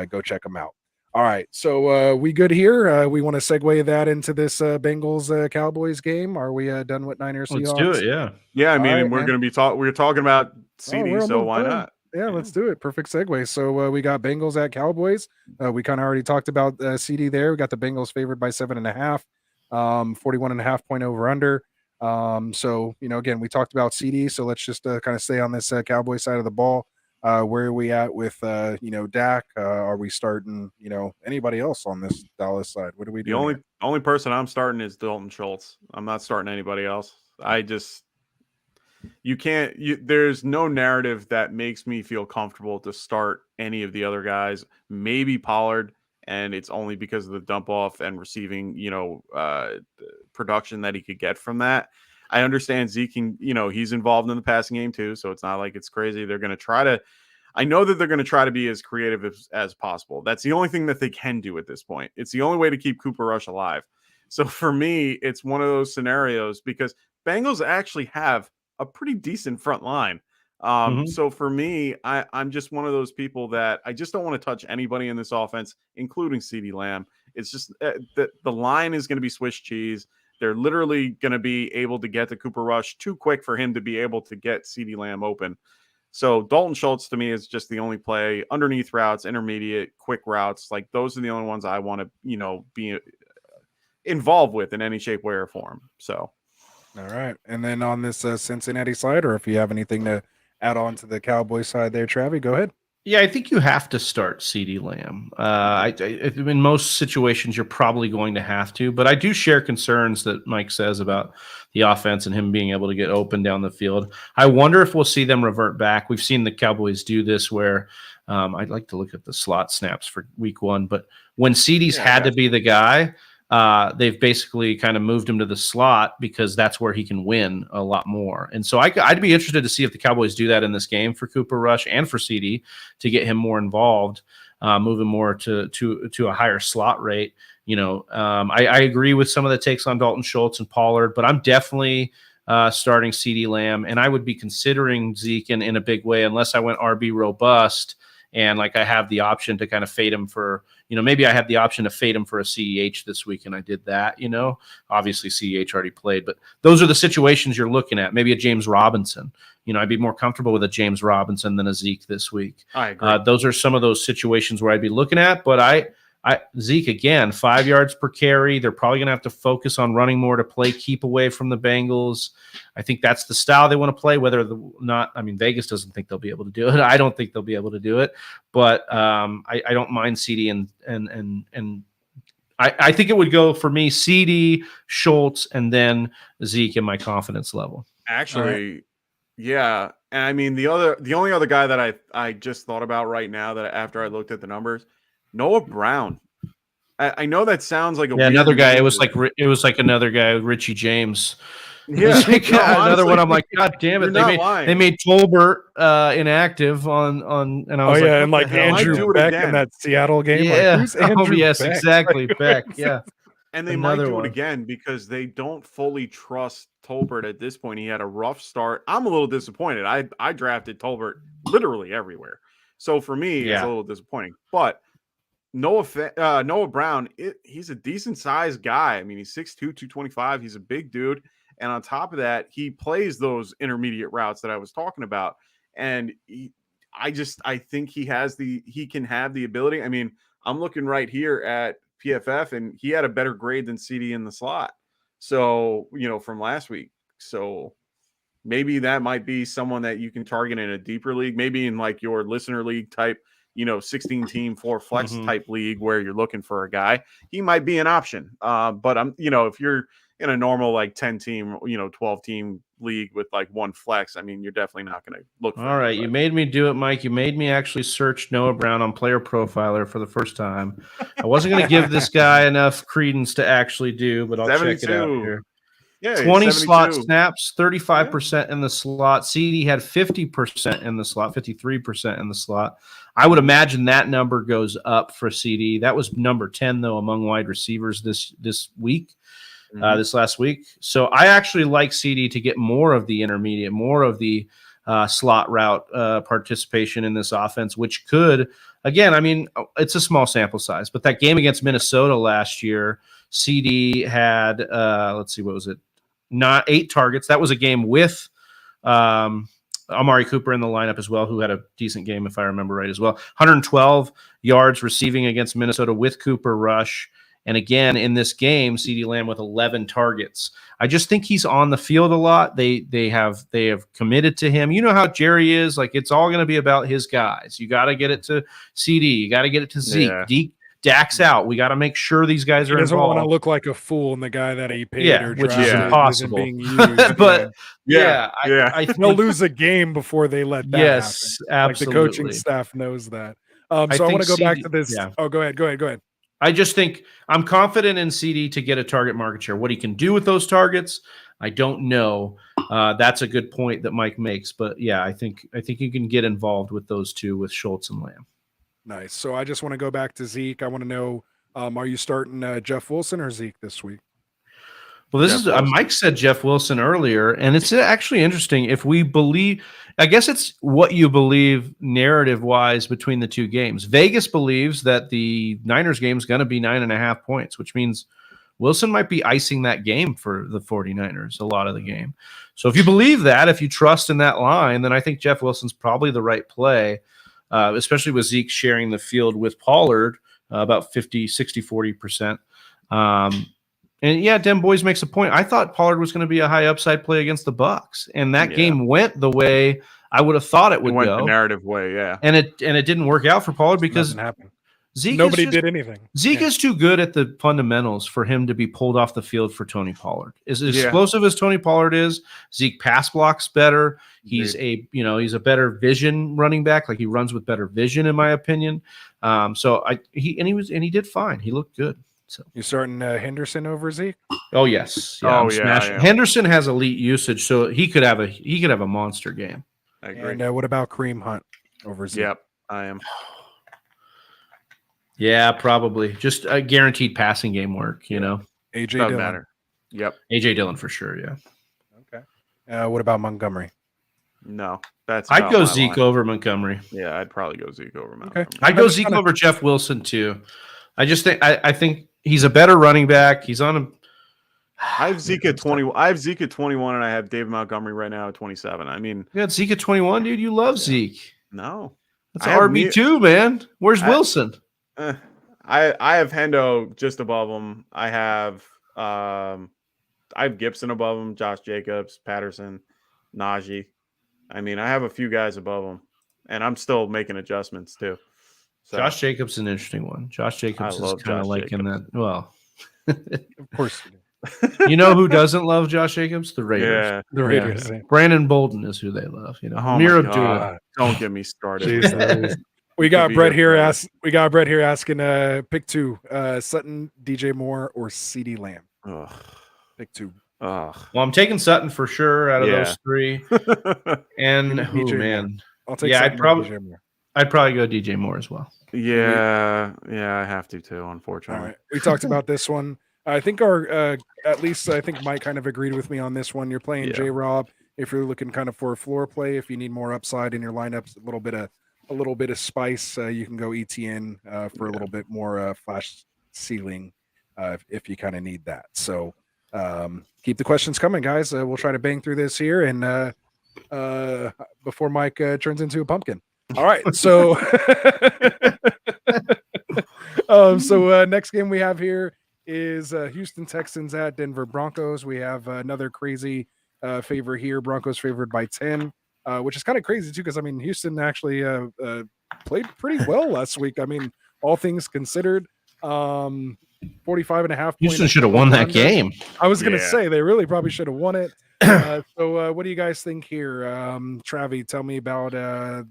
go check them out. All right. So we good here. We want to segue that into this Bengals Cowboys game. Are we done with Niners Seahawks? Let's do it. Yeah. Yeah. I mean, we're going to be we're talking about CD, so why not? Yeah, let's do it. Perfect segue. So we got Bengals at Cowboys. We kind of already talked about CD there. We got the Bengals favored by 7.5, 41.5 point over under. So, again, we talked about CD. So let's just kind of stay on this Cowboy side of the ball. Where are we at with, Dak? Are we starting, anybody else on this Dallas side? What do we do? The only person I'm starting is Dalton Schultz. I'm not starting anybody else. There's no narrative that makes me feel comfortable to start any of the other guys, maybe Pollard. And it's only because of the dump off and receiving, production that he could get from that. I understand Zeke can, he's involved in the passing game too. So it's not like it's crazy. I know that they're going to try to be as creative as possible. That's the only thing that they can do at this point. It's the only way to keep Cooper Rush alive. So for me, it's one of those scenarios because Bengals actually have a pretty decent front line. So for me, I'm just one of those people that I just don't want to touch anybody in this offense, including CeeDee Lamb. It's just the line is going to be Swiss cheese. They're literally going to be able to get to Cooper Rush too quick for him to be able to get CeeDee Lamb open. So Dalton Schultz to me is just the only play. Underneath routes, intermediate, quick routes. Like those are the only ones I want to, be involved with in any shape, way, or form. So. All right. And then on this Cincinnati side, or if you have anything to add on to the Cowboys side there, Travi, go ahead. Yeah, I think you have to start CeeDee Lamb. In most situations, you're probably going to have to, but I do share concerns that Mike says about the offense and him being able to get open down the field. I wonder if we'll see them revert back. We've seen the Cowboys do this where I'd like to look at the slot snaps for week 1, but when CeeDee's had to be the guy, they've basically kind of moved him to the slot because that's where he can win a lot more. And so I'd be interested to see if the Cowboys do that in this game for Cooper Rush and for CD to get him more involved, moving more to a higher slot rate. I agree with some of the takes on Dalton Schultz and Pollard, but I'm definitely starting CeeDee Lamb, and I would be considering Zeke in a big way unless I went RB robust. And I have the option to kind of fade him for, maybe I have the option to fade him for a CEH this week. And I did that, obviously CEH already played, but those are the situations you're looking at. Maybe a James Robinson, I'd be more comfortable with a James Robinson than a Zeke this week. I agree. Those are some of those situations where I'd be looking at, but Zeke again, 5 yards per carry. They're probably going to have to focus on running more to keep away from the Bengals. I think that's the style they want to play, whether Vegas doesn't think they'll be able to do it. I don't think they'll be able to do it, but I don't mind CD and I think it would go for me, CD, Schultz, and then Zeke in my confidence level. Actually, Yeah, and I mean the only other guy that I just thought about right now that after I looked at the numbers, Noah Brown. I know that sounds like a weird another guy. It name. was like another guy, Richie James. Yeah, Like, no, another honestly, one. I'm like, God damn it! you're not lying. They made Tolbert inactive on, and I was like, and like Andrew Beck in that Seattle game. Yeah. Like, who's Andrew yes, Beck? exactly. Like, Beck. Yeah. And they might do it again because they don't fully trust Tolbert at this point. He had a rough start. I'm a little disappointed. I drafted Tolbert literally everywhere. So for me, it's a little disappointing. But Noah Brown, he's a decent sized guy. I mean, he's 6'2", 225. He's a big dude. And on top of that, he plays those intermediate routes that I was talking about. And I think he can have the ability. I mean, I'm looking right here at PFF, and he had a better grade than CD in the slot. So, from last week. So maybe that might be someone that you can target in a deeper league, maybe in like your listener league type, 16 team 4 flex type league where you're looking for a guy. He might be an option. But if you're in a normal like 10 team, 12 team league with like one flex, I mean, you're definitely not going to look for All right, anybody. you made me do it, Mike. You made me actually search Noah Brown on Player Profiler for the first time. I wasn't going to give this guy enough credence to actually do, but I'll 72. check it out here. Yeah, 20 72. slot snaps, 35% in the slot. CD had 50% in the slot, 53% in the slot. I would imagine that number goes up for CD. That was number 10, though, among wide receivers this week. This last week. So I actually like CD to get more of the intermediate, more of the slot route participation in this offense, which could, again, I mean, it's a small sample size, but that game against Minnesota last year, CD had, let's see, what was it? Not 8 targets. That was a game with Amari Cooper in the lineup as well, who had a decent game, if I remember right as well. 112 yards receiving against Minnesota with Cooper rush. And again, in this game, CeeDee Lamb with 11 targets. I just think he's on the field a lot. They have committed to him. You know how Jerry is. Like, it's all going to be about his guys. You got to get it to CD. You got to get it to Zeke. Yeah. Dak's out. We got to make sure these guys are involved. He doesn't want to look like a fool and the guy that he paid or which is impossible. Being used. But I think they'll lose a game before they let that happen. Absolutely. Like, the coaching staff knows that. So I want to go back to this. Yeah. Oh, go ahead. I just think I'm confident in CD to get a target market share. What he can do with those targets, I don't know. That's a good point that Mike makes. But yeah, I think you can get involved with those two, with Schultz and Lamb. Nice. So I just want to go back to Zeke. I want to know, are you starting Jeff Wilson or Zeke this week? Well, this is Mike said Jeff Wilson earlier, and it's actually interesting. If we believe, I guess it's what you believe narrative-wise between the two games. Vegas believes that the Niners game is going to be 9.5 points, which means Wilson might be icing that game for the 49ers a lot of the game. So if you believe that, if you trust in that line, then I think Jeff Wilson's probably the right play, especially with Zeke sharing the field with Pollard about 50, 60, 40%. And yeah, Dem Boys makes a point. I thought Pollard was going to be a high upside play against the Bucs, and that game went the way I would have thought it would go. The narrative way, yeah. And it didn't work out for Pollard because Nobody did anything. Zeke is too good at the fundamentals for him to be pulled off the field for Tony Pollard. As explosive as Tony Pollard is, Zeke pass blocks better. He's he's a better vision running back. Like, he runs with better vision, in my opinion. He did fine. He looked good. So you starting Henderson over Zeke? Oh yes, yeah. Henderson has elite usage, so he could have a monster game. I agree. And what about Kareem Hunt over Zeke? Yep, I am. Yeah, probably just a guaranteed passing game work. You know, AJ Doesn't Dillon. matter. Yep, AJ Dillon for sure. Yeah. Okay. What about Montgomery? No, that's. I'd go Zeke over Montgomery. Yeah, I'd probably go Zeke over Montgomery. Okay. I'd go Zeke over Jeff Wilson too. I just think I think he's a better running back. He's on a. I have Zeke at 20. I have Zeke at 21, and I have David Montgomery right now at 27. I mean, you got Zeke at 21, dude. You love Zeke. No, that's RB2, man. Where's Wilson? I have Hendo just above him. I have Gibson above him, Josh Jacobs, Patterson, Najee. I mean, I have a few guys above him, and I'm still making adjustments too. So, Josh Jacobs is an interesting one. Josh Jacobs is kind of like in that. Well, of course. You know who doesn't love Josh Jacobs? The Raiders. Yeah. The Raiders. Yeah. Brandon Bolden is who they love. You know, Oh Amir my Abdullah. God. Don't get me started. Jeez, we got Brett here asking pick 2, Sutton, DJ Moore, or CeeDee Lamb. Ugh. Pick 2. Ugh. Well, I'm taking Sutton for sure out of those 3. And man, I'll take. I'd probably go DJ Moore as well. Yeah, I have to too, unfortunately. All right. We talked about this one. I think at least I think Mike kind of agreed with me on this one. You're playing J-Rob if you're looking kind of for a floor play. If you need more upside in your lineups, a little bit of spice, you can go ETN for a little bit more flash ceiling if you kind of need that. So keep the questions coming, guys. We'll try to bang through this here and before Mike turns into a pumpkin. All right, so next game we have here is Houston Texans at Denver Broncos. We have another crazy favor here. Broncos favored by 10, which is kind of crazy too, because I mean Houston actually played pretty well last week. I mean, all things considered, 45.5. Houston should have won that game. I was going to say they really probably should have won it. So what do you guys think here? Travi, tell me about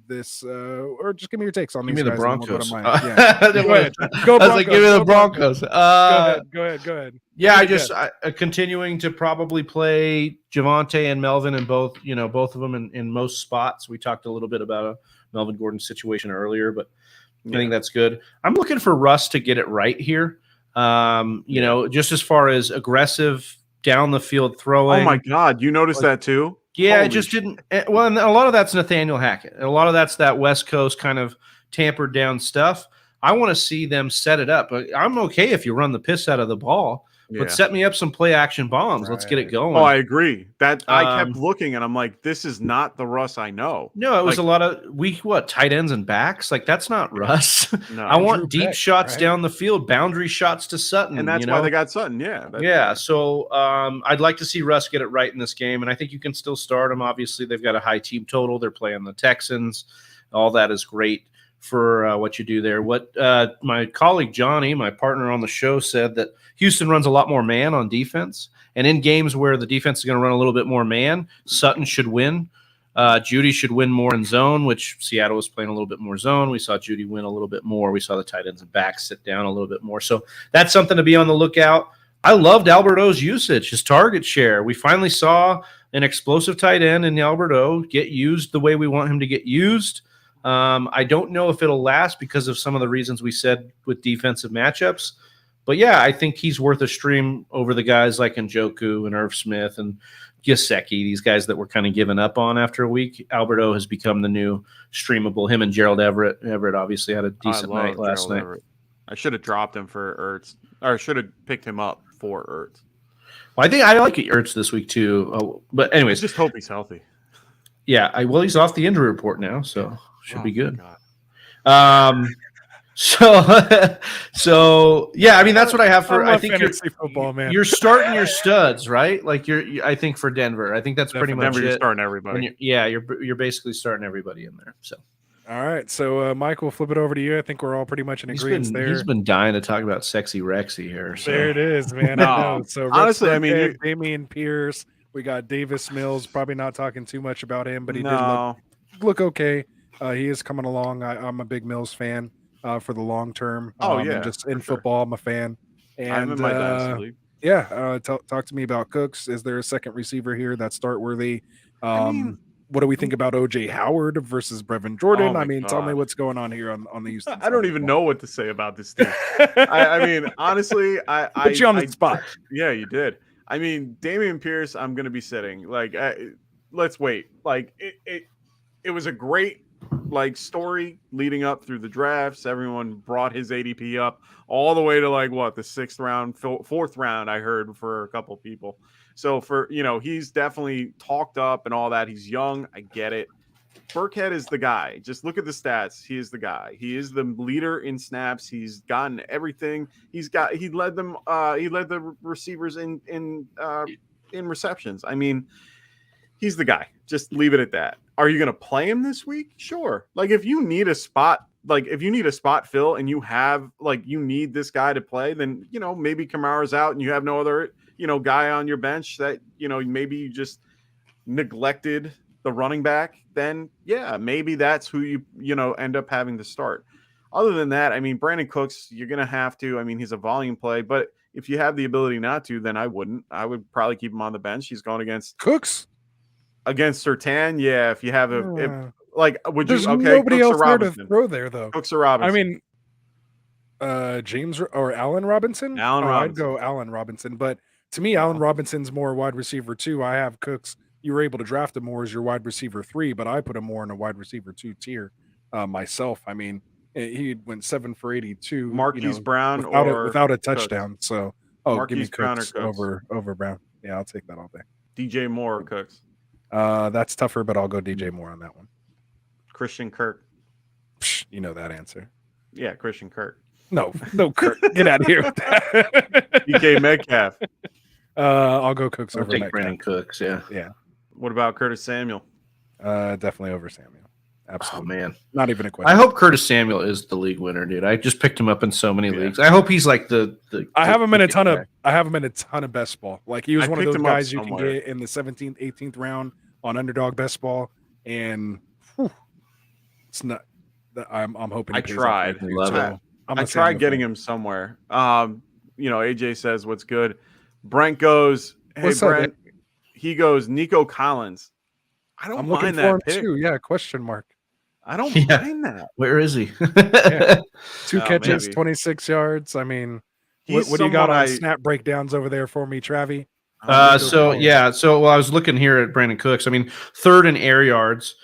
this, or just give me your takes on these guys. Give me the Broncos. Go ahead. Go Broncos. I was like, give me the Broncos. Go ahead. Yeah, continuing to probably play Javonte and Melvin in both of them in most spots. We talked a little bit about a Melvin Gordon situation earlier, but I think that's good. I'm looking for Russ to get it right here. Just as far as aggressive down the field throwing. Oh my God, you noticed that too? Yeah, it just didn't. Well, and a lot of that's Nathaniel Hackett. A lot of that's that West Coast kind of tampered down stuff. I want to see them set it up. I'm okay if you run the piss out of the ball, but set me up some play action bombs. Right. Let's get it going. Oh, I agree. That I kept looking and I'm like, this is not the Russ I know. No, it was a lot of tight ends and backs. Like that's not Russ. No, I want deep shots down the field, boundary shots to Sutton. And that's why they got Sutton. Yeah. So I'd like to see Russ get it right in this game. And I think you can still start him. Obviously, they've got a high team total. They're playing the Texans. All that is great for what you do there. What my colleague Johnny, my partner on the show, said that Houston runs a lot more man on defense. And in games where the defense is going to run a little bit more man, Sutton should win. Judy should win more in zone, which Seattle was playing a little bit more zone. We saw Judy win a little bit more. We saw the tight ends and backs sit down a little bit more. So that's something to be on the lookout. I loved Alberto's usage, his target share. We finally saw an explosive tight end in Alberto get used the way we want him to get used. I don't know if it'll last because of some of the reasons we said with defensive matchups. But, yeah, I think he's worth a stream over the guys like Njoku and Irv Smith and Gesicki, these guys that were kind of given up on after a week. Alberto has become the new streamable. Him and Gerald Everett. Everett obviously had a decent night last night. I should have dropped him for Ertz, or should have picked him up for Ertz. Well, I think I like Ertz this week too. But anyways. I just hope he's healthy. Yeah, he's off the injury report now, so should be good. So yeah, I mean that's what I have for. I think you're starting your studs, right? Like I think for Denver, I think that's pretty much Denver, it. You're starting everybody. You're basically starting everybody in there. So. All right, so Mike, we'll flip it over to you. I think we're all pretty much in agreement there. He's been dying to talk about sexy Rexy here. So. There it is, man. I know. So honestly, I mean, Damian Pierce. We got Davis Mills. Probably not talking too much about him, but he did look okay. He is coming along. I'm a big Mills fan for the long term. Just in football, I'm a fan. And I'm in my dynasty league. Yeah, talk to me about Cooks. Is there a second receiver here that's start worthy? What do we think about OJ Howard versus Brevin Jordan? Tell me what's going on here on the Houston. I don't even know what to say about this team. I mean, honestly, I put you on the spot. Yeah, you did. I mean, Damian Pierce, I'm going to be sitting. Like, let's wait. Like, it was a great story leading up through the drafts. Everyone brought his ADP up all the way to the 6th round, 4th round. I heard for a couple people. So he's definitely talked up and all that. He's young. I get it. Burkhead is the guy. Just look at the stats. He is the guy. He is the leader in snaps. He's gotten everything. He led them. He led the receivers in receptions. I mean, he's the guy. Just leave it at that. Are you going to play him this week? Sure. If you need a spot, fill and you have you need this guy to play, then maybe Kamara's out and you have no other guy on your bench that, maybe you just neglected the running back, then yeah, maybe that's who you end up having to start. Other than that, I mean, Brandon Cooks, you're going to have to. I mean, he's a volume play, but if you have the ability not to, then I wouldn't. I would probably keep him on the bench. He's going against Cooks. Against Surtain, yeah. If you have would There's you? Okay, nobody Cooks else or there to Robinson? throw there, though. Cooks or Robinson? I mean, James or Allen Robinson. Allen Robinson. I'd go Allen Robinson, but to me, Allen Robinson's more wide receiver 2. I have Cooks. You were able to draft him more as your wide receiver 3, but I put him more in a wide receiver 2 tier myself. I mean, he went 7 for 82. Marquise Brown without a touchdown. Cooks. So, give me Cooks over Brown. Yeah, I'll take that all day. DJ Moore or Cooks? That's tougher, but I'll go DJ Moore on that one. Christian Kirk. Psh, you know that answer. Yeah, Christian Kirk. No, Kirk. Get out of here with that. DK Metcalf. I'll go Cooks over Metcalf. Brandon Cooks, yeah. What about Curtis Samuel? Definitely over Samuel. Absolutely. Oh, man. Not even a question. I hope Curtis Samuel is the league winner, dude. I just picked him up in so many leagues. I hope he's like the I have him in a ton of best ball. Like he was one of those guys you can somewhere. get in the 17th, 18th round on Underdog best ball, and it's not. I'm hoping. I tried. I tried getting him somewhere. AJ says what's good. Brent goes, hey What's up, Brent. He goes, Nico Collins. I'm mind that pick. Too. Yeah, question mark. I don't mind that. Where is he? 2 catches, 26 yards. I mean, what do you got on snap breakdowns over there for me, Travi? So I was looking here at Brandon Cooks. I mean, third in air yards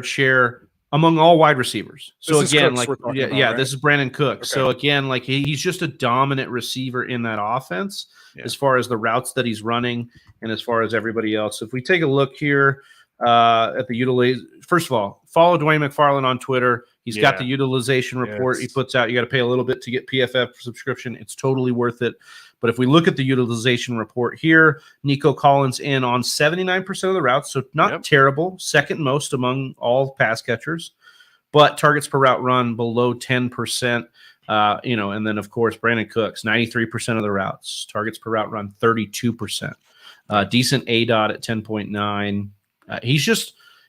share among all wide receivers. So again, this is Brandon Cooks. Okay. So again, he's just a dominant receiver in that offense as far as the routes that he's running and as far as everybody else. If we take a look here at the utilization, first of all, follow Dwayne McFarland on Twitter. He's got the utilization report he puts out. You got to pay a little bit to get PFF subscription. It's totally worth it. But if we look at the utilization report here, Nico Collins in on 79% of the routes, so not terrible, second most among all pass catchers, but targets per route run below 10%. And then of course Brandon Cooks, 93% of the routes, targets per route run 32%, decent ADOT at 10.9.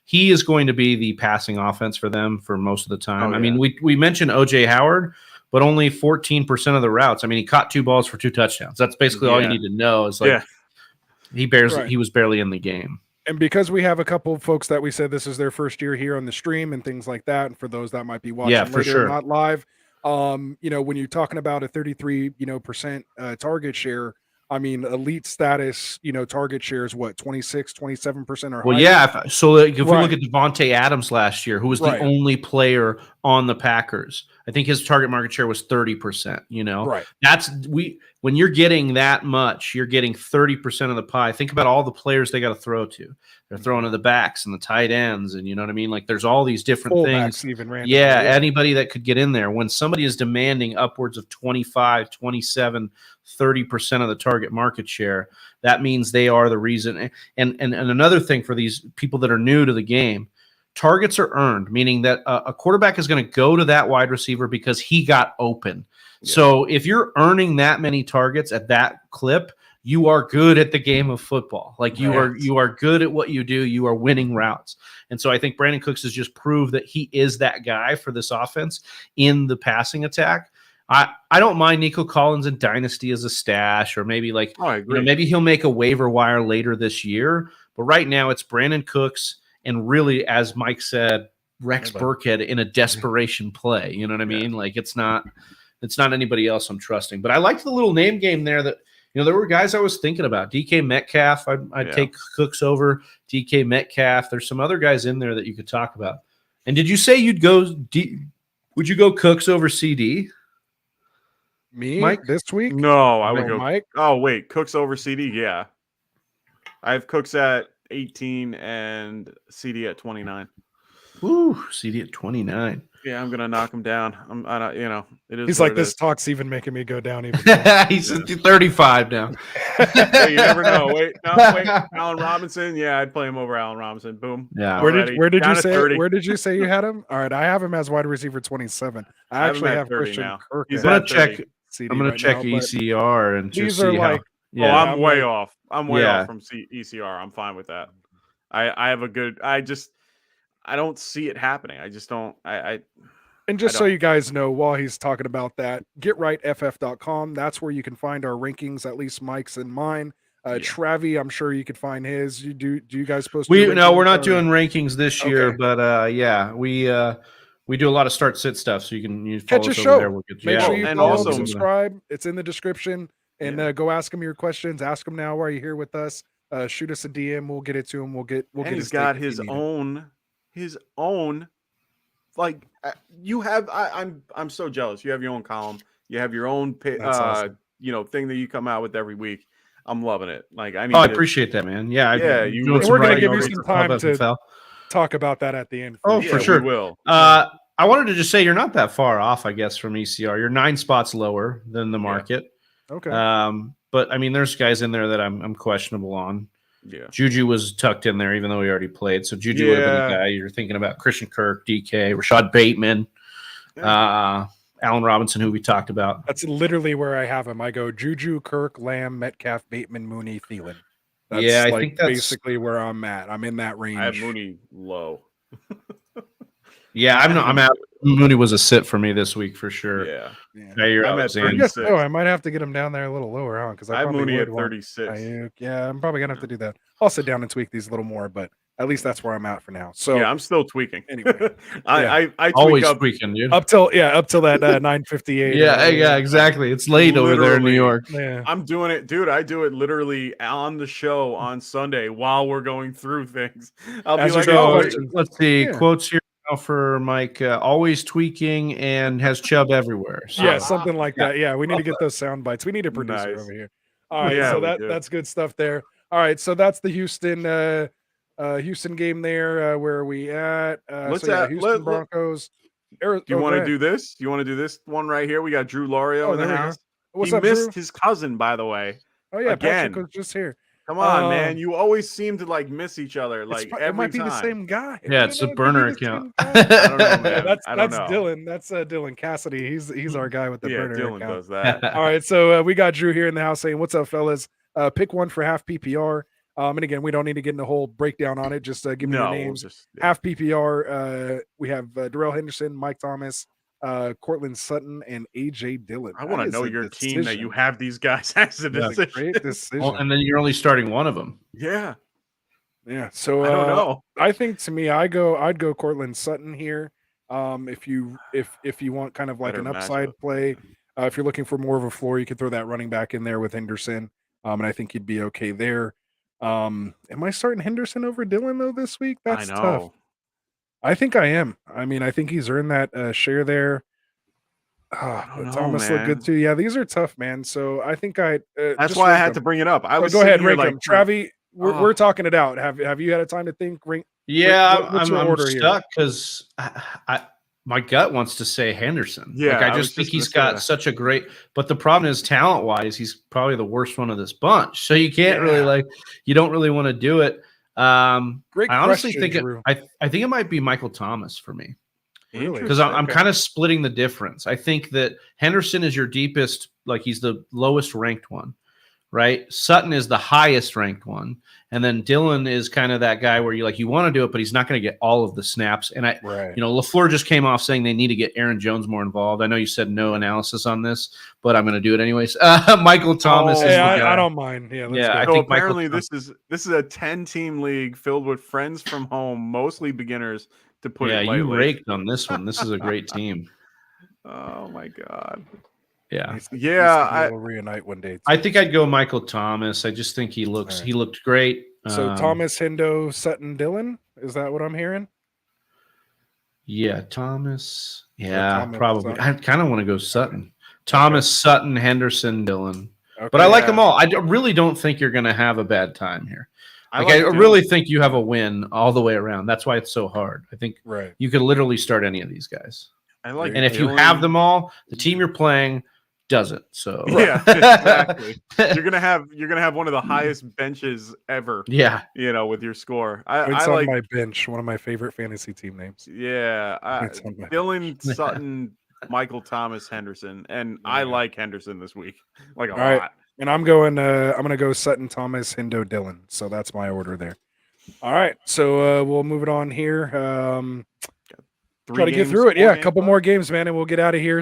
He is going to be the passing offense for them for most of the time. I mean, we mentioned OJ Howard, but only 14% of the routes. I mean, he caught 2 balls for 2 touchdowns. That's basically all you need to know. Is he was barely in the game. And because we have a couple of folks that we said this is their first year here on the stream and things like that, and for those that might be watching later, not live, when you're talking about a 33% target share, I mean, elite status, target share is what, 26, 27% or higher? Well, yeah. So if we look at Devonte Adams last year, who was the only player on the Packers, I think his target market share was 30%, Right. When you're getting that much, you're getting 30% of the pie. Think about all the players they got to throw to. They're throwing to the backs and the tight ends, and you know what I mean? Like there's all these different things. Even randomly. Anybody that could get in there. When somebody is demanding upwards of 25, 27, 30% of the target market share, that means they are the reason. And another thing for these people that are new to the game, targets are earned, meaning that a quarterback is going to go to that wide receiver because he got open. Yeah. So if you're earning that many targets at that clip, you are good at the game of football. Like you are good at what you do. You are winning routes. And so I think Brandon Cooks has just proved that he is that guy for this offense in the passing attack. I don't mind Nico Collins in Dynasty as a stash, or maybe maybe he'll make a waiver wire later this year. But right now it's Brandon Cooks and really, as Mike said, Rex Burkhead in a desperation play. You know what I mean? Like it's not anybody else I'm trusting. But I liked the little name game there that, there were guys I was thinking about. DK Metcalf, I'd take Cooks over DK Metcalf. There's some other guys in there that you could talk about. And did you say would you go Cooks over CD? Me, Mike, this week? No, I would go Mike. Oh, wait, Cooks over CD? Yeah. I have Cooks at 18 and CD at 29. Ooh, CD at 29. Yeah, I'm gonna knock him down. It is. He's like, this talk's even making me go down even. He's 35 now. Hey, you never know. Wait, Allen Robinson. Yeah, I'd play him over Allen Robinson. Boom. Yeah. Where did you say you had him? All right, I have him as wide receiver 27. I actually have Christian Kirk. I'm gonna check ECR and just see how. Yeah, I'm way off. I'm way off from ECR. I'm fine with that. I have a good. I don't see it happening. I just don't. And just so you guys know, while he's talking about that, getrightff.com. That's where you can find our rankings, at least Mike's and mine. Travi, I'm sure you could find his. Do you guys post? We're not doing rankings this year, but we do a lot of start sit stuff, so you can catch a show. There. Make sure you follow, subscribe. It's in the description, and go ask him your questions. Ask him now while you're here with us. Shoot us a DM. We'll get it to him. We'll get. He's got his own. Like you have. I'm so jealous. You have your own column. You have your own. Awesome. Thing that you come out with every week. I'm loving it. Like I appreciate that, man. Yeah, we're gonna give you some time to talk about that at the end. For sure. We will. I wanted to just say you're not that far off, I guess, from ECR. You're 9 spots lower than the market. Okay. But I mean, there's guys in there that I'm questionable on. Yeah. Juju was tucked in there, even though he already played. So Juju would have been the guy you're thinking about. Christian Kirk, DK, Rashad Bateman, Allen Robinson, who we talked about. That's literally where I have him. I go Juju, Kirk, Lamb, Metcalf, Bateman, Mooney, Thielen. That's I think that's basically where I'm at. I'm in that range. I have Mooney low. I'm out. Mooney was a sit for me this week for sure. Yeah. I'm at 36. I might have to get him down there a little lower, huh? Because I have Mooney at 36. I'm probably gonna have to do that. I'll sit down and tweak these a little more, but at least that's where I'm at for now. So I'm still tweaking. Anyway, I always tweaking, dude. Up till that 9:58. Yeah, exactly. It's late over there in New York. Yeah. I'm doing it, dude. I do it literally on the show on Sunday while we're going through things. I'll be like, let's see quotes here for Mike. Always tweaking and has Chubb everywhere. So. Something like that. Yeah, we need to get those sound bites. We need a producer over here. All right, so that's good stuff there. All right, so that's the Houston game there. Where are we at? Houston Broncos. Do you want to do this? You want to do this one right here? We got Drew Lorio in the house. What's he up, missed Drew? his cousin, by the way. Oh yeah, again. Patrick was just here. Come on, man! You always seem to miss each other. Every it might be time. the same guy. Yeah, it's a burner account. I don't know, man. That's Dylan. That's Dylan Cassidy. He's our guy with the burner Dylan account. Does that. All right, so we got Drew here in the house saying, "What's up, fellas? Pick one for half PPR." And again, we don't need to get in a whole breakdown on it. Just give me the names. Half PPR. We have Darrell Henderson, Mike Thomas, Cortland Sutton, and AJ Dillon. I want to know your team that you have these guys as a decision. Great decision. Well, and then you're only starting one of them. Yeah. So I don't know. I think to me, I'd go Cortland Sutton here. If you want kind of like an upside play, if you're looking for more of a floor, you could throw that running back in there with Henderson. And I think you'd be okay there. Am I starting Henderson over Dillon though this week? That's tough. I think I am. I mean, I think he's earned that share there. Thomas looked good too. Yeah, these are tough, man. So I think that's why I had to bring it up. I was go ahead, rank them. Travi, we're talking it out. Have you had a time to think? I'm stuck because my gut wants to say Henderson. Yeah, I just think he's got such a great. But the problem is, talent wise, he's probably the worst one of this bunch. So you can't really you don't really want to do it. Great I honestly think Drew. I think it might be Michael Thomas for me. Really? Because I'm kind of splitting the difference. I think that Henderson is your deepest, he's the lowest ranked one, right? Sutton is the highest ranked one. And then Dillon is kind of that guy where you want to do it, but he's not going to get all of the snaps. And LaFleur just came off saying they need to get Aaron Jones more involved. I know you said no analysis on this, but I'm going to do it anyways. Michael Thomas is the guy. I don't mind. I think Michael apparently this is a 10-team league filled with friends from home, mostly beginners. To put it lightly. You raked on this one. This is a great team. Oh my god. Yeah. We'll reunite one day. I think I'd go Michael Thomas. I just think he looked great. So Thomas, Hendo, Sutton, Dillon. Is that what I'm hearing? Yeah, Thomas. Yeah, probably. I kind of want to go Sutton. Thomas, Sutton, Henderson, Dillon. Okay, but I like them all. I really don't think you're going to have a bad time here. I really think you have a win all the way around. That's why it's so hard. I think you could literally start any of these guys. And if you have them all, the team you're playing doesn't. So yeah, exactly. you're gonna have one of the highest benches ever. Yeah, with your score. It's on my bench. One of my favorite fantasy team names. Yeah, Dillon, Sutton, Michael Thomas, Henderson, and I like Henderson this week a lot. And I'm going to go Sutton, Thomas, Hindo, Dillon. So that's my order there. All right. So we'll move it on here. Try to get through it. Yeah, a couple more games, man, and we'll get out of here.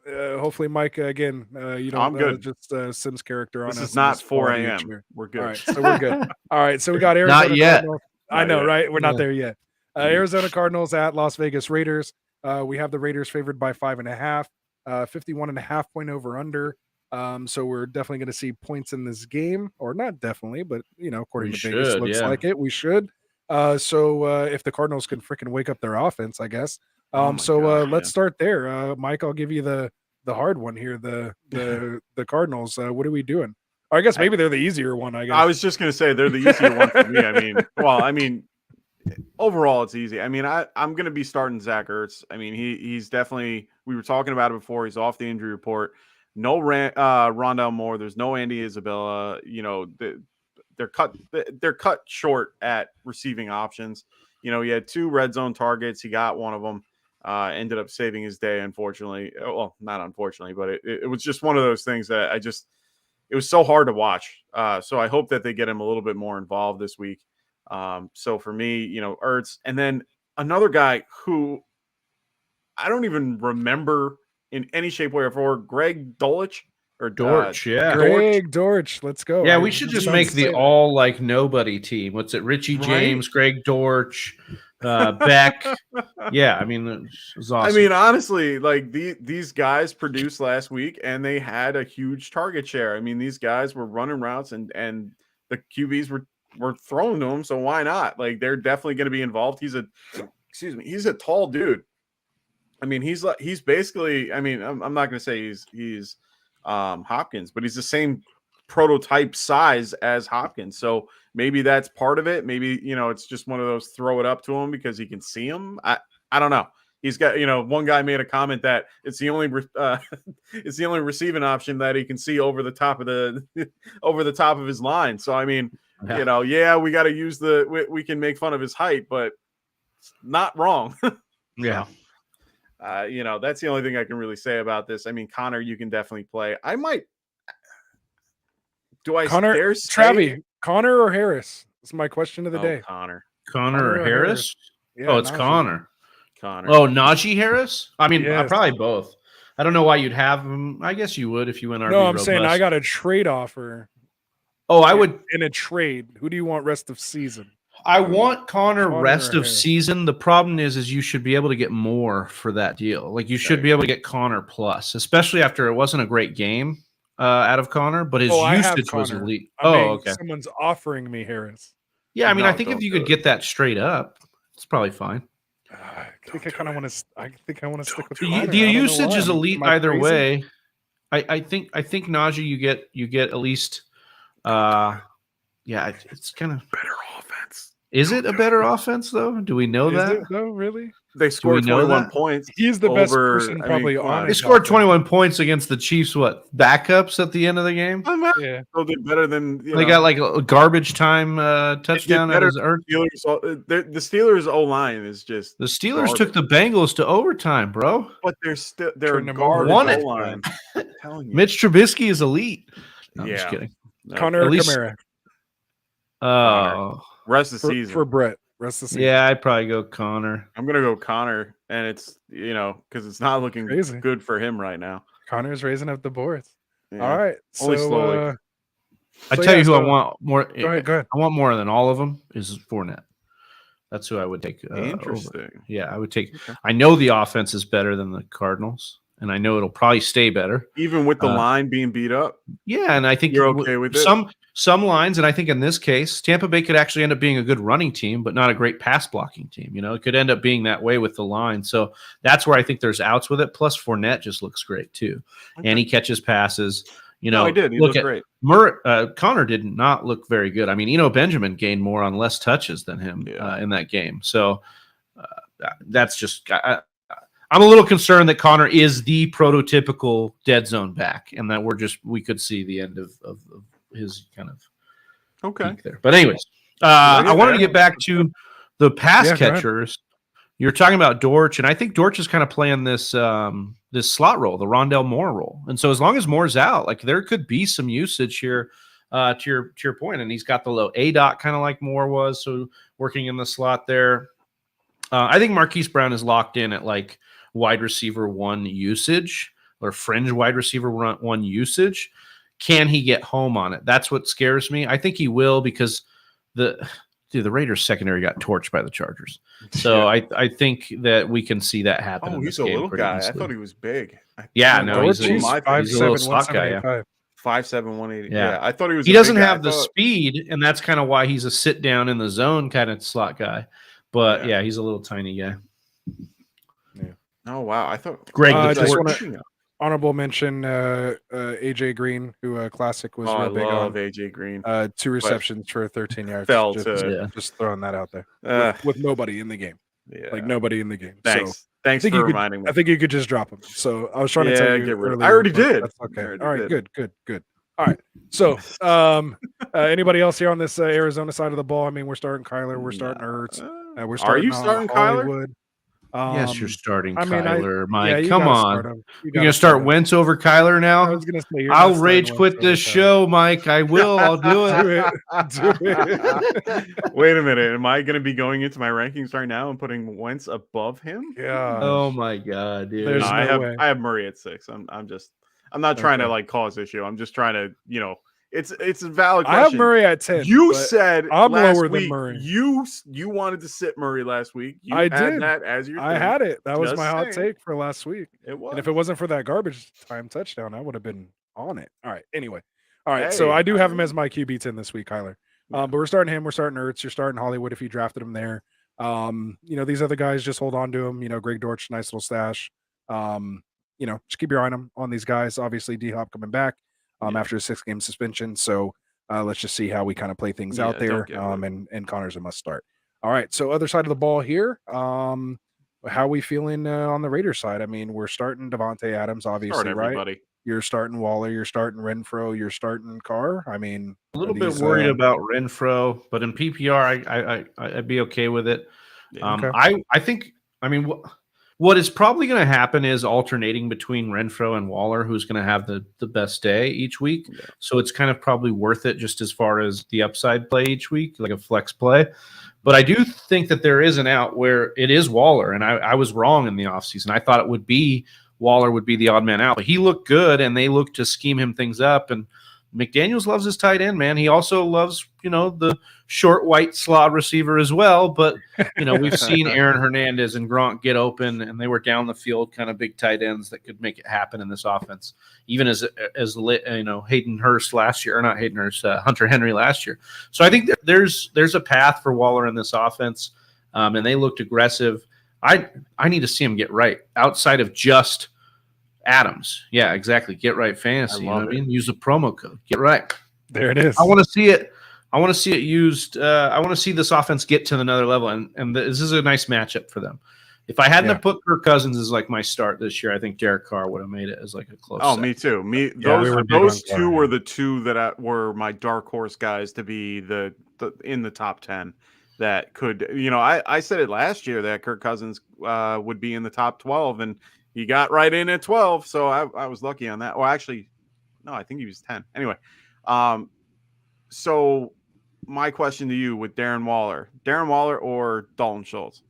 Hopefully, Mike, again, you I'm good. Just Sims character on us. This is not 4 a.m. We're good. All right, so we're good. All right, so we got Arizona Not yet. Cardinals. I know, right? We're not there yet. Arizona Cardinals at Las Vegas Raiders. We have the Raiders favored by 5.5, 51.5 point over under. So we're definitely going to see points in this game, or not definitely, but according to Vegas, looks like it. We should. So if the Cardinals can freaking wake up their offense, I guess. Let's start there. Mike, I'll give you the hard one here. The Cardinals. What are we doing? Or I guess maybe they're the easier one. I guess I was just gonna say they're the easier one for me. Overall it's easy. I'm gonna be starting Zach Ertz. He's definitely. We were talking about it before. He's off the injury report. No Rondale Moore. There's no Andy Isabella. They're cut short at receiving options. He had 2 red zone targets. He got one of them. Ended up saving his day, unfortunately. Well, not unfortunately, but it was just one of those things that it was so hard to watch. So I hope that they get him a little bit more involved this week. So for me, Ertz, and then another guy who I don't even remember in any shape, way, or form, Greg Dulcich. Or Dortch, Greg Dortch. Let's go. Yeah, we should just make the all like nobody team. What's it? Richie James, Greg Dortch, Beck. Yeah, it was awesome. Honestly, like these guys produced last week, and they had a huge target share. These guys were running routes, and the QBs were throwing to them. So why not? Like they're definitely going to be involved. He's a tall dude. He's basically. I'm not going to say he's Hopkins, but he's the same prototype size as Hopkins. So maybe that's part of it. Maybe, it's just one of those throw it up to him because he can see him. I don't know. He's got, one guy made a comment that it's the only receiving option that he can see over the top of his line. So, we got to use we can make fun of his height, but it's not wrong. Yeah. That's the only thing I can really say about this. Connor, you can definitely play. I might. Do I dare say Travie, Connor or Harris? That's my question of the day. Connor or Harris? Yeah, it's Najee. Connor. Oh, Najee Harris? Yes. Probably both. I don't know why you'd have him. I guess you would if you went RB No, I'm saying I got a trade offer. Oh, I would in a trade. Who do you want rest of season? I want Connor rest of season. The problem is you should be able to get more for that deal. Like you should be able to get Connor plus, especially after it wasn't a great game out of Connor, but his usage was elite. Okay. Someone's offering me Harris. Yeah, I think if you could get that straight up, it's probably fine. I think I kind of want to. I think I want to stick with the usage is elite either way. I think Najee you get at least. It's kind of better offense. Is it a better offense though? Do we know that? It, though, really? They scored 21 points. He's the best person probably on it. They scored 21 points against the Chiefs. What backups at the end of the game? Yeah, they did better than they got like a garbage time touchdown. The Steelers O line is just the Steelers took the Bengals to overtime, bro. But they're a garbage O line. Mitch Trubisky is elite. No, I'm just kidding. No, Connor Kamara. Oh, rest of the season for Brett. Rest of the season. Yeah, I'd probably go Connor. I'm gonna go Connor, and it's because it's not looking good for him right now. Connor's raising up the boards. Yeah. All right, only slowly. I tell you who I want more. Go ahead. I want more than all of them is Fournette. That's who I would take. Interesting. Over. Yeah, I would take. Okay. I know the offense is better than the Cardinals, and I know it'll probably stay better, even with the line being beat up. Yeah, and I think you're okay with it. Some lines, and I think in this case, Tampa Bay could actually end up being a good running team, but not a great pass blocking team. It could end up being that way with the line. So that's where I think there's outs with it. Plus, Fournette just looks great too, and he catches passes. He did. He looked great. Connor did not look very good. Eno Benjamin gained more on less touches than him in that game. So that's just. I'm a little concerned that Connor is the prototypical dead zone back, and that we could see the end of his kind of peak there. But anyways, I wanted to get back to the pass catchers. You're talking about Dortch, and I think Dortch is kind of playing this this slot role, the Rondell Moore role. And so as long as Moore's out, like there could be some usage here to your point. And he's got the low A dot kind of like Moore was, so working in the slot there. I think Marquise Brown is locked in at like wide receiver 1 usage or fringe wide receiver 1 usage. Can he get home on it? That's what scares me. I think he will because the Raiders secondary got torched by the Chargers. So I think that we can see that happen. Oh, he's a little guy. Easily. I thought he was big. He's a little slot guy. Yeah. 5'7", 180. Yeah, I thought he was. He doesn't have the speed, and that's kind of why he's a sit down in the zone kind of slot guy. But yeah, he's a little tiny guy. Yeah. Oh wow, I thought Greg. Just want to honorable mention AJ Green, who Classic was real big on. AJ Green. 2 receptions for 13 yards. Just throwing that out there with nobody in the game. Yeah, like nobody in the game. Thanks. So Thanks for reminding me. I think you could just drop him. So I was trying to tell you earlier. I already did. That's okay. All right. Good. All right. So, anybody else here on this Arizona side of the ball? I mean, we're starting Kyler. We're starting Ertz. Are you starting Hollywood. Yes, you're starting Kyler, Mike. Yeah, come on. You're going to start Wentz over Kyler now? I was going to say, I'll rage quit this show, Mike. I will. I'll do it. Do it. Wait a minute. Am I going to be going into my rankings right now and putting Wentz above him? Yeah. Oh my God, dude. There's no way. I have Murray at 6. I'm not trying to like cause issue. I'm just trying to, it's a valid question. I have Murray at 10. You said I'm last lower week, than Murray. You wanted to sit Murray last week. I did that as your thing. I had it. That was Just my hot saying. take for last week. It was. And if it wasn't for that garbage time touchdown, I would have been on it. All right. Anyway. All right. So I do have him as my QB 10 this week, Kyler. But we're starting him. We're starting Ertz. You're starting Hollywood if you drafted him there. These other guys, just hold on to him. Greg Dortch, nice little stash. Just keep your eye on him on these guys. Obviously, D-Hop coming back after a 6-game suspension. So let's just see how we kind of play things out there. And Connor's a must start. All right. So other side of the ball here. How are we feeling on the Raiders side? I mean, we're starting Devonte Adams, obviously, right? You're starting Waller. You're starting Renfro. You're starting Carr. I mean, a little bit worried about Renfro, but in PPR, I'd be okay with it. Okay. I think. I mean, what is probably going to happen is alternating between Renfro and Waller, who's going to have the best day each week. Yeah. So it's kind of probably worth it just as far as the upside play each week, like a flex play. But I do think that there is an out where it is Waller, and I was wrong in the offseason. I thought it would be Waller would be the odd man out, but he looked good, and they looked to scheme him things up. And McDaniels loves his tight end, man. He also loves, the short white slot receiver as well. But, we've seen Aaron Hernandez and Gronk get open, and they were down the field kind of big tight ends that could make it happen in this offense, even as Hayden Hurst last year, or not Hayden Hurst, Hunter Henry last year. So I think that there's a path for Waller in this offense, and they looked aggressive. I need to see him get right outside of just Adams. Yeah, exactly. Get right fantasy. You know what I mean? Use a promo code. Get right. There it is. I want to see it. I want to see it used. I want to see this offense get to another level, and this is a nice matchup for them. If I hadn't have put Kirk Cousins as like my start this year, I think Derek Carr would have made it as like a close. Oh, set. Me too. Those two were the two that were my dark horse guys to be the in the top 10. That could, I said it last year that Kirk Cousins would be in the top 12, and he got right in at 12. So I was lucky on that. Well, actually, no, I think he was 10. Anyway, so my question to you with Darren Waller or Dalton Schultz?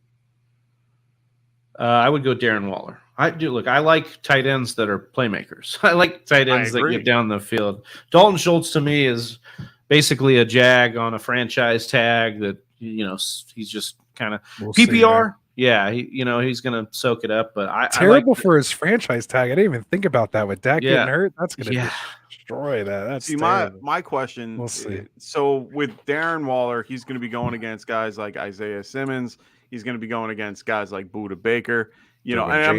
I would go Darren Waller. I like tight ends that are playmakers. I like tight ends that get down the field. Dalton Schultz to me is basically a Jag on a franchise tag that, he's just kind of PPR. Yeah, he's going to soak it up. But terrible for his franchise tag. I didn't even think about that with Dak getting hurt. That's going to destroy that. That's my question. We'll see. So with Darren Waller, he's going to be going against guys like Isaiah Simmons. He's going to be going against guys like Budda Baker. I'm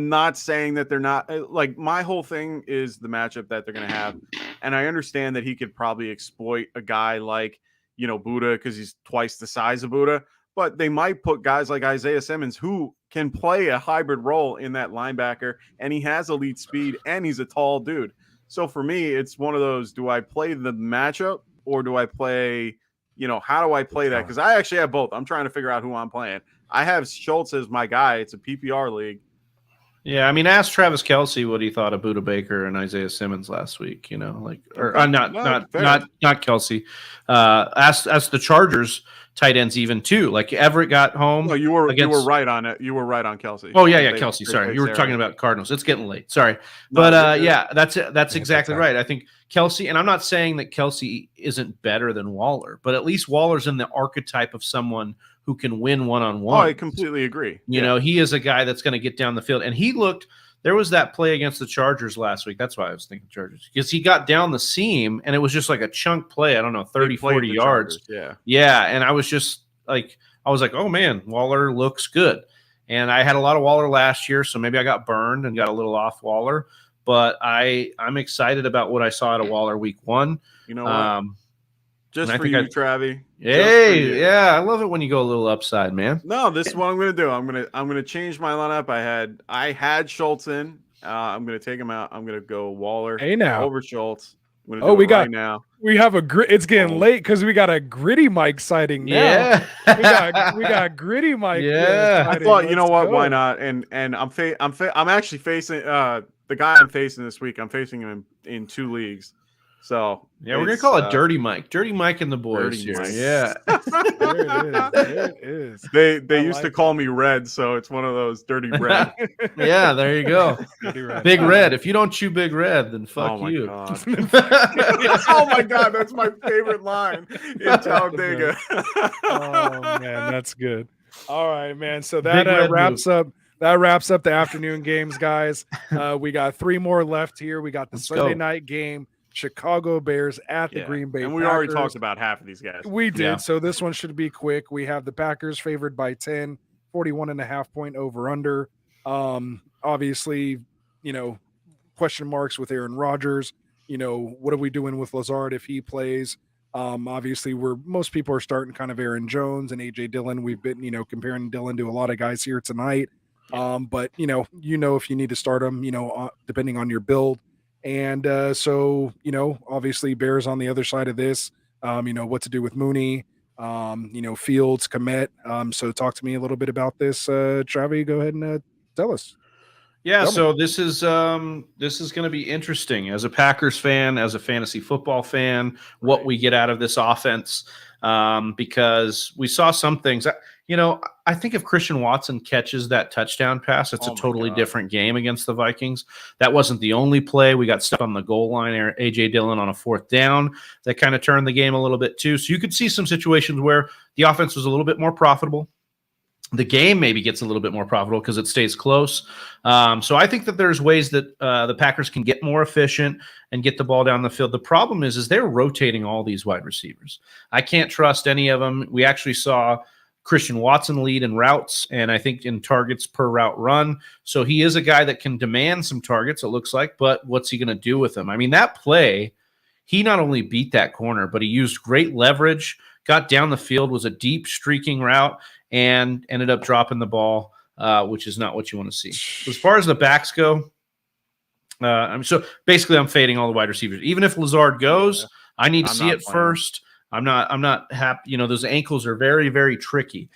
not saying that they're not like my whole thing is the matchup that they're going to have, and I understand that he could probably exploit a guy like Budda because he's twice the size of Budda. But they might put guys like Isaiah Simmons who can play a hybrid role in that linebacker, and he has elite speed, and he's a tall dude. So for me, it's one of those: do I play the matchup or do I play how do I play that? Because I actually have both. I'm trying to figure out who I'm playing. I have Schultz as my guy. It's a PPR league. Yeah, I mean, ask Travis Kelce what he thought of Budda Baker and Isaiah Simmons last week. Not Kelce. Ask the Chargers tight ends even too. Like Everett got home. No, you were right on it. You were right on Kelce. Oh yeah, Kelce. Sorry, you were talking about Cardinals. It's getting late. Sorry, but that's exactly right. I think Kelce, and I'm not saying that Kelce isn't better than Waller, but at least Waller's in the archetype of someone who can win one-on-one. Oh, I completely agree. He is a guy that's going to get down the field. And there was that play against the Chargers last week. That's why I was thinking Chargers. Because he got down the seam, and it was just like a chunk play. I don't know, 30, 40 yards. Chargers, yeah. And I was just like, oh, man, Waller looks good. And I had a lot of Waller last year, so maybe I got burned and got a little off Waller. But I'm excited about what I saw out of Waller week 1. You know what? Just for you, Travi. Hey, yeah, I love it when you go a little upside, man. No, this is what I'm gonna do. I'm gonna change my lineup. I had Schultz in. I'm gonna take him out. I'm gonna go Waller over Schultz. We have a it's getting late because we got a Gritty Mike sighting now. Yeah, we got Gritty Mike. Yeah, I thought why not? And I'm actually facing the guy I'm facing this week. I'm facing him in 2 leagues. So yeah, we're gonna call it Dirty Mike and the boys here. Mike. Yeah, there it is. They used to call me Red, so it's one of those Dirty Red. Yeah, there you go. Big Red. If you don't chew Big Red, then fuck you. God. Oh my God, that's my favorite line in Talladega. Oh man, that's good. All right, man. So that wraps up. That wraps up the afternoon games, guys. We got 3 more left here. We got the Sunday night game. Chicago Bears at the Green Bay and we Packers. already talked about half of these guys. We did. So this one should be quick. We have the Packers favored by 10, 41.5 point over under. Obviously, question marks with Aaron Rodgers. What are we doing with Lazard if he plays? Obviously most people are starting kind of Aaron Jones and AJ Dillon. We've been, comparing Dillon to a lot of guys here tonight. But if you need to start them, depending on your build. And obviously Bears on the other side of this, what to do with Mooney, Fields, Kmet. So talk to me a little bit about this. Travi, go ahead and tell us. Yeah, so this is going to be interesting as a Packers fan, as a fantasy football fan, what we get out of this offense, because we saw some things. I think if Christian Watson catches that touchdown pass, it's a totally different game against the Vikings. That wasn't the only play. We got stuck on the goal line. AJ Dillon on a 4th down that kind of turned the game a little bit too. So you could see some situations where the offense was a little bit more profitable. The game maybe gets a little bit more profitable because it stays close. So I think that there's ways that the Packers can get more efficient and get the ball down the field. The problem is they're rotating all these wide receivers. I can't trust any of them. We actually saw Christian Watson lead in routes and I think in targets per route run. So he is a guy that can demand some targets, it looks like, but what's he going to do with them? I mean, that play, he not only beat that corner, but he used great leverage, got down the field, was a deep streaking route, and ended up dropping the ball, which is not what you want to see. As far as the backs go, so basically I'm fading all the wide receivers. Even if Lazard goes, I need to see it first. I'm not happy. Those ankles are very, very tricky.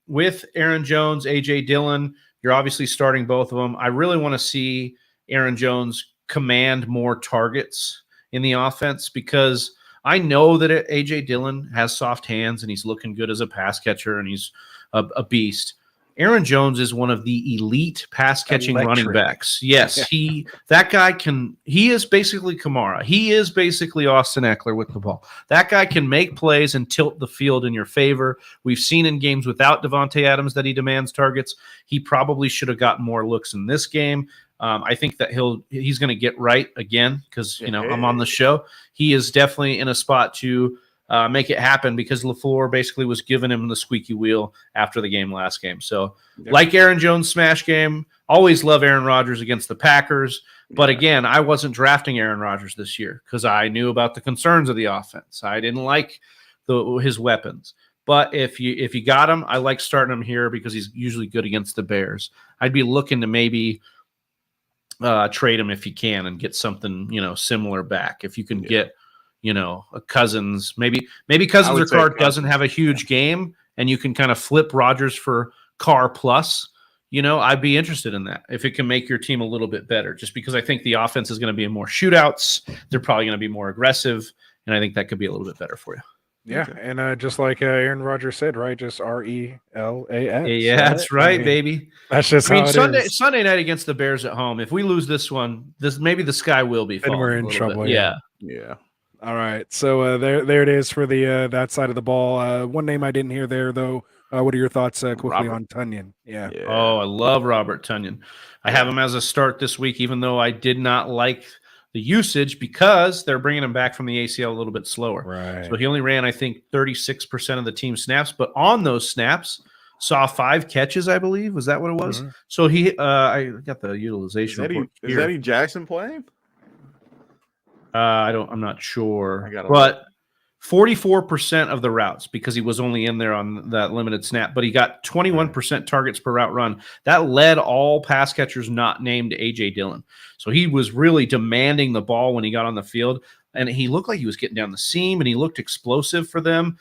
With Aaron Jones, AJ Dillon, you're obviously starting both of them. I really want to see Aaron Jones command more targets in the offense because I know that AJ Dillon has soft hands and he's looking good as a pass catcher and he's a beast. Aaron Jones is one of the elite pass catching running backs. Yes, he is basically Kamara. He is basically Austin Eckler with the ball. That guy can make plays and tilt the field in your favor. We've seen in games without Devonte Adams that he demands targets. He probably should have gotten more looks in this game. I think that he's going to get right again because I'm on the show. He is definitely in a spot to make it happen because LaFleur basically was giving him the squeaky wheel after the game last game. So like Aaron Jones smash game, always love Aaron Rodgers against the Packers. But again, I wasn't drafting Aaron Rodgers this year because I knew about the concerns of the offense. I didn't like his weapons. But if you got him, I like starting him here because he's usually good against the Bears. I'd be looking to maybe trade him if you can and get something, similar back. If you can get, a Cousins. Maybe Cousins or Carr doesn't have a huge game, and you can kind of flip Rodgers for Carr plus. I'd be interested in that if it can make your team a little bit better, just because I think the offense is going to be in more shootouts. They're probably going to be more aggressive, and I think that could be a little bit better for you. Yeah, okay. And just like Aaron Rodgers said, right? Just RELAS. Yeah, that's right, baby. That's just how it is. Sunday night against the Bears at home. If we lose this one, maybe the sky will be falling. And we're in trouble. Yeah. All right, so there it is for the that side of the ball. One name I didn't hear there though. What are your thoughts quickly on Tonyan? Yeah. Oh, I love Robert Tonyan. I have him as a start this week, even though I did not like the usage because they're bringing him back from the ACL a little bit slower. Right. So he only ran, I think, 36% of the team snaps, but on those snaps, saw 5 catches, I believe. Was that what it was? Mm-hmm. So I got the utilization. Is Eddie Jackson playing? I'm not sure. But 44% of the routes, because he was only in there on that limited snap, but he got 21% targets per route run. That led all pass catchers not named A.J. Dillon. So he was really demanding the ball when he got on the field, and he looked like he was getting down the seam, and he looked explosive for them.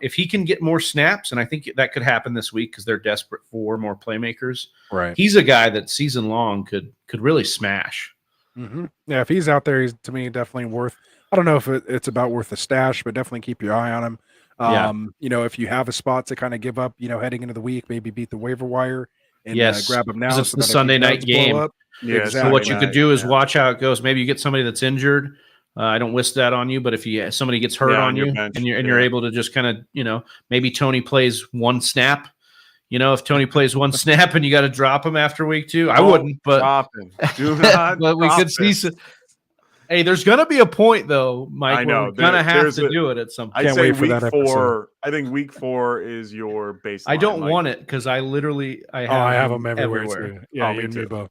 If he can get more snaps, and I think that could happen this week because they're desperate for more playmakers. Right. He's a guy that season long could really smash. Mm-hmm. Yeah, if he's out there, he's to me definitely worth. I don't know if it's about worth a stash, but definitely keep your eye on him. If you have a spot to kind of give up, heading into the week, maybe beat the waiver wire and grab him now. It's the Sunday night game. Yeah, exactly. So what you could do is watch how it goes. Maybe you get somebody that's injured. I don't wish that on you, but if somebody gets hurt on you and you're able to just kind of, maybe Tony plays one snap. If Tony plays one snap and you got to drop him after week 2, I wouldn't. But drop him. Do not. But we could see some. Hey, there's going to be a point, though, Mike, where we're going to have to do it at some point. I'd say week 4. I think week 4 is your baseline. I don't want it because I have them everywhere. Yeah, you and me both.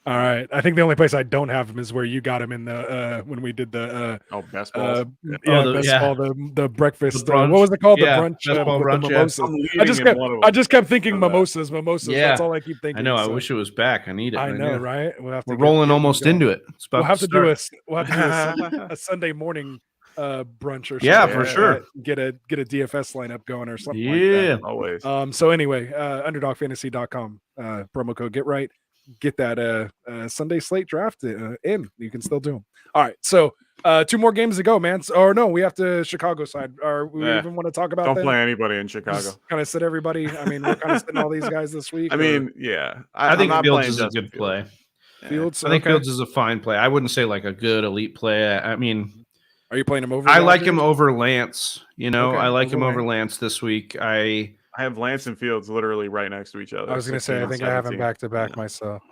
All right. I think the only place I don't have him is where you got him in the when we did the best balls. The breakfast. The what was it called? Yeah, the brunch. Best ball brunch. Mimosas. I just kept thinking mimosas. Yeah. That's all I keep thinking. I know. I wish it was back. I need it. I know, right? We're rolling almost into it. We'll have to do a Sunday morning brunch or something. Yeah, for sure. Get a DFS lineup going or something. Yeah, like that. Always. So anyway, underdogfantasy.com promo code get right. Get that Sunday slate draft in. You can still do them. All right. So 2 more games to go, man. We have to Chicago side. Or we even want to talk about Don't play anybody in Chicago. Kind of sit everybody. I mean, we're kind of sitting all these guys this week. I think Fields is a good play. Fields. I think Fields is a fine play. I wouldn't say like a good elite play. I mean, are you playing him over? I like him over Lance. I like him over Lance this week. I have Lance and Fields literally right next to each other. I was going to say, I think I have him back to back myself.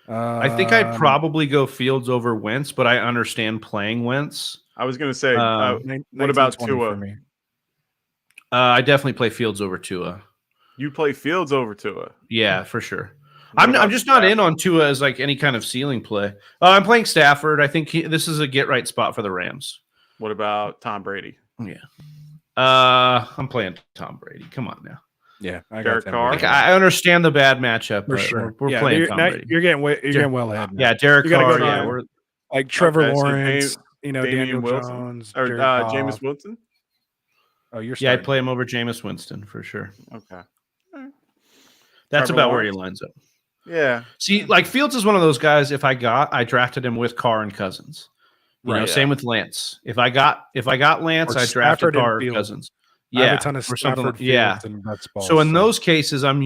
I think I'd probably go Fields over Wentz, but I understand playing Wentz. I was going to say, what about Tua? I definitely play Fields over Tua. You play Fields over Tua? Yeah, for sure. I'm just not in on Tua as like any kind of ceiling play. I'm playing Stafford. I think this is a get right spot for the Rams. What about Tom Brady? Yeah. I'm playing Tom Brady. Come on now. Yeah, I Derek Carr. I understand the bad matchup. For sure. We're playing Tom Brady. You're getting well ahead. Yeah, Derek Carr. We're like Trevor Lawrence. Daniel Wilson, Jones or Jameis Winston. Oh, you're starting. I'd play him over Jameis Winston for sure. Okay. That's Trevor about Lawrence. Where he lines up. Yeah. See, like Fields is one of those guys. If I drafted him with Carr and Cousins. Same with Lance. If I got Lance, I drafted Carr and Cousins. Yeah, I have a ton of or something. And balls, so in those cases, I'm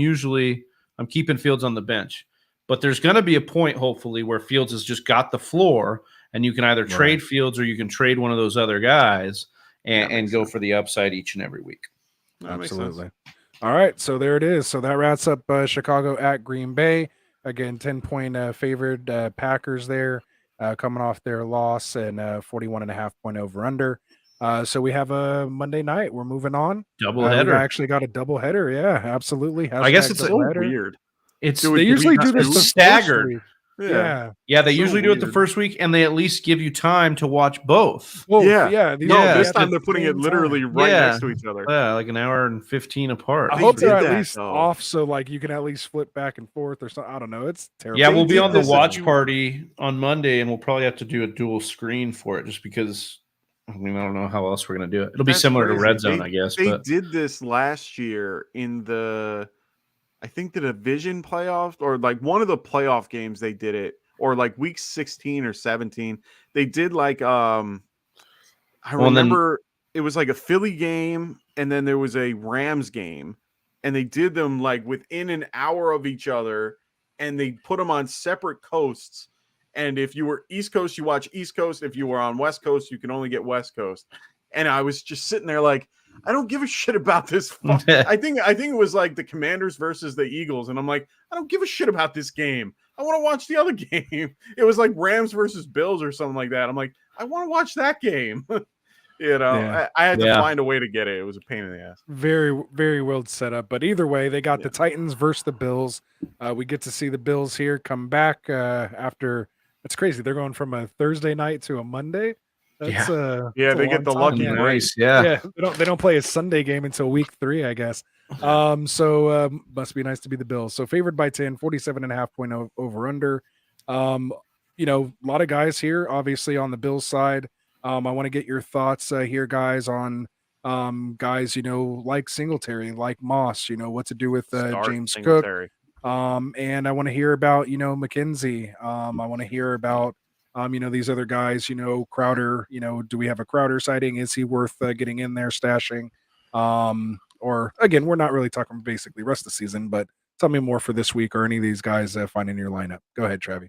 keeping Fields on the bench. But there's going to be a point, hopefully, where Fields has just got the floor, and you can either trade Fields or you can trade one of those other guys and go for the upside each and every week. Absolutely. All right, so there it is. So that wraps up Chicago at Green Bay. Again, 10-point favored Packers there, coming off their loss and 41.5 point over under. So we have a Monday night. We're moving on. Double header. We actually got a double header. Yeah, absolutely. I guess it's so weird. They usually do this staggered. Yeah. They usually do it the first week, and they at least give you time to watch both. Well, this time they're putting it literally right next to each other. Yeah, like an hour and 15 apart. I hope they're at least off, so like you can at least flip back and forth or something. I don't know. It's terrible. Yeah, we'll be on the watch party on Monday, and we'll probably have to do a dual screen for it, just because I mean, I don't know how else we're going to do it. It'll be similar to Red Zone, I guess. They did this last year in I think the division playoffs, or like one of the playoff games they did it, or like week 16 or 17. They did like I remember it was like a Philly game, and then there was a Rams game, and they did them like within an hour of each other, and they put them on separate coasts. And if you were East Coast, you watch East Coast. If you were on West Coast, you can only get West Coast. And I was just sitting there like, I don't give a shit about this. I think it was like the Commanders versus the Eagles. And I'm like, I don't give a shit about this game. I want to watch the other game. It was like Rams versus Bills or something like that. I'm like, I want to watch that game. I had to find a way to get it. It was a pain in the ass. Very, very well set up. But either way, they got the Titans versus the Bills. We get to see the Bills here come back after. It's crazy. They're going from a Thursday night to a Monday. That's they get the lucky race. Yeah. They don't play a Sunday game until week 3, I guess. So must be nice to be the Bills. So favored by 10, 47.5 point over under. A lot of guys here, obviously on the Bills side. I want to get your thoughts here, guys, on guys, like Singletary, like Moss, what to do with James Cook. And I want to hear about, McKenzie. I want to hear about, these other guys, Crowder, do we have a Crowder sighting? Is he worth getting in there, stashing? Or again, we're not really talking basically rest of the season, but tell me more for this week or any of these guys finding your lineup. Go ahead, Travi.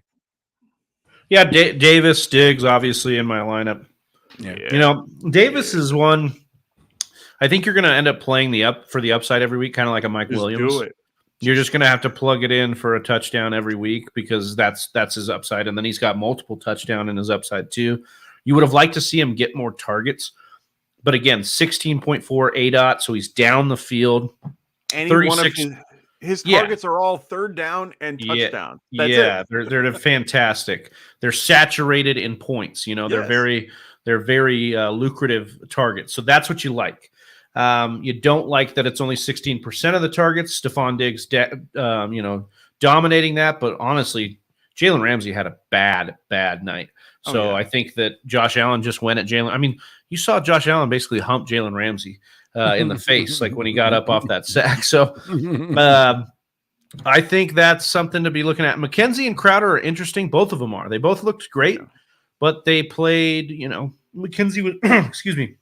Yeah, Davis, Diggs, obviously in my lineup. Yeah. Davis is one. I think you're going to end up playing for the upside every week, kind of like a Mike Williams. Do it. You're just going to have to plug it in for a touchdown every week because that's his upside. And then he's got multiple touchdown in his upside too. You would have liked to see him get more targets. But again, 16.4 ADOT, so he's down the field. And his targets are all third down and touchdown. That's it. They're fantastic. They're saturated in points. They're very lucrative targets. So that's what you like. You don't like that it's only 16% of the targets. Stephon Diggs, dominating that. But honestly, Jalen Ramsey had a bad night. So I think that Josh Allen just went at Jalen. I mean, you saw Josh Allen basically hump Jalen Ramsey in the face, like when he got up off that sack. So I think that's something to be looking at. McKenzie and Crowder are interesting. Both of them are. They both looked great, but they played, McKenzie was, excuse me,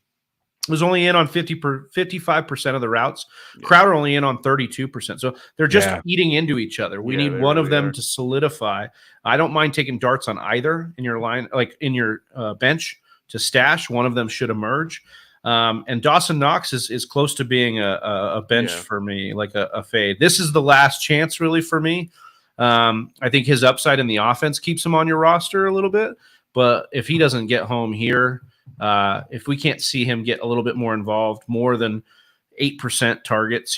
was only in on 55% of the routes. Yeah. Crowder only in on 32%. So they're just eating into each other. We need one of them to solidify. I don't mind taking darts on either in your line, like in your bench to stash. One of them should emerge. And Dawson Knox is close to being a bench for me, like a fade. This is the last chance really for me. I think his upside in the offense keeps him on your roster a little bit. But if he doesn't get home here, if we can't see him get a little bit more involved, more than 8% targets,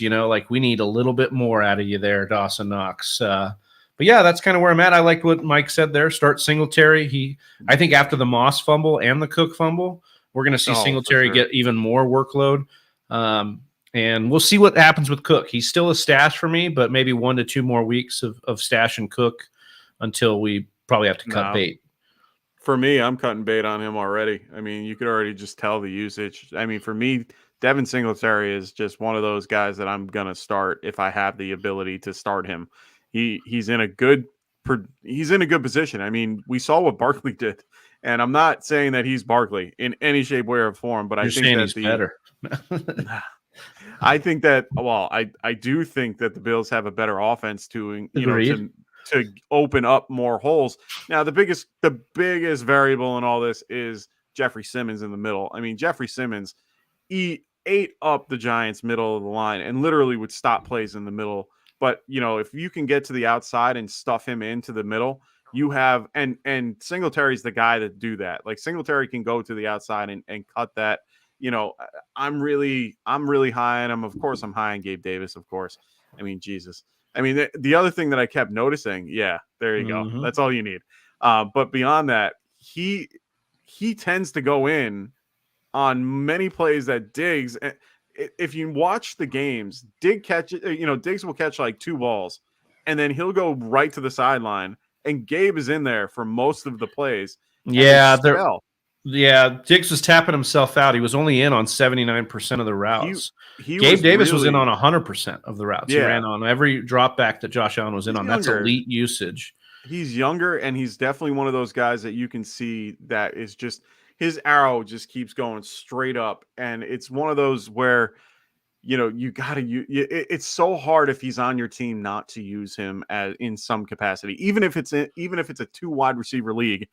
we need a little bit more out of you there, Dawson Knox. But yeah, that's kind of where I'm at. I like what Mike said there. Start Singletary. I think after the Moss fumble and the Cook fumble, we're going to see Singletary get even more workload. And we'll see what happens with Cook. He's still a stash for me, but maybe 1 to 2 more weeks of stash and Cook until we probably have to cut bait. For me, I'm cutting bait on him already. I mean, you could already just tell the usage. I mean, for me, Devin Singletary is just one of those guys that I'm going to start if I have the ability to start him. He's in a good position. I mean, we saw what Barkley did, and I'm not saying that he's Barkley in any shape, way, or form, but I think that he's better. I think that I do think that the Bills have a better offense to open up more holes. Now, the biggest variable in all this is Jeffrey Simmons in the middle. I mean, Jeffrey Simmons ate up the Giants' middle of the line and literally would stop plays in the middle. But, if you can get to the outside and stuff him into the middle, you have and Singletary's the guy to do that. Like Singletary can go to the outside and cut that. I'm really high on him. Of course, I'm high on Gabe Davis, of course. I mean, Jesus. I mean, the other thing that I kept noticing, there you go. That's all you need. But beyond that, he tends to go in on many plays that Diggs. If you watch the games, Diggs will catch like 2 balls, and then he'll go right to the sideline, and Gabe is in there for most of the plays. Yeah, Yeah, Diggs was tapping himself out. He was only in on 79% of the routes. Gabe Davis was in on 100% of the routes. Yeah. He ran on every drop back that Josh Allen was in on. Younger. That's elite usage. He's younger, and he's definitely one of those guys that you can see that is just his arrow just keeps going straight up, and it's one of those where you got to it's so hard if he's on your team not to use him in some capacity, even if it's a 2 wide receiver league.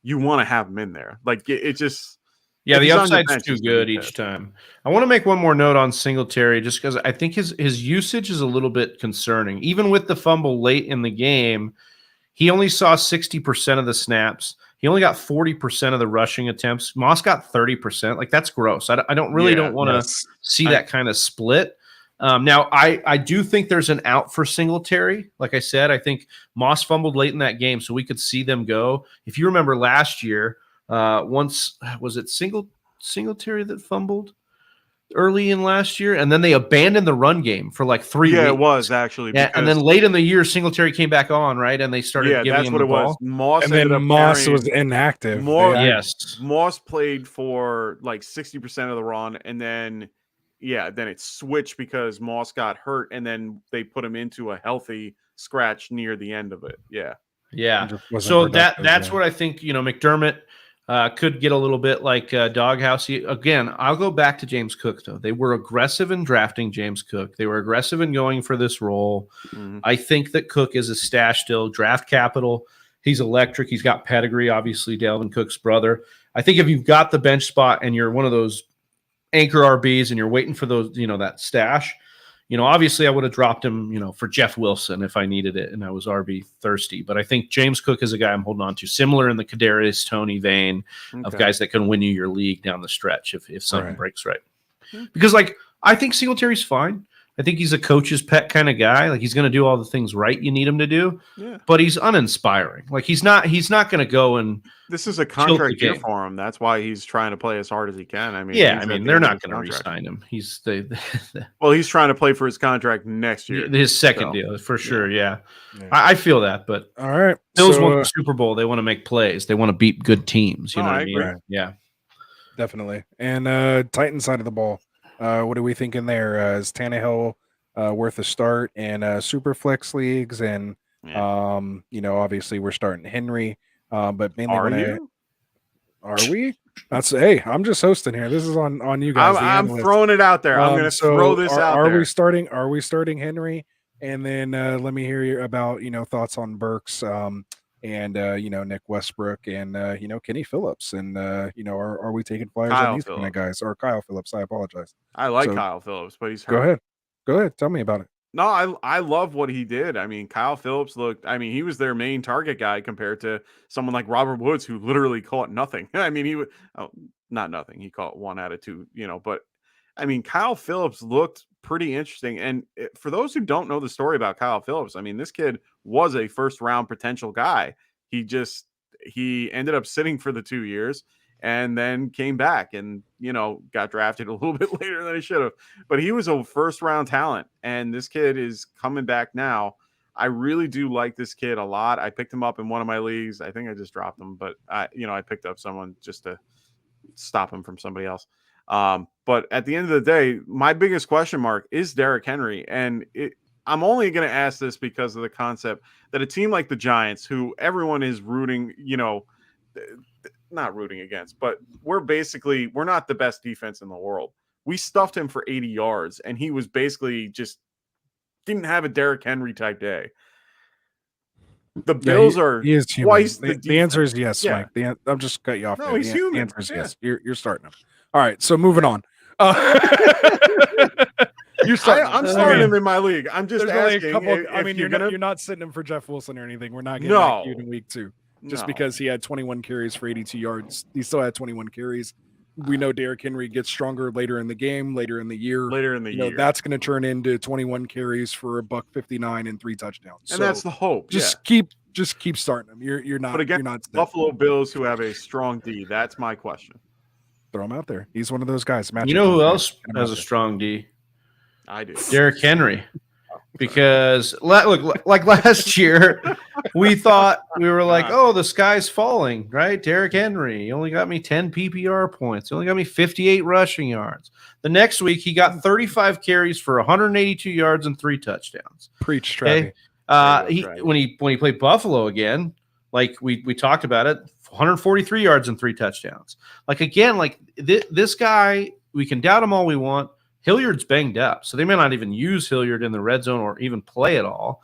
You want to have him in there. Like it just. Yeah, the upside's too good each time. I want to make one more note on Singletary just because I think his usage is a little bit concerning. Even with the fumble late in the game, he only saw 60% of the snaps. He only got 40% of the rushing attempts. Moss got 30%. Like, that's gross. I don't want to see that kind of split. Now, I do think there's an out for Singletary. Like I said, I think Moss fumbled late in that game, so we could see them go. If you remember last year, once was it Singletary that fumbled early in last year, and then they abandoned the run game for like 3 weeks. Yeah, it was actually. And then late in the year, Singletary came back on, right? And they started giving him the ball. Moss was inactive. Moss played for like 60% of the run, and then then it switched because Moss got hurt, and then they put him into a healthy scratch near the end of it. Yeah. So that's what I think. McDermott could get a little bit like doghouse. Again, I'll go back to James Cook, though. They were aggressive in drafting James Cook. They were aggressive in going for this role. Mm-hmm. I think that Cook is a stash still. Draft capital. He's electric. He's got pedigree, obviously, Dalvin Cook's brother. I think if you've got the bench spot and you're one of those anchor RBs and you're waiting for those, that stash, obviously I would have dropped him, for Jeff Wilson if I needed it and I was RB thirsty. But I think James Cook is a guy I'm holding on to, similar in the Kadarius Toney vein of guys that can win you your league down the stretch if something breaks right. Because, I think Singletary's fine. I think he's a coach's pet kind of guy. Like, he's going to do all the things right you need him to do, but he's uninspiring. Like, he's not going to go and this is a contract year for him. That's why he's trying to play as hard as he can. I mean, they're not going to re-sign him. He's well, he's trying to play for his contract next year. His second deal for sure. Yeah. I feel that, but all right. Bills want the Super Bowl. They want to make plays. They want to beat good teams. You know what I mean? Right. Yeah, definitely. And Titans side of the ball. What are we thinking there? Is Tannehill worth a start in super flex leagues? And obviously we're starting Henry, but mainly are we? I'm just hosting here. This is on you guys. I'm throwing it out there. I'm going to throw this out there. Are we starting Henry? And then let me hear about thoughts on Burks. And Nick Westbrook and Kenny Phillips, and are we taking flyers on these kind of guys? Or Kyle Phillips? I apologize. I like Kyle Phillips, but he's hurt. Go ahead. Tell me about it. No, I love what he did. I mean, Kyle Phillips he was their main target guy compared to someone like Robert Woods, who literally caught nothing. I mean, not nothing. He caught 1 out of 2. But I mean, Kyle Phillips looked pretty interesting. And for those who don't know the story about Kyle Phillips, I mean, this kid was a first-round potential guy. He ended up sitting for the 2 years and then came back and, got drafted a little bit later than he should have. But he was a first-round talent, and this kid is coming back now. I really do like this kid a lot. I picked him up in one of my leagues. I think I just dropped him, but I picked up someone just to stop him from somebody else. But at the end of the day, my biggest question mark is Derrick Henry. And I'm only going to ask this because of the concept that a team like the Giants, who everyone is rooting, not rooting against, but we're not the best defense in the world. We stuffed him for 80 yards, and he was basically just didn't have a Derrick Henry type day. The Bills are twice the answer is yes, Mike. I'm just cut you off. No, he's human. The answer is yes. You're starting him. All right, so moving on. I'm starting him in my league. I'm just asking. You're not sitting him for Jeff Wilson or anything. We're not getting that cute in week 2. Just because he had 21 carries for 82 yards. He still had 21 carries. We know Derrick Henry gets stronger later in the game, later in the year. That's going to turn into 21 carries for $159 and 3 touchdowns. And that's the hope. Just keep starting him. You're not. But again, you're not Buffalo Bills, who have a strong D. That's my question. Throw him out there. He's one of those guys. You know who else has a strong D? I do. Derrick Henry. Because look, like last year, we thought we were like, oh, the sky's falling, right? Derrick Henry, he only got me 10 PPR points. He only got me 58 rushing yards. The next week, he got 35 carries for 182 yards and 3 touchdowns. Preach, Travis. When he played Buffalo again, like we talked about it, 143 yards and 3 touchdowns. Like again, like this guy, we can doubt him all we want. Hilliard's banged up, so they may not even use Hilliard in the red zone or even play at all.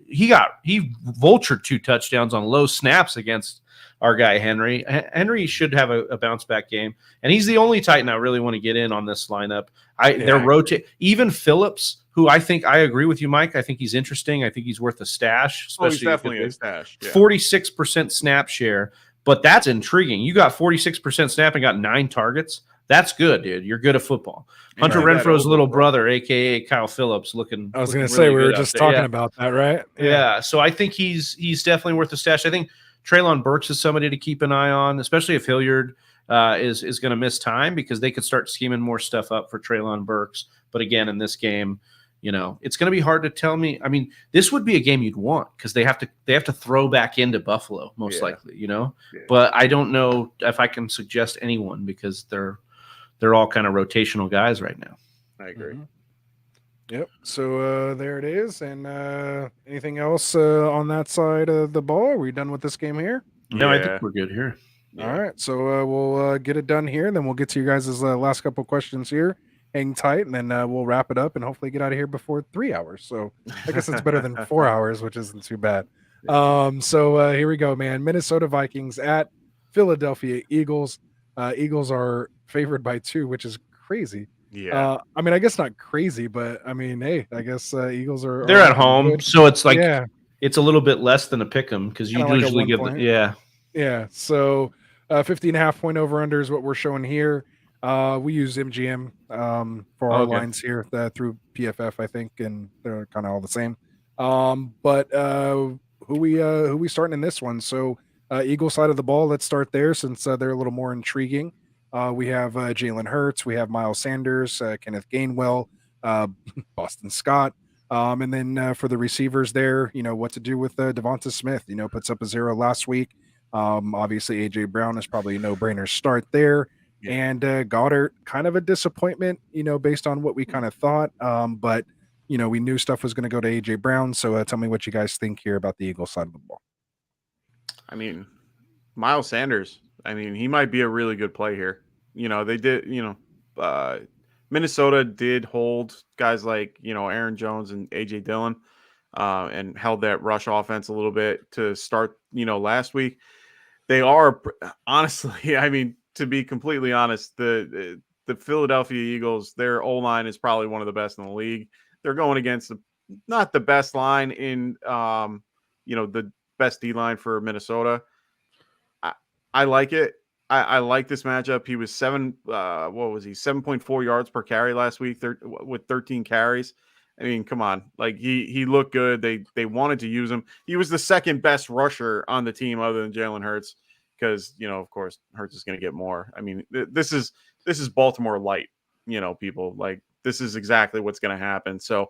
He vultured 2 touchdowns on low snaps against our guy Henry. Henry should have a bounce back game, and he's the only Titan I really want to get in on this lineup. They're rotating. Even Phillips, who I agree with you, Mike. I think he's interesting. I think he's worth a stash. Especially he's definitely a stash. Yeah. 46% snap share, but that's intriguing. You got 46% snap and got 9 targets. That's good, dude. You're good at football. Hunter Renfro's little brother, a.k.a. Kyle Phillips, looking. I was going to say, we were just talking about that, right? Yeah. So I think he's definitely worth a stash. I think Treylon Burks is somebody to keep an eye on, especially if Hilliard is going to miss time, because they could start scheming more stuff up for Treylon Burks. But again, in this game, it's going to be hard to tell me. I mean, this would be a game you'd want because they have to throw back into Buffalo most likely, Yeah. But I don't know if I can suggest anyone because they're all kind of rotational guys right now. I agree. Mm-hmm. Yep. So there it is. And anything else on that side of the ball? Are we done with this game here? No, I think we're good here. Yeah. All right. So we'll get it done here. Then we'll get to you guys' last couple questions here. Hang tight, and then we'll wrap it up and hopefully get out of here before 3 hours. So I guess it's better than 4 hours, which isn't too bad. So here we go, man. Minnesota Vikings at Philadelphia Eagles. Eagles are favored by 2, which is crazy. Yeah. I mean, I guess not crazy, but I mean, hey, I guess Eagles they're at home, good. So it's like it's a little bit less than a pick 'em because you usually give yeah. So 50.5 point over under is what we're showing here. We use MGM for our lines here through PFF, I think, and they're kind of all the same. But who we starting in this one? So Eagle side of the ball, let's start there since they're a little more intriguing. We have Jalen Hurts, we have Miles Sanders, Kenneth Gainwell, Boston Scott, and then for the receivers there, what to do with Devonta Smith. Puts up a 0 last week. Obviously, AJ Brown is probably a no-brainer start there. Yeah. And Goddard, kind of a disappointment, based on what we kind of thought. But we knew stuff was going to go to AJ Brown. So tell me what you guys think here about the Eagles side of the ball. I mean, Miles Sanders, he might be a really good play here. They did, Minnesota did hold guys like, Aaron Jones and AJ Dillon and held that rush offense a little bit to start, last week. They are, honestly, to be completely honest, the Philadelphia Eagles, their O-line is probably one of the best in the league. They're going against not the best line in, the best D-line for Minnesota. I like it. I like this matchup. He was 7.4 yards per carry last week with 13 carries. Come on. Like he looked good. They wanted to use him. He was the second best rusher on the team other than Jalen Hurts because, of course, Hurts is going to get more. This is Baltimore light, people. Like this is exactly what's going to happen. So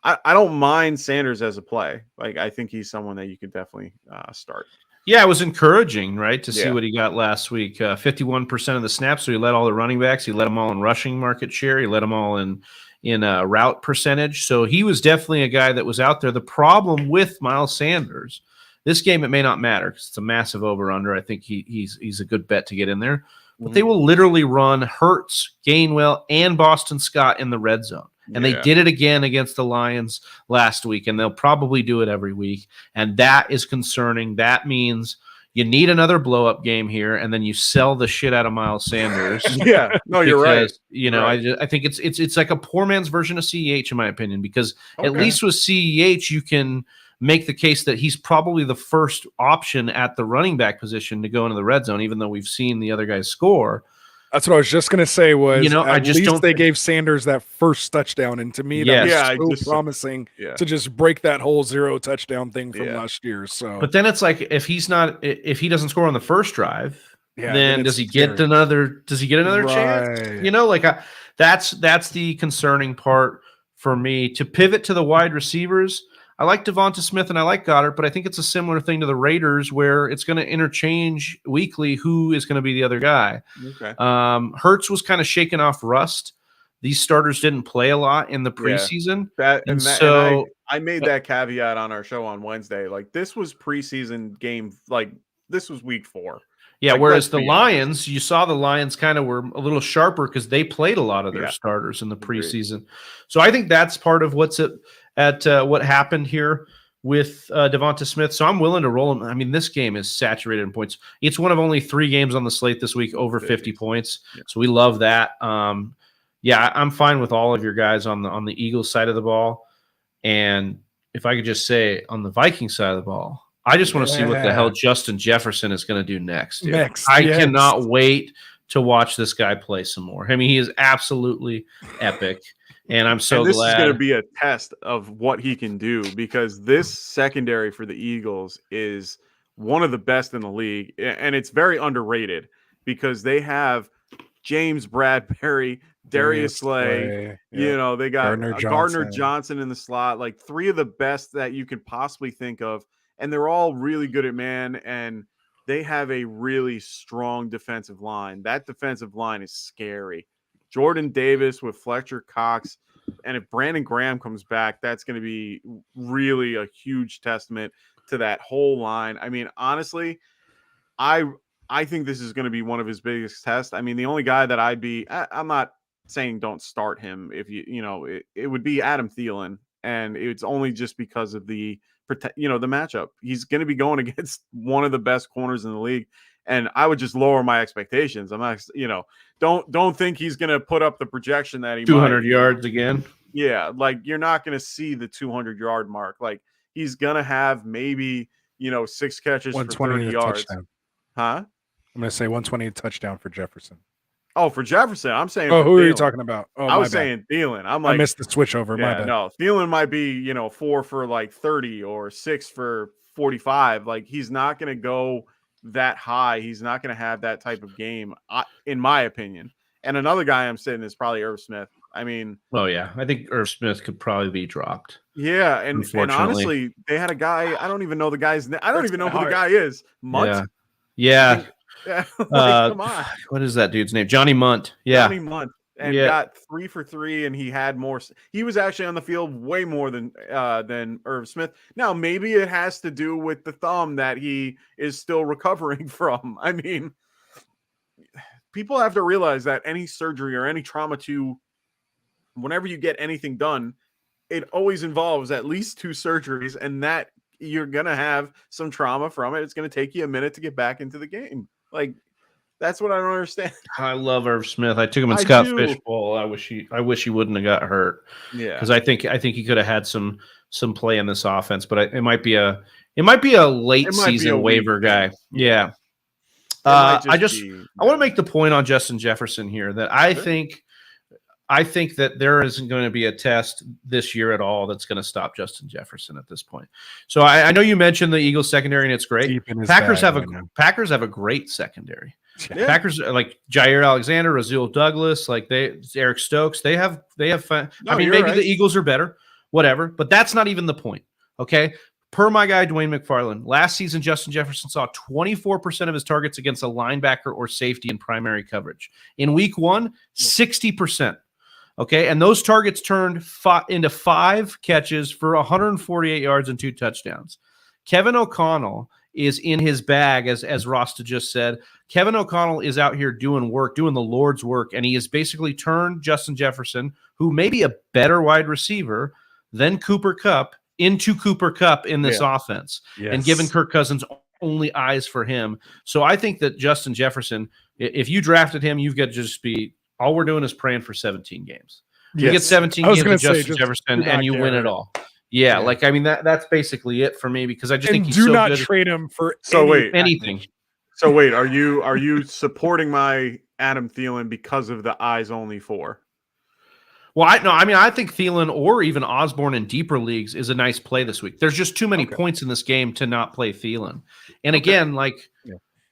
I don't mind Sanders as a play. Like I think he's someone that you could definitely start. Yeah, it was encouraging, right, to see what he got last week. 51% of the snaps, so he led all the running backs. He led them all in rushing market share. He led them all in route percentage. So he was definitely a guy that was out there. The problem with Miles Sanders, this game, it may not matter because it's a massive over-under. I think he's a good bet to get in there. But they will literally run Hurts, Gainwell, and Boston Scott in the red zone. And they did it again against the Lions last week, and they'll probably do it every week. And that is concerning. That means you need another blow-up game here, and then you sell the shit out of Miles Sanders. Yeah, no, you're right. I think it's like a poor man's version of CEH, in my opinion, because at least with CEH, you can make the case that he's probably the first option at the running back position to go into the red zone, even though we've seen the other guys score. That's what I was just going to say was, at least they gave Sanders that first touchdown. And to me, that was so promising to just break that whole 0 touchdown thing from last year. So, but then it's like, if he doesn't score on the first drive, then does he get another chance? That's the concerning part for me. To pivot to the wide receivers, I like Devonta Smith and I like Goddard, but I think it's a similar thing to the Raiders where it's going to interchange weekly who is going to be the other guy. Okay. Hurts was kind of shaking off rust. These starters didn't play a lot in the preseason. I made that caveat on our show on Wednesday. Like, this was preseason game. Like, this was week 4. Yeah, like, whereas the Lions, you saw the Lions kind of were a little sharper because they played a lot of their starters in the preseason. Agreed. So I think that's part of what's at what happened here with Devonta Smith. So I'm willing to roll him. I mean, this game is saturated in points. It's one of only 3 games on the slate this week over 50 points. Yeah. So we love that. Yeah, I'm fine with all of your guys on the Eagles side of the ball. And if I could just say on the Vikings side of the ball, I just want to see what the hell Justin Jefferson is going to do next. I cannot wait to watch this guy play some more. I mean, he is absolutely epic. And I'm so glad. This is going to be a test of what he can do, because this secondary for the Eagles is one of the best in the league. And it's very underrated because they have James Bradbury, Darius Slay, you know, they got Gardner Johnson in the slot, like 3 of the best that you could possibly think of. And they're all really good at man, and they have a really strong defensive line. That defensive line is scary. Jordan Davis with Fletcher Cox, and if Brandon Graham comes back, that's going to be really a huge testament to that whole line. I mean, honestly, I think this is going to be one of his biggest tests. I mean, the only guy that I'm not saying don't start him if it would be Adam Thielen, and it's only just because of the matchup. He's going to be going against one of the best corners in the league, and I would just lower my expectations. I'm not, don't think he's going to put up the projection that he 200 yards again. Yeah, like you're not going to see the 200-yard mark. Like he's going to have maybe 6 catches for 30 yards. Touchdown. Huh? I'm going to say 120 touchdown for Jefferson. Oh, for Jefferson, I'm saying. Oh, who Thielen. are you talking about? Oh, I was saying Thielen. I'm like, I missed the switch over. My bad. No, Thielen might be 4 for like 30 or 6 for 45. Like he's not going to go that high. He's not going to have that type of game, in my opinion. And another guy I'm saying is probably Irv Smith. I mean, oh yeah, I think Irv Smith could probably be dropped. Yeah, and honestly, they had a guy. I don't even know the guy's name. I don't even know who the guy is. Munt. Yeah. Yeah, come on. What is that dude's name? Johnny Munt. Yeah, Johnny Munt, and got 3 for 3, and he had more. He was actually on the field way more than Irv Smith. Now, maybe it has to do with the thumb that he is still recovering from. I mean, people have to realize that any surgery or any trauma whenever you get anything done, it always involves at least 2 surgeries, and that you're gonna have some trauma from it. It's gonna take you a minute to get back into the game. Like, that's what I don't understand. I love Irv Smith. I took him in Scott Fishbowl. I wish he wouldn't have got hurt. Yeah, because I think he could have had some play in this offense. But it might be a late season waiver guy. Yeah. I want to make the point on Justin Jefferson here that I think that there isn't going to be a test this year at all that's going to stop Justin Jefferson at this point. So I know you mentioned the Eagles secondary, and it's great. Packers have a great secondary. Yeah. Packers like Jair Alexander, Rasul Douglas, Eric Stokes. They have fun. No, I mean, maybe the Eagles are better, whatever. But that's not even the point. Okay. Per my guy, Dwayne McFarland, last season, Justin Jefferson saw 24% of his targets against a linebacker or safety in primary coverage. In week 1, 60%. Okay, and those targets turned into 5 catches for 148 yards and 2 touchdowns. Kevin O'Connell is in his bag, as Rasta just said. Kevin O'Connell is out here doing the Lord's work, and he has basically turned Justin Jefferson, who may be a better wide receiver than Cooper Kupp, into Cooper Kupp in this offense, and given Kirk Cousins only eyes for him. So I think that Justin Jefferson, if you drafted him, you've got to just be – all we're doing is praying for 17 games. You get 17 games with Justin Jefferson, and you win it all. Yeah, like, I mean, that's basically it for me, because I just think he's so good. Do not trade him for anything. So wait, are you supporting my Adam Thielen because of the eyes only 4? Well, I think Thielen or even Osborne in deeper leagues is a nice play this week. There's just too many points in this game to not play Thielen. And again,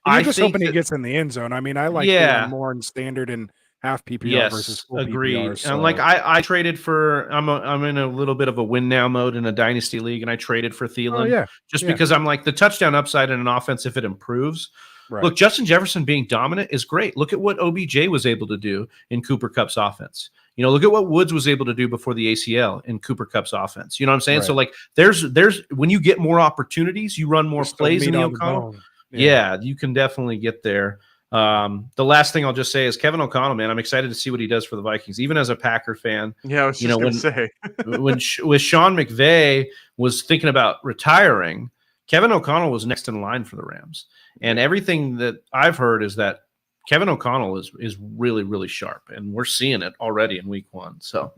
I'm just hoping he gets in the end zone. I mean, I like Thielen more in standard and half PPR versus full agreed. PPR. So. And like I traded for I'm in a little bit of a win now mode in a dynasty league, and I traded for Thielen because I'm like the touchdown upside in an offense if it improves. Right. Look, Justin Jefferson being dominant is great. Look at what OBJ was able to do in Cooper Kupp's offense. Look at what Woods was able to do before the ACL in Cooper Kupp's offense. You know what I'm saying? Right. So like there's when you get more opportunities, you run more plays in the O'Connell. Yeah, you can definitely get there. The last thing I'll just say is Kevin O'Connell, man, I'm excited to see what he does for the Vikings, even as a Packer fan. Yeah, I was just going to say. when Sean McVay was thinking about retiring, Kevin O'Connell was next in line for the Rams. And everything that I've heard is that Kevin O'Connell is really, really sharp, and we're seeing it already in week 1. So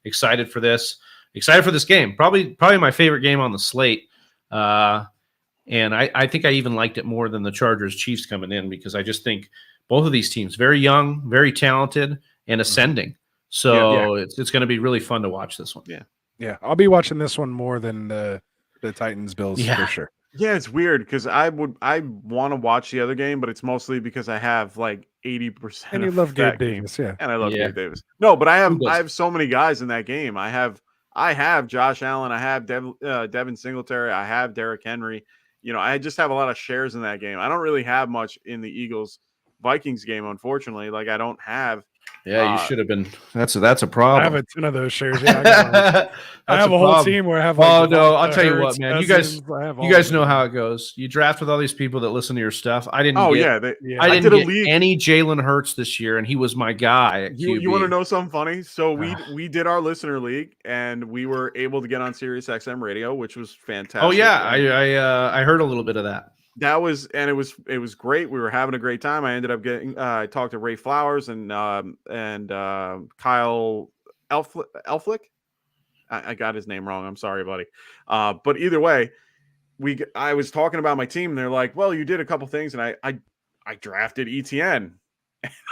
excited for this. Excited for this game. Probably my favorite game on the slate. And I think I even liked it more than the Chargers-Chiefs coming in because I just think both of these teams, very young, very talented, and ascending. So it's going to be really fun to watch this one. Yeah. I'll be watching this one more than the Titans-Bills for sure. Yeah, it's weird because I want to watch the other game, but it's mostly because I have like 80%. And you love Gabe Davis, and I love Gabe Davis. No, but I have so many guys in that game. I have Josh Allen, I have Devin Singletary, I have Derrick Henry. I just have a lot of shares in that game. I don't really have much in the Eagles-Vikings game, unfortunately. Like I don't have. Yeah, you should have been. That's a problem. I have a ton of those shares. Yeah, I have a whole team where I have. Like, no, I'll tell you what, man. You guys know how it goes. You draft with all these people that listen to your stuff. I didn't. I didn't get any Jalen Hurts this year, and he was my guy. At QB. You want to know something funny? So we did our listener league, and we were able to get on Sirius XM radio, which was fantastic. Oh yeah, I heard a little bit of that. That was, and it was great. We were having a great time. I ended up getting, I talked to Ray Flowers and Kyle Elflick. I got his name wrong. I'm sorry, buddy. But either way, I was talking about my team and they're like, well, you did a couple things. And I drafted ETN.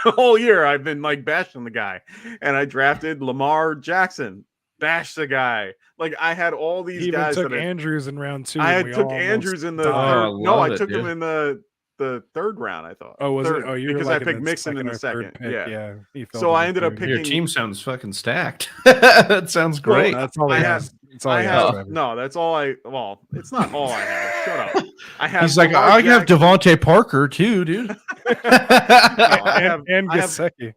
The whole year I've been like bashing the guy, and I drafted Lamar Jackson. Bash the guy. Like I had all these guys. Took Andrews in round 2. I took Andrews in the third. No, I took him in the third round. I thought. Oh, was third, it? Oh, you because like I picked Mixon in the second. Yeah. So I ended up picking. Your team sounds fucking stacked. That sounds great. Well, that's all I have. That's all I have. No, that's all I. Well, it's not all I have. Shut up. I have. He's like, I have Devonte Parker too, dude. and Gesicki.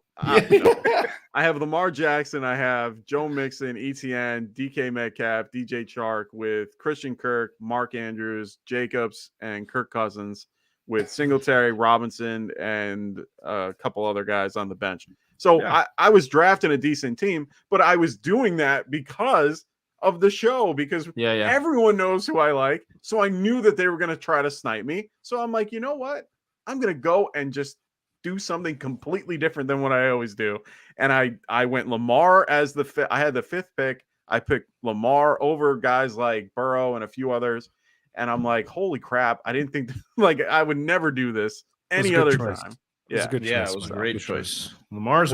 I have Lamar Jackson. I have Joe Mixon, ETN, DK Metcalf, DJ Chark with Christian Kirk, Mark Andrews, Jacobs, and Kirk Cousins with Singletary, Robinson, and a couple other guys on the bench. So I was drafting a decent team, but I was doing that because of the show, because everyone knows who I like. So I knew that they were going to try to snipe me. So I'm like, you know what? I'm going to go and just do something completely different than what I always do. And I went Lamar as I had the 5th pick. I picked Lamar over guys like Burrow and a few others. And I'm like, holy crap. I didn't think like I would never do this any other time. Yeah. It was a great choice. Lamar's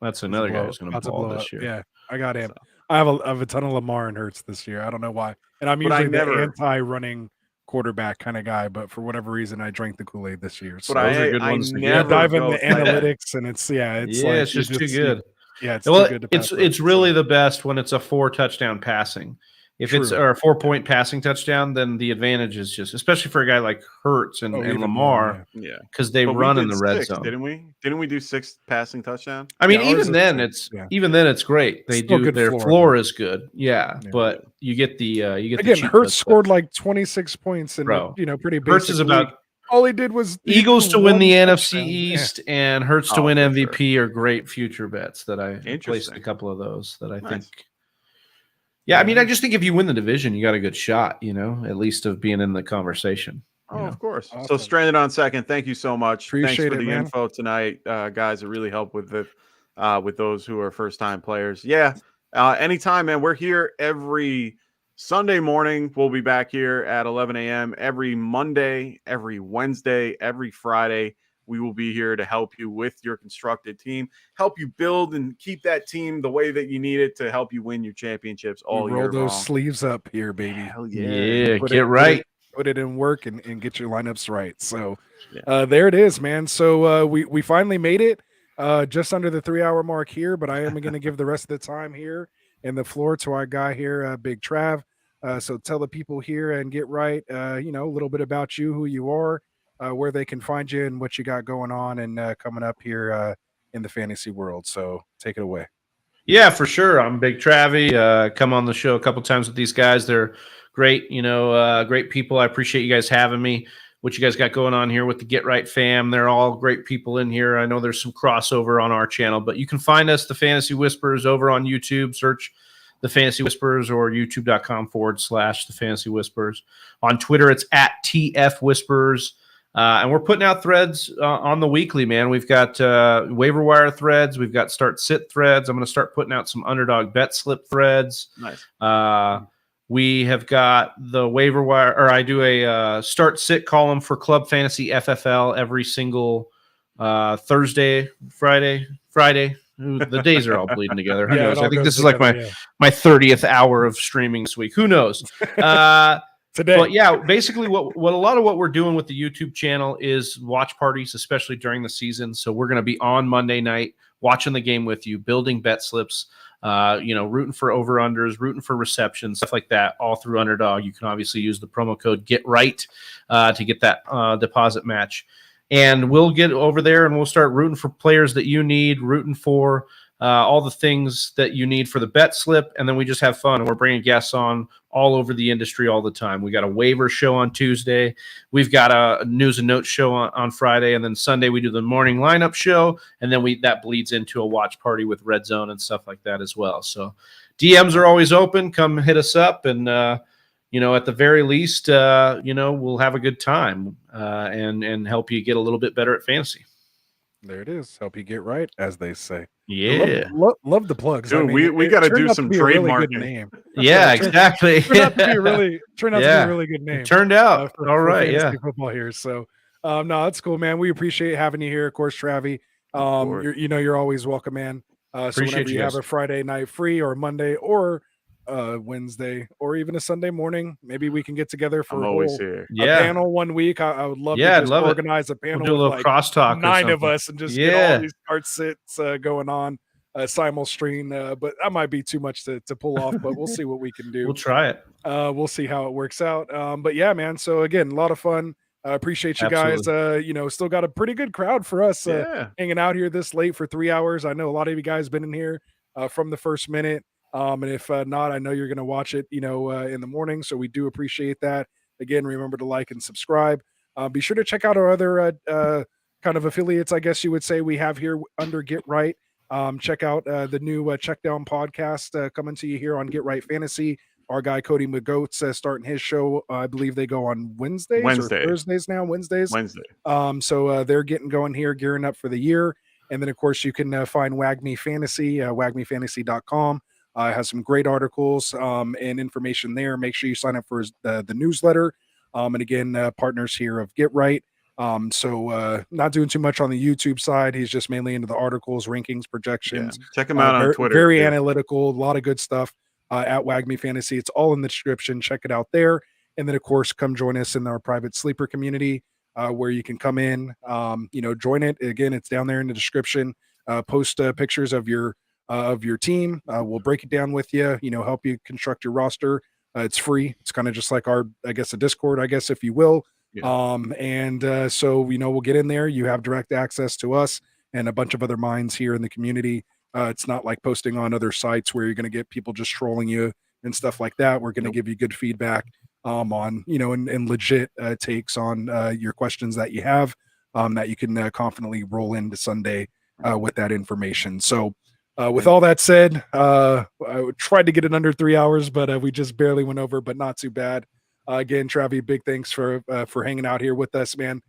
that's another guy who's going to blow this year. Yeah. I got him. I have a ton of Lamar and Hurts this year. I don't know why. And I'm usually the anti-running quarterback kind of guy, but for whatever reason, I drank the Kool-Aid this year. So but those are good ones. Dive into analytics, and it's it's just too good. Yeah, it's too good. It's really the best when it's a 4-touchdown passing. If it's a 4-point passing touchdown, then the advantage is just, especially for a guy like Hurts and Lamar, because they run in the red zone. Didn't we do 6 passing touchdown? I mean, even then it's great. They do their floor is good, but you get the Hurts scored like 26 points and pretty basic. Hurts is about. All he did was Eagles to win the NFC East and Hurts to win MVP are great future bets that I placed a couple of those that I think. Yeah, I mean, I just think if you win the division, you got a good shot, at least of being in the conversation. Of course. Awesome. So Stranded on Second, thank you so much. Thanks for the info tonight, guys. It really helped with those who are first-time players. Yeah, anytime, man. We're here every Sunday morning. We'll be back here at 11 a.m. every Monday, every Wednesday, every Friday. We will be here to help you with your constructed team, help you build and keep that team the way that you need it to help you win your championships all year long. Roll those sleeves up here, baby. Hell yeah. Get right. Put it in work and get your lineups right. So there it is, man. So we finally made it. Just under the 3-hour mark here, but I am going to give the rest of the time here and the floor to our guy here, Big Trav. So tell the people here and get right, a little bit about you, who you are, where they can find you, and what you got going on and coming up here in the fantasy world. So take it away. Yeah, for sure. I'm Big Travie. Come on the show a couple times with these guys. They're great, great people. I appreciate you guys having me. What you guys got going on here with the Get Right fam. They're all great people in here. I know there's some crossover on our channel, but you can find us, The Fantasy Whispers, over on YouTube. Search The Fantasy Whispers or youtube.com/The Fantasy Whispers. On Twitter, it's at TF Whispers. And we're putting out threads on the weekly, man. We've got waiver wire threads. We've got start sit threads. I'm going to start putting out some underdog bet slip threads. Nice. We have got the waiver wire, or I do a start sit column for Club Fantasy FFL every single Thursday, Friday. The days are all bleeding together. Who knows? I think this is like my 30th hour of streaming this week. Who knows? Today. But yeah, basically what a lot of what we're doing with the YouTube channel is watch parties, especially during the season. So we're going to be on Monday night watching the game with you, building bet slips, rooting for over-unders, rooting for receptions, stuff like that, all through Underdog. You can obviously use the promo code GETRIGHT to get that deposit match. And we'll get over there and we'll start rooting for players that you need, rooting for all the things that you need for the bet slip, and then we just have fun. And we're bringing guests on all over the industry all the time. We got a waiver show on Tuesday. We've got a news and notes show on Friday, and then Sunday we do the morning lineup show, and then that bleeds into a watch party with Red Zone and stuff like that as well. So DMs are always open. Come hit us up, and at the very least, we'll have a good time and help you get a little bit better at fantasy. There it is. Help you get right, as they say. Yeah. Love the plugs. Dude, we got to do some trademarking. Really name. Yeah, exactly. Turned out to be a really good name. It turned out. For all right. Yeah. Football here. So, no, that's cool, man. We appreciate having you here. Of course, Travie. You're always welcome, man. So whenever you have a Friday night free or Monday or Wednesday or even a Sunday morning, maybe we can get together for a panel one week. I would love to organize a panel. We'll do a little crosstalk. 9 of us and just get all these start sits going on simul stream. But that might be too much to pull off. But we'll see what we can do. We'll try it. We'll see how it works out. But yeah, man. So again, a lot of fun. Appreciate you guys. Still got a pretty good crowd for us hanging out here this late for 3 hours. I know a lot of you guys been in here from the first minute. And if not, I know you're going to watch it, in the morning. So we do appreciate that. Again, remember to like and subscribe. Be sure to check out our other kind of affiliates, I guess you would say, we have here under Get Right. Check out the new Check Down podcast coming to you here on Get Right Fantasy. Our guy Cody McGoat's starting his show. I believe they go on Wednesdays or Thursdays now. Wednesday. So they're getting going here, gearing up for the year. And then, of course, you can find WAGMI Fantasy, wagmifantasy.com. Has some great articles and information there. Make sure you sign up for the newsletter. And again, partners here of Get Right. So not doing too much on the YouTube side. He's just mainly into the articles, rankings, projections. Yeah. Check him out on Twitter. Very analytical, a lot of good stuff at WAGMI Fantasy. It's all in the description. Check it out there. And then, of course, come join us in our private sleeper community where you can come in, join it. Again, it's down there in the description. Post pictures of your team. We'll break it down with you, help you construct your roster. It's free. It's kind of just like a Discord, if you will. Yeah. So, we'll get in there. You have direct access to us and a bunch of other minds here in the community. It's not like posting on other sites where you're going to get people just trolling you and stuff like that. We're going to give you good feedback on, and legit takes on your questions that you have that you can confidently roll into Sunday with that information. So, with all that said, I tried to get it under 3 hours, but we just barely went over, but not too bad. Again, Travie, big thanks for hanging out here with us, man.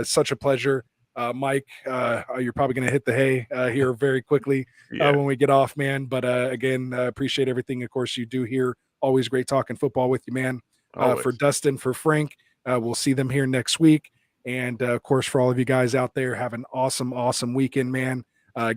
Such a pleasure. Mike, you're probably going to hit the hay here very quickly when we get off, man. But again, appreciate everything, of course, you do here. Always great talking football with you, man. For Dustin, for Frank, we'll see them here next week. And, of course, for all of you guys out there, have an awesome, awesome weekend, man.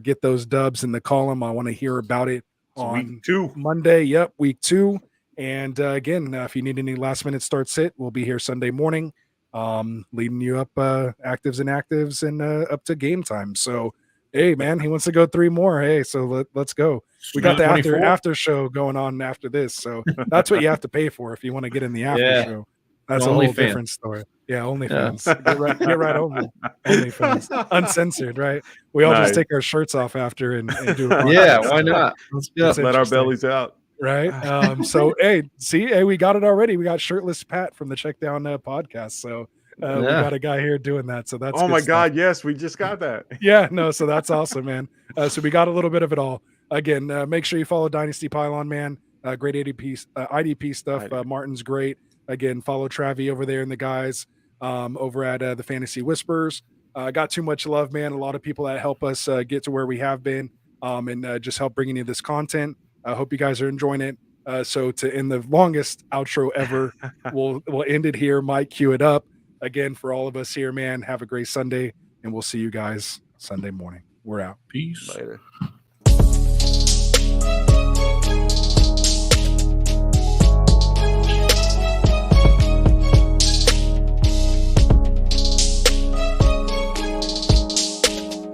Get those dubs in the column. I want to hear about it on week 2. Monday. Yep, week 2. And again, if you need any last minute start sit, we'll be here Sunday morning, leading you up actives and up to game time. So Hey, man, he wants to go 3 more. Hey, so let's go. We got the 24. after show going on after this, so that's what you have to pay for if you want to get in the after show. That's a whole different story. Yeah, OnlyFans. Yeah. Get right over OnlyFans. Uncensored, right? We all just take our shirts off after and do a Yeah, why not? Let's go. Let our bellies out. Right. So hey, we got it already. We got shirtless Pat from the Check Down podcast. So we got a guy here doing that. So that's my God, yes, we just got that. Yeah, no, so that's awesome, man. So we got a little bit of it all. Again, make sure you follow Dynasty Pylon, man. Great IDP stuff. Martin's great. Again, follow Travi over there and the guys over at the Fantasy Whispers. Got too much love, man. A lot of people that help us get to where we have been and just help bringing you this content. I hope you guys are enjoying it. So to end the longest outro ever, we'll end it here. Mike, cue it up. Again, for all of us here, man, have a great Sunday, and we'll see you guys Sunday morning. We're out. Peace. Later.